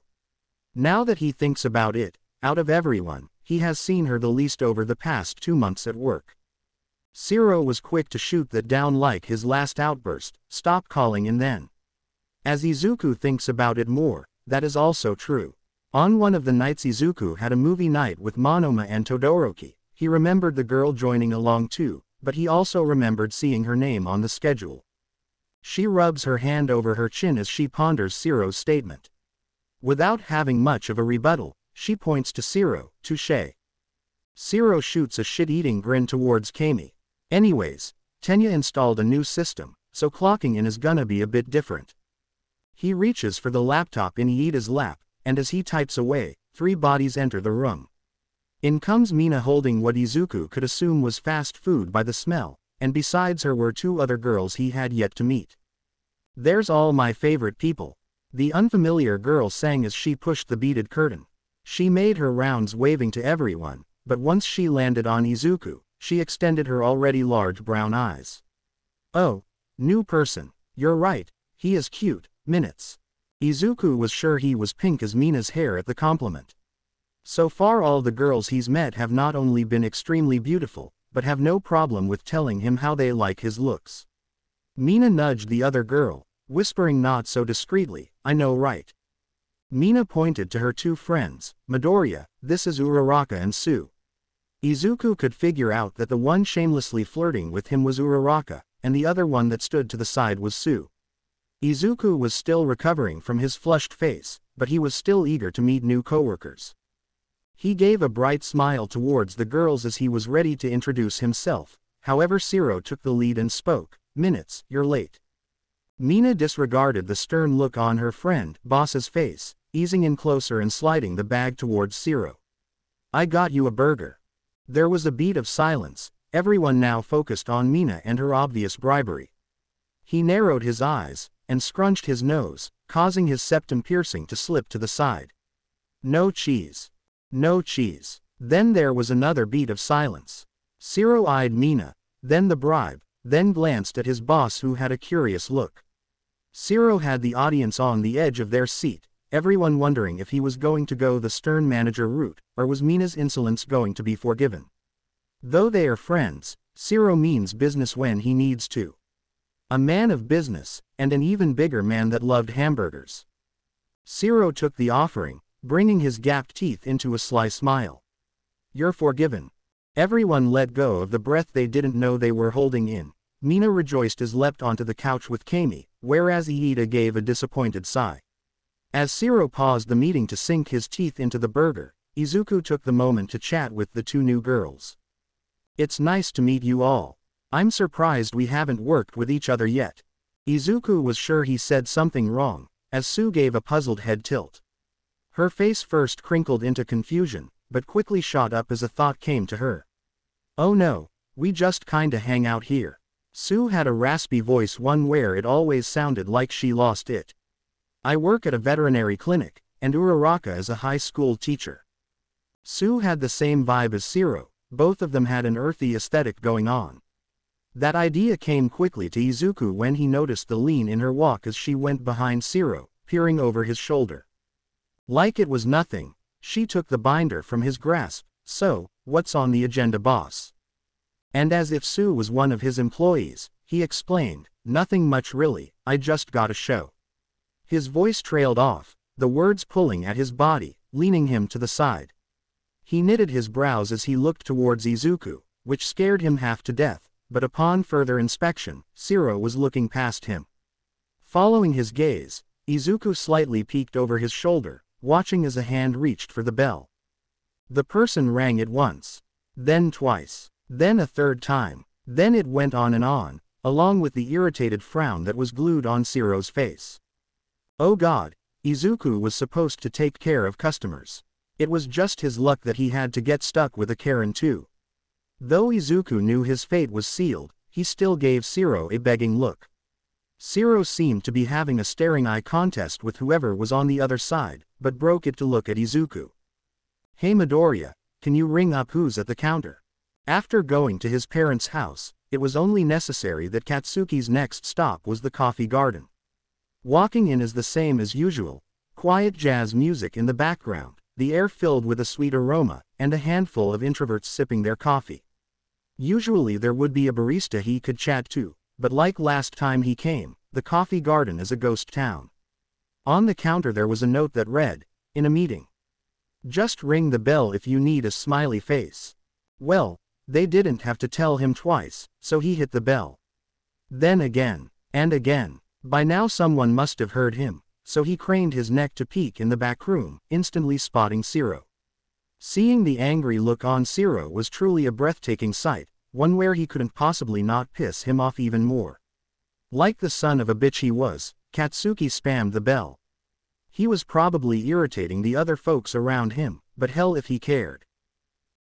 Now that he thinks about it, out of everyone, he has seen her the least over the past 2 months at work. Shiro was quick to shoot that down like his last outburst, stop calling in then. As Izuku thinks about it more, that is also true. On one of the nights Izuku had a movie night with Monoma and Todoroki, he remembered the girl joining along too, but he also remembered seeing her name on the schedule. She rubs her hand over her chin as she ponders Shiro's statement. Without having much of a rebuttal, she points to Shiro, touché. Shiro shoots a shit-eating grin towards Kami. Anyways, Tenya installed a new system, so clocking in is gonna be a bit different. He reaches for the laptop in Iida's lap, and as he types away, 3 bodies enter the room. In comes Mina holding what Izuku could assume was fast food by the smell, and besides her were 2 other girls he had yet to meet. There's all my favorite people. The unfamiliar girl sang as she pushed the beaded curtain. She made her rounds waving to everyone, but once she landed on Izuku, she extended her already large brown eyes. Oh, new person, you're right, he is cute, minutes. Izuku was sure he was pink as Mina's hair at the compliment. So far all the girls he's met have not only been extremely beautiful, but have no problem with telling him how they like his looks. Mina nudged the other girl, whispering not so discreetly, I know right. Mina pointed to her 2 friends, Midoriya, this is Uraraka and Sue. Izuku could figure out that the one shamelessly flirting with him was Uraraka, and the other one that stood to the side was Sue. Izuku was still recovering from his flushed face, but he was still eager to meet new coworkers. He gave a bright smile towards the girls as he was ready to introduce himself. However, Shiro took the lead and spoke. "Minutes, you're late." Mina disregarded the stern look on her friend boss's face, easing in closer and sliding the bag towards Shiro. "I got you a burger." There was a beat of silence, everyone now focused on Mina and her obvious bribery. He narrowed his eyes, and scrunched his nose, causing his septum piercing to slip to the side. "No cheese. No cheese." Then there was another beat of silence. Shiro eyed Mina, then the bribe, then glanced at his boss who had a curious look. Shiro had the audience on the edge of their seat, everyone wondering if he was going to go the stern manager route, or was Mina's insolence going to be forgiven. Though they are friends, Shiro means business when he needs to. A man of business, and an even bigger man that loved hamburgers. Shiro took the offering, bringing his gapped teeth into a sly smile. "You're forgiven." Everyone let go of the breath they didn't know they were holding in. Mina rejoiced as leapt onto the couch with Kami, whereas Iida gave a disappointed sigh. As Shiro paused the meeting to sink his teeth into the burger, Izuku took the moment to chat with the two new girls. "It's nice to meet you all. I'm surprised we haven't worked with each other yet." Izuku was sure he said something wrong, as Sue gave a puzzled head tilt. Her face first crinkled into confusion, but quickly shot up as a thought came to her. "Oh no, we just kinda hang out here." Sue had a raspy voice, one where it always sounded like she lost it. "I work at a veterinary clinic, and Uraraka is a high school teacher." Sue had the same vibe as Shiro, both of them had an earthy aesthetic going on. That idea came quickly to Izuku when he noticed the lean in her walk as she went behind Shiro, peering over his shoulder. Like it was nothing, she took the binder from his grasp. "So, what's on the agenda, boss?" And as if Sue was one of his employees, he explained, "Nothing much really, I just got a show." His voice trailed off, the words pulling at his body, leaning him to the side. He knitted his brows as he looked towards Izuku, which scared him half to death, but upon further inspection, Shiro was looking past him. Following his gaze, Izuku slightly peeked over his shoulder, watching as a hand reached for the bell. The person rang it once, then twice, then a third time, then it went on and on, along with the irritated frown that was glued on Shiro's face. Oh God, Izuku was supposed to take care of customers. It was just his luck that he had to get stuck with a Karen too. Though Izuku knew his fate was sealed, he still gave Shiro a begging look. Shiro seemed to be having a staring eye contest with whoever was on the other side, but broke it to look at Izuku. "Hey Midoriya, can you ring up who's at the counter?" After going to his parents' house, it was only necessary that Katsuki's next stop was the coffee garden. Walking in is the same as usual, quiet jazz music in the background, the air filled with a sweet aroma, and a handful of introverts sipping their coffee. Usually there would be a barista he could chat to, but like last time he came, the coffee garden is a ghost town. On the counter there was a note that read, "In a meeting. Just ring the bell if you need a smiley face." Well, they didn't have to tell him twice, so he hit the bell. Then again, and again. By now someone must have heard him, so he craned his neck to peek in the back room, instantly spotting Shiro. Seeing the angry look on Shiro was truly a breathtaking sight, one where he couldn't possibly not piss him off even more. Like the son of a bitch he was, Katsuki spammed the bell. He was probably irritating the other folks around him, but hell if he cared.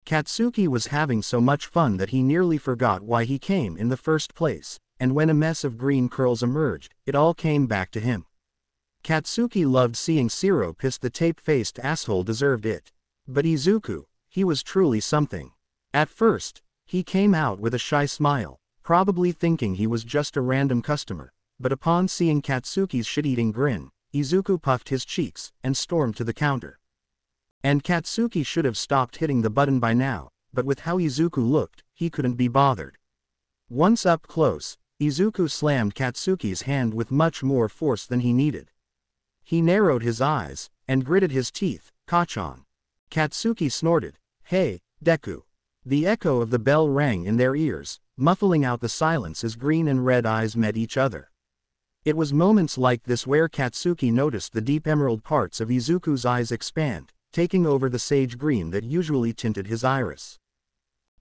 Katsuki was having so much fun that he nearly forgot why he came in the first place, and when a mess of green curls emerged, it all came back to him. Katsuki loved seeing Shiro piss. The tape-faced asshole deserved it. But Izuku, he was truly something. At first, he came out with a shy smile, probably thinking he was just a random customer, but upon seeing Katsuki's shit-eating grin, Izuku puffed his cheeks, and stormed to the counter. And Katsuki should have stopped hitting the button by now, but with how Izuku looked, he couldn't be bothered. Once up close, Izuku slammed Katsuki's hand with much more force than he needed. He narrowed his eyes, and gritted his teeth. "Kachan." Katsuki snorted. "Hey, Deku. The echo of the bell rang in their ears, muffling out the silence as green and red eyes met each other. It was moments like this where Katsuki noticed the deep emerald parts of Izuku's eyes expand, taking over the sage green that usually tinted his iris.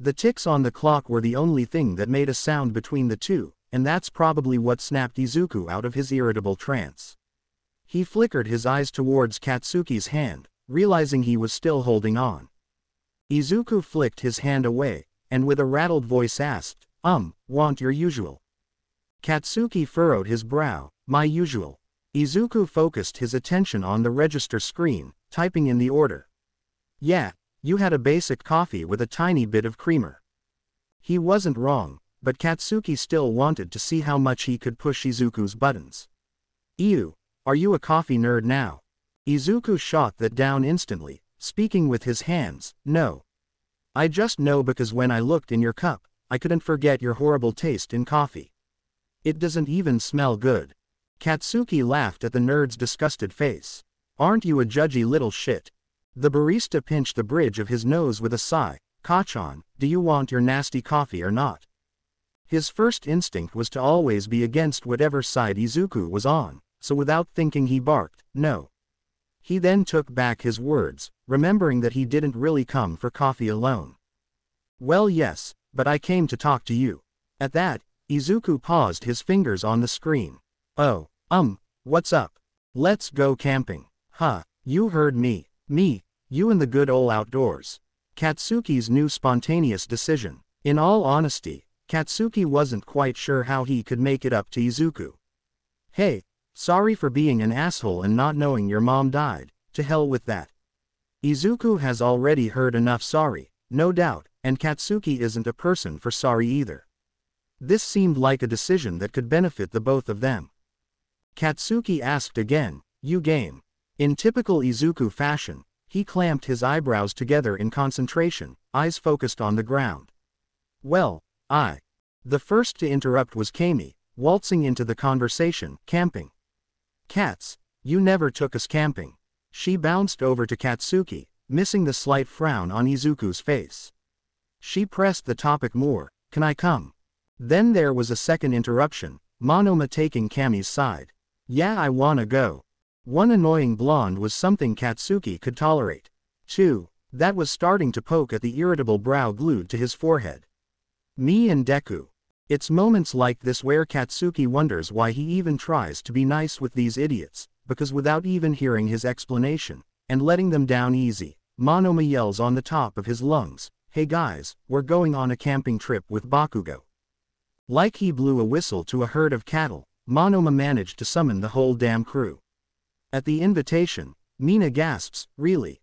The ticks on the clock were the only thing that made a sound between the two, and that's probably what snapped Izuku out of his irritable trance. He flickered his eyes towards Katsuki's hand, realizing he was still holding on. Izuku flicked his hand away, and with a rattled voice asked, want your usual? Katsuki furrowed his brow, my usual. Izuku focused his attention on the register screen, typing in the order. Yeah, you had a basic coffee with a tiny bit of creamer. He wasn't wrong, but Katsuki still wanted to see how much he could push Izuku's buttons. Ew, are you a coffee nerd now? Izuku shot that down instantly, speaking with his hands, no. I just know because when I looked in your cup, I couldn't forget your horrible taste in coffee. It doesn't even smell good. Katsuki laughed at the nerd's disgusted face. Aren't you a judgy little shit? The barista pinched the bridge of his nose with a sigh. Kachan, do you want your nasty coffee or not? His first instinct was to always be against whatever side Izuku was on, so without thinking he barked, no. He then took back his words, remembering that he didn't really come for coffee alone. Well yes, but I came to talk to you. At that, Izuku paused, his fingers on the screen. Oh, what's up? Let's go camping. Huh, you heard me. Me, you and the good ol' outdoors. Katsuki's new spontaneous decision. In all honesty, Katsuki wasn't quite sure how he could make it up to Izuku. Hey, sorry for being an asshole and not knowing your mom died, to hell with that. Izuku has already heard enough sorry, no doubt, and Katsuki isn't a person for sorry either. This seemed like a decision that could benefit the both of them. Katsuki asked again, you game? In typical Izuku fashion, he clamped his eyebrows together in concentration, eyes focused on the ground. Well, The first to interrupt was Kami, waltzing into the conversation, camping. Cats, you never took us camping. She bounced over to Katsuki, missing the slight frown on Izuku's face. She pressed the topic more, can I come? Then there was a second interruption, Monoma taking Kami's side. Yeah, I wanna go. One annoying blonde was something Katsuki could tolerate. 2. That was starting to poke at the irritable brow glued to his forehead. Me and Deku. It's moments like this where Katsuki wonders why he even tries to be nice with these idiots, because without even hearing his explanation, and letting them down easy, Monoma yells on the top of his lungs, hey guys, we're going on a camping trip with Bakugo. Like he blew a whistle to a herd of cattle, Monoma managed to summon the whole damn crew. At the invitation, Mina gasps, really?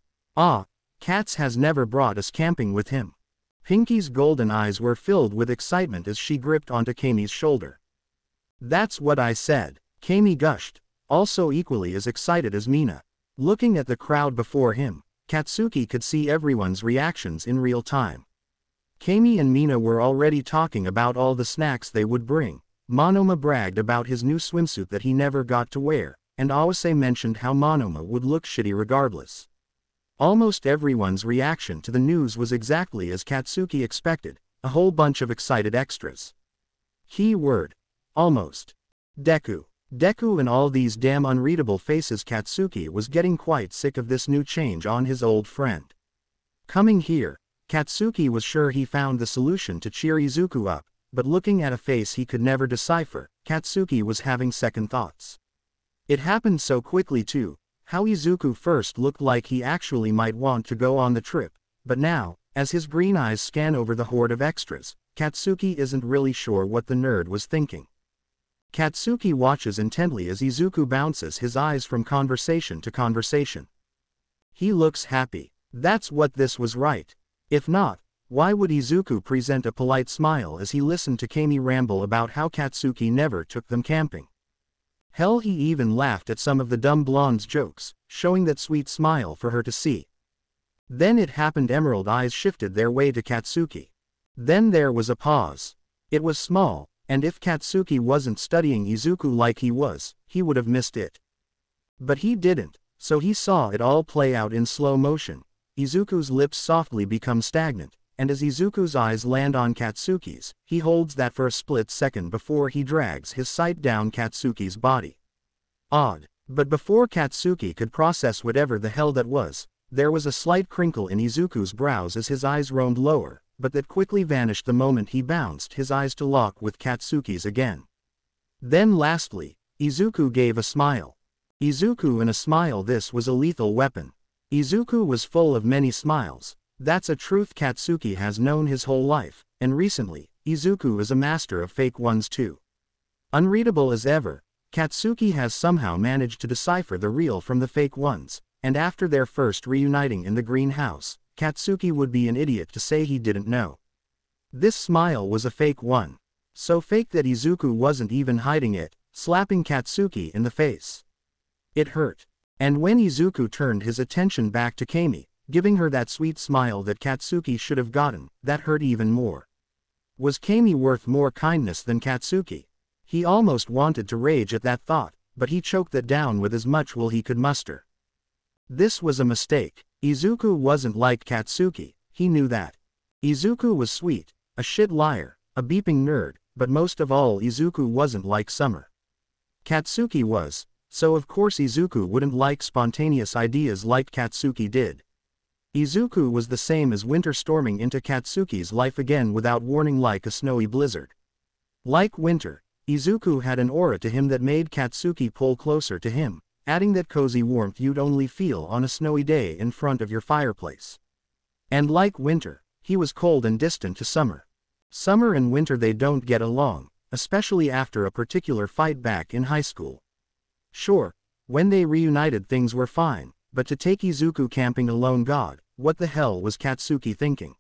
Katz has never brought us camping with him. Pinky's golden eyes were filled with excitement as she gripped onto Kami's shoulder. That's what I said, Kami gushed, also equally as excited as Mina. Looking at the crowd before him, Katsuki could see everyone's reactions in real time. Kami and Mina were already talking about all the snacks they would bring. Monoma bragged about his new swimsuit that he never got to wear, and Awase mentioned how Monoma would look shitty regardless. Almost everyone's reaction to the news was exactly as Katsuki expected, a whole bunch of excited extras. Keyword. Almost. Deku. Deku and all these damn unreadable faces. Katsuki was getting quite sick of this new change on his old friend. Coming here, Katsuki was sure he found the solution to cheer Izuku up, but looking at a face he could never decipher, Katsuki was having second thoughts. It happened so quickly too, how Izuku first looked like he actually might want to go on the trip, but now, as his green eyes scan over the horde of extras, Katsuki isn't really sure what the nerd was thinking. Katsuki watches intently as Izuku bounces his eyes from conversation to conversation. He looks happy. That's what this was, right? If not, why would Izuku present a polite smile as he listened to Kami ramble about how Katsuki never took them camping? Hell, he even laughed at some of the dumb blonde's jokes, showing that sweet smile for her to see. Then it happened. Emerald eyes shifted their way to Katsuki. Then there was a pause. It was small, and if Katsuki wasn't studying Izuku like he was, he would have missed it. But he didn't, so he saw it all play out in slow motion. Izuku's lips softly become stagnant, and as Izuku's eyes land on Katsuki's, he holds that for a split second before he drags his sight down Katsuki's body. Odd. But before Katsuki could process whatever the hell that was, there was a slight crinkle in Izuku's brows as his eyes roamed lower, but that quickly vanished the moment he bounced his eyes to lock with Katsuki's again. Then lastly, Izuku gave a smile. Izuku and a smile, this was a lethal weapon. Izuku was full of many smiles. That's a truth Katsuki has known his whole life, and recently, Izuku is a master of fake ones too. Unreadable as ever, Katsuki has somehow managed to decipher the real from the fake ones, and after their first reuniting in the greenhouse, Katsuki would be an idiot to say he didn't know. This smile was a fake one. So fake that Izuku wasn't even hiding it, slapping Katsuki in the face. It hurt. And when Izuku turned his attention back to Kami, giving her that sweet smile that Katsuki should have gotten, that hurt even more. Was Kami worth more kindness than Katsuki? He almost wanted to rage at that thought, but he choked that down with as much will he could muster. This was a mistake. Izuku wasn't like Katsuki, he knew that. Izuku was sweet, a shit liar, a beeping nerd, but most of all Izuku wasn't like Summer. Katsuki was, so of course Izuku wouldn't like spontaneous ideas like Katsuki did. Izuku was the same as winter storming into Katsuki's life again without warning, like a snowy blizzard. Like winter, Izuku had an aura to him that made Katsuki pull closer to him, adding that cozy warmth you'd only feel on a snowy day in front of your fireplace. And like winter, he was cold and distant to Summer. Summer and winter, they don't get along, especially after a particular fight back in high school. Sure, when they reunited things were fine, but to take Izuku camping alone, God, what the hell was Katsuki thinking?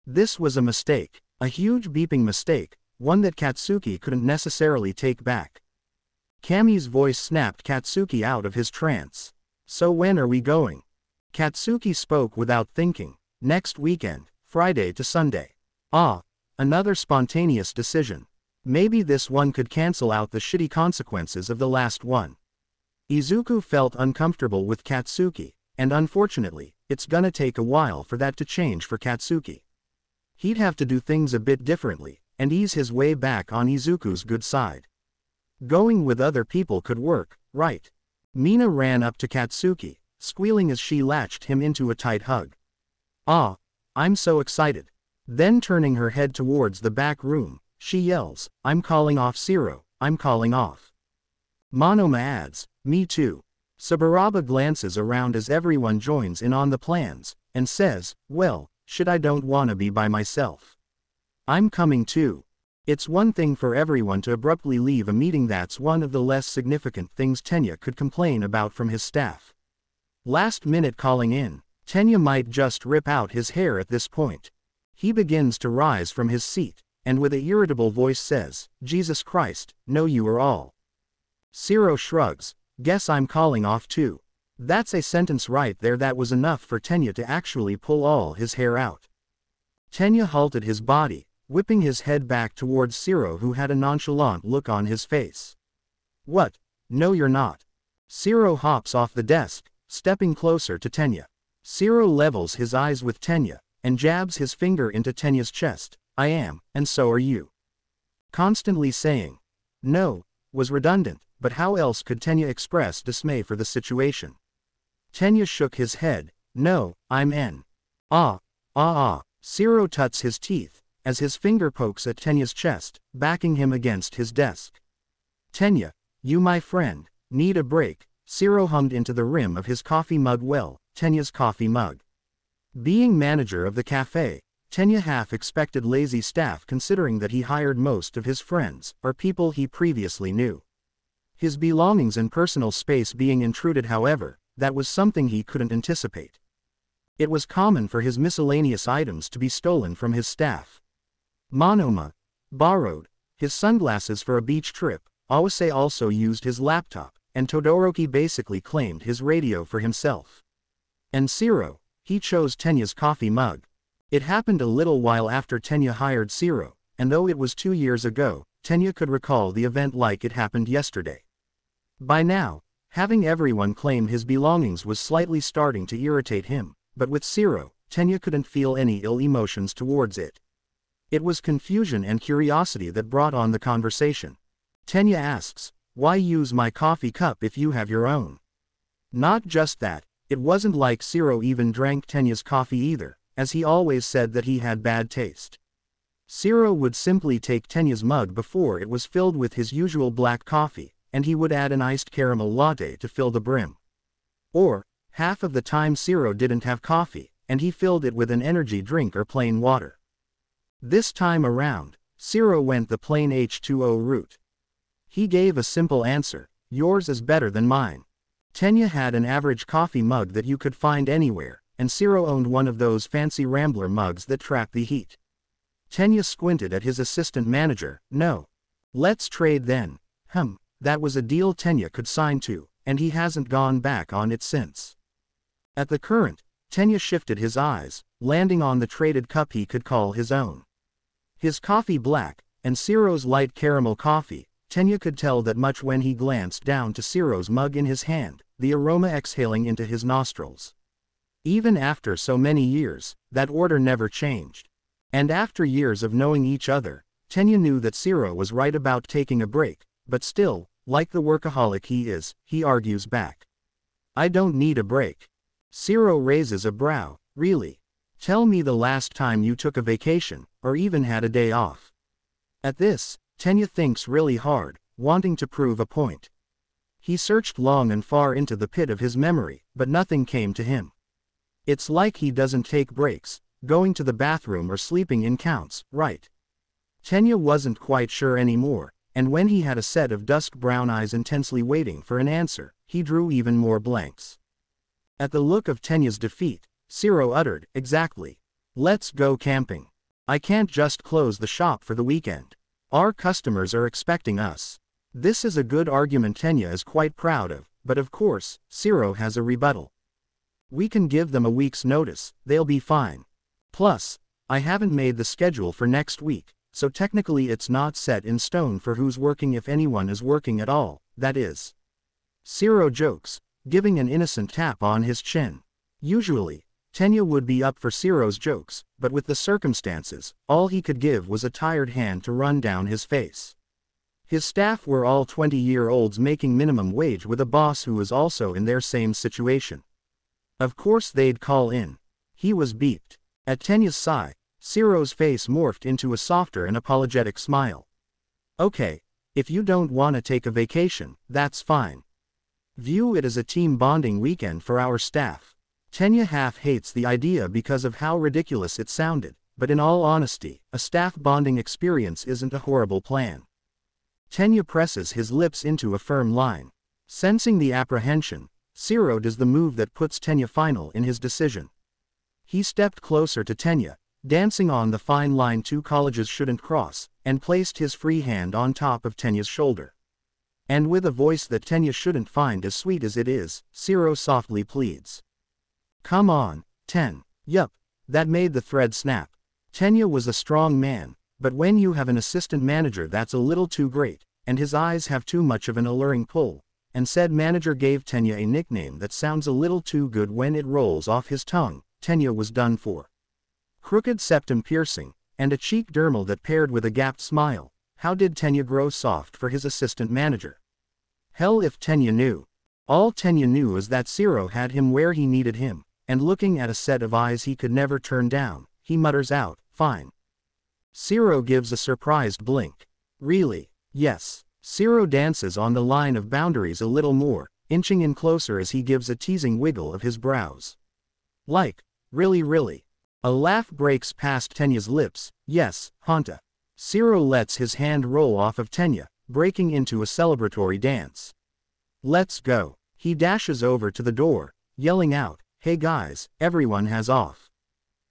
This was a mistake, a huge beeping mistake, one that Katsuki couldn't necessarily take back. Kami's voice snapped Katsuki out of his trance. So when are we going? Katsuki spoke without thinking. Next weekend, Friday to Sunday. Ah, another spontaneous decision. Maybe this one could cancel out the shitty consequences of the last one. Izuku felt uncomfortable with Katsuki, and unfortunately, it's gonna take a while for that to change for Katsuki. He'd have to do things a bit differently, and ease his way back on Izuku's good side. Going with other people could work, right? Mina ran up to Katsuki, squealing as she latched him into a tight hug. Ah, I'm so excited. Then turning her head towards the back room, she yells, I'm calling off Zero, I'm calling off. Monoma adds, me too. Saburaba glances around as everyone joins in on the plans, and says, well, shit, I don't wanna be by myself. I'm coming too. It's one thing for everyone to abruptly leave a meeting, that's one of the less significant things Tenya could complain about from his staff. Last minute calling in, Tenya might just rip out his hair at this point. He begins to rise from his seat, and with an irritable voice says, Jesus Christ, no you are all. Zero shrugs, guess I'm calling off too. That's a sentence right there that was enough for Tenya to actually pull all his hair out. Tenya halted his body, whipping his head back towards Zero, who had a nonchalant look on his face. What? No you're not. Zero hops off the desk, stepping closer to Tenya. Zero levels his eyes with Tenya, and jabs his finger into Tenya's chest. I am, and so are you. Constantly saying, no, was redundant, but how else could Tenya express dismay for the situation? Tenya shook his head, no, I'm N. Zero tuts his teeth, as his finger pokes at Tenya's chest, backing him against his desk. Tenya, you my friend, need a break, Zero hummed into the rim of his coffee mug. Well, Tenya's coffee mug. Being manager of the cafe, Tenya half expected lazy staff considering that he hired most of his friends, or people he previously knew. His belongings and personal space being intruded, however, that was something he couldn't anticipate. It was common for his miscellaneous items to be stolen from his staff. Monoma borrowed his sunglasses for a beach trip, Awase also used his laptop, and Todoroki basically claimed his radio for himself. And Zero, he chose Tenya's coffee mug. It happened a little while after Tenya hired Zero, and though it was 2 years ago, Tenya could recall the event like it happened yesterday. By now, having everyone claim his belongings was slightly starting to irritate him, but with Zero, Tenya couldn't feel any ill emotions towards it. It was confusion and curiosity that brought on the conversation. Tenya asks, "Why use my coffee cup if you have your own?" Not just that, it wasn't like Zero even drank Tenya's coffee either, as he always said that he had bad taste. Zero would simply take Tenya's mug before it was filled with his usual black coffee, and he would add an iced caramel latte to fill the brim. Or, half of the time Zero didn't have coffee, and he filled it with an energy drink or plain water. This time around, Zero went the plain H2O route. He gave a simple answer, "Yours is better than mine." Tenya had an average coffee mug that you could find anywhere, and Zero owned one of those fancy Rambler mugs that trap the heat. Tenya squinted at his assistant manager. "No. Let's trade then." That was a deal Tenya could sign to, and he hasn't gone back on it since. At the current, Tenya shifted his eyes, landing on the traded cup he could call his own. His coffee black, and Zero's light caramel coffee. Tenya could tell that much when he glanced down to Zero's mug in his hand, the aroma exhaling into his nostrils. Even after so many years, that order never changed. And after years of knowing each other, Tenya knew that Zero was right about taking a break, but still, like the workaholic he is, he argues back. "I don't need a break." Zero raises a brow. "Really? Tell me the last time you took a vacation, or even had a day off." At this, Tenya thinks really hard, wanting to prove a point. He searched long and far into the pit of his memory, but nothing came to him. It's like he doesn't take breaks. Going to the bathroom or sleeping in counts, right? Tenya wasn't quite sure anymore, and when he had a set of dusk brown eyes intensely waiting for an answer, he drew even more blanks. At the look of Tenya's defeat, Zero uttered, "Exactly. Let's go camping. I can't just close the shop for the weekend. Our customers are expecting us." This is a good argument Tenya is quite proud of, but of course, Zero has a rebuttal. "We can give them a week's notice, they'll be fine. Plus, I haven't made the schedule for next week, so technically it's not set in stone for who's working if anyone is working at all, that is." Zero jokes, giving an innocent tap on his chin. Usually, Tenya would be up for Zero's jokes, but with the circumstances, all he could give was a tired hand to run down his face. His staff were all 20-year-olds making minimum wage with a boss who was also in their same situation. Of course they'd call in. He was beeped. At Tenya's sigh, Zero's face morphed into a softer and apologetic smile. "Okay, if you don't want to take a vacation, that's fine. View it as a team bonding weekend for our staff." Tenya half hates the idea because of how ridiculous it sounded, but in all honesty, a staff bonding experience isn't a horrible plan. Tenya presses his lips into a firm line. Sensing the apprehension, Zero does the move that puts Tenya final in his decision. He stepped closer to Tenya, dancing on the fine line two colleges shouldn't cross, and placed his free hand on top of Tenya's shoulder. And with a voice that Tenya shouldn't find as sweet as it is, Zero softly pleads. "Come on, Ten." Yup, that made the thread snap. Tenya was a strong man, but when you have an assistant manager that's a little too great, and his eyes have too much of an alluring pull, and said manager gave Tenya a nickname that sounds a little too good when it rolls off his tongue, Tenya was done for. Crooked septum piercing, and a cheek dermal that paired with a gapped smile. How did Tenya grow soft for his assistant manager? Hell if Tenya knew. All Tenya knew is that Zero had him where he needed him, and looking at a set of eyes he could never turn down, he mutters out, "Fine." Zero gives a surprised blink. "Really?" "Yes." Zero dances on the line of boundaries a little more, inching in closer as he gives a teasing wiggle of his brows. "Like, really?" A laugh breaks past Tenya's lips. "Yes, Hanta." Zero lets his hand roll off of Tenya, breaking into a celebratory dance. "Let's go." He dashes over to the door, yelling out, "Hey guys, everyone has off.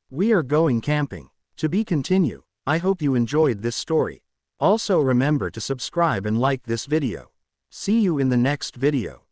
We are going camping." To be continued. I hope you enjoyed this story. Also remember to subscribe and like this video. See you in the next video.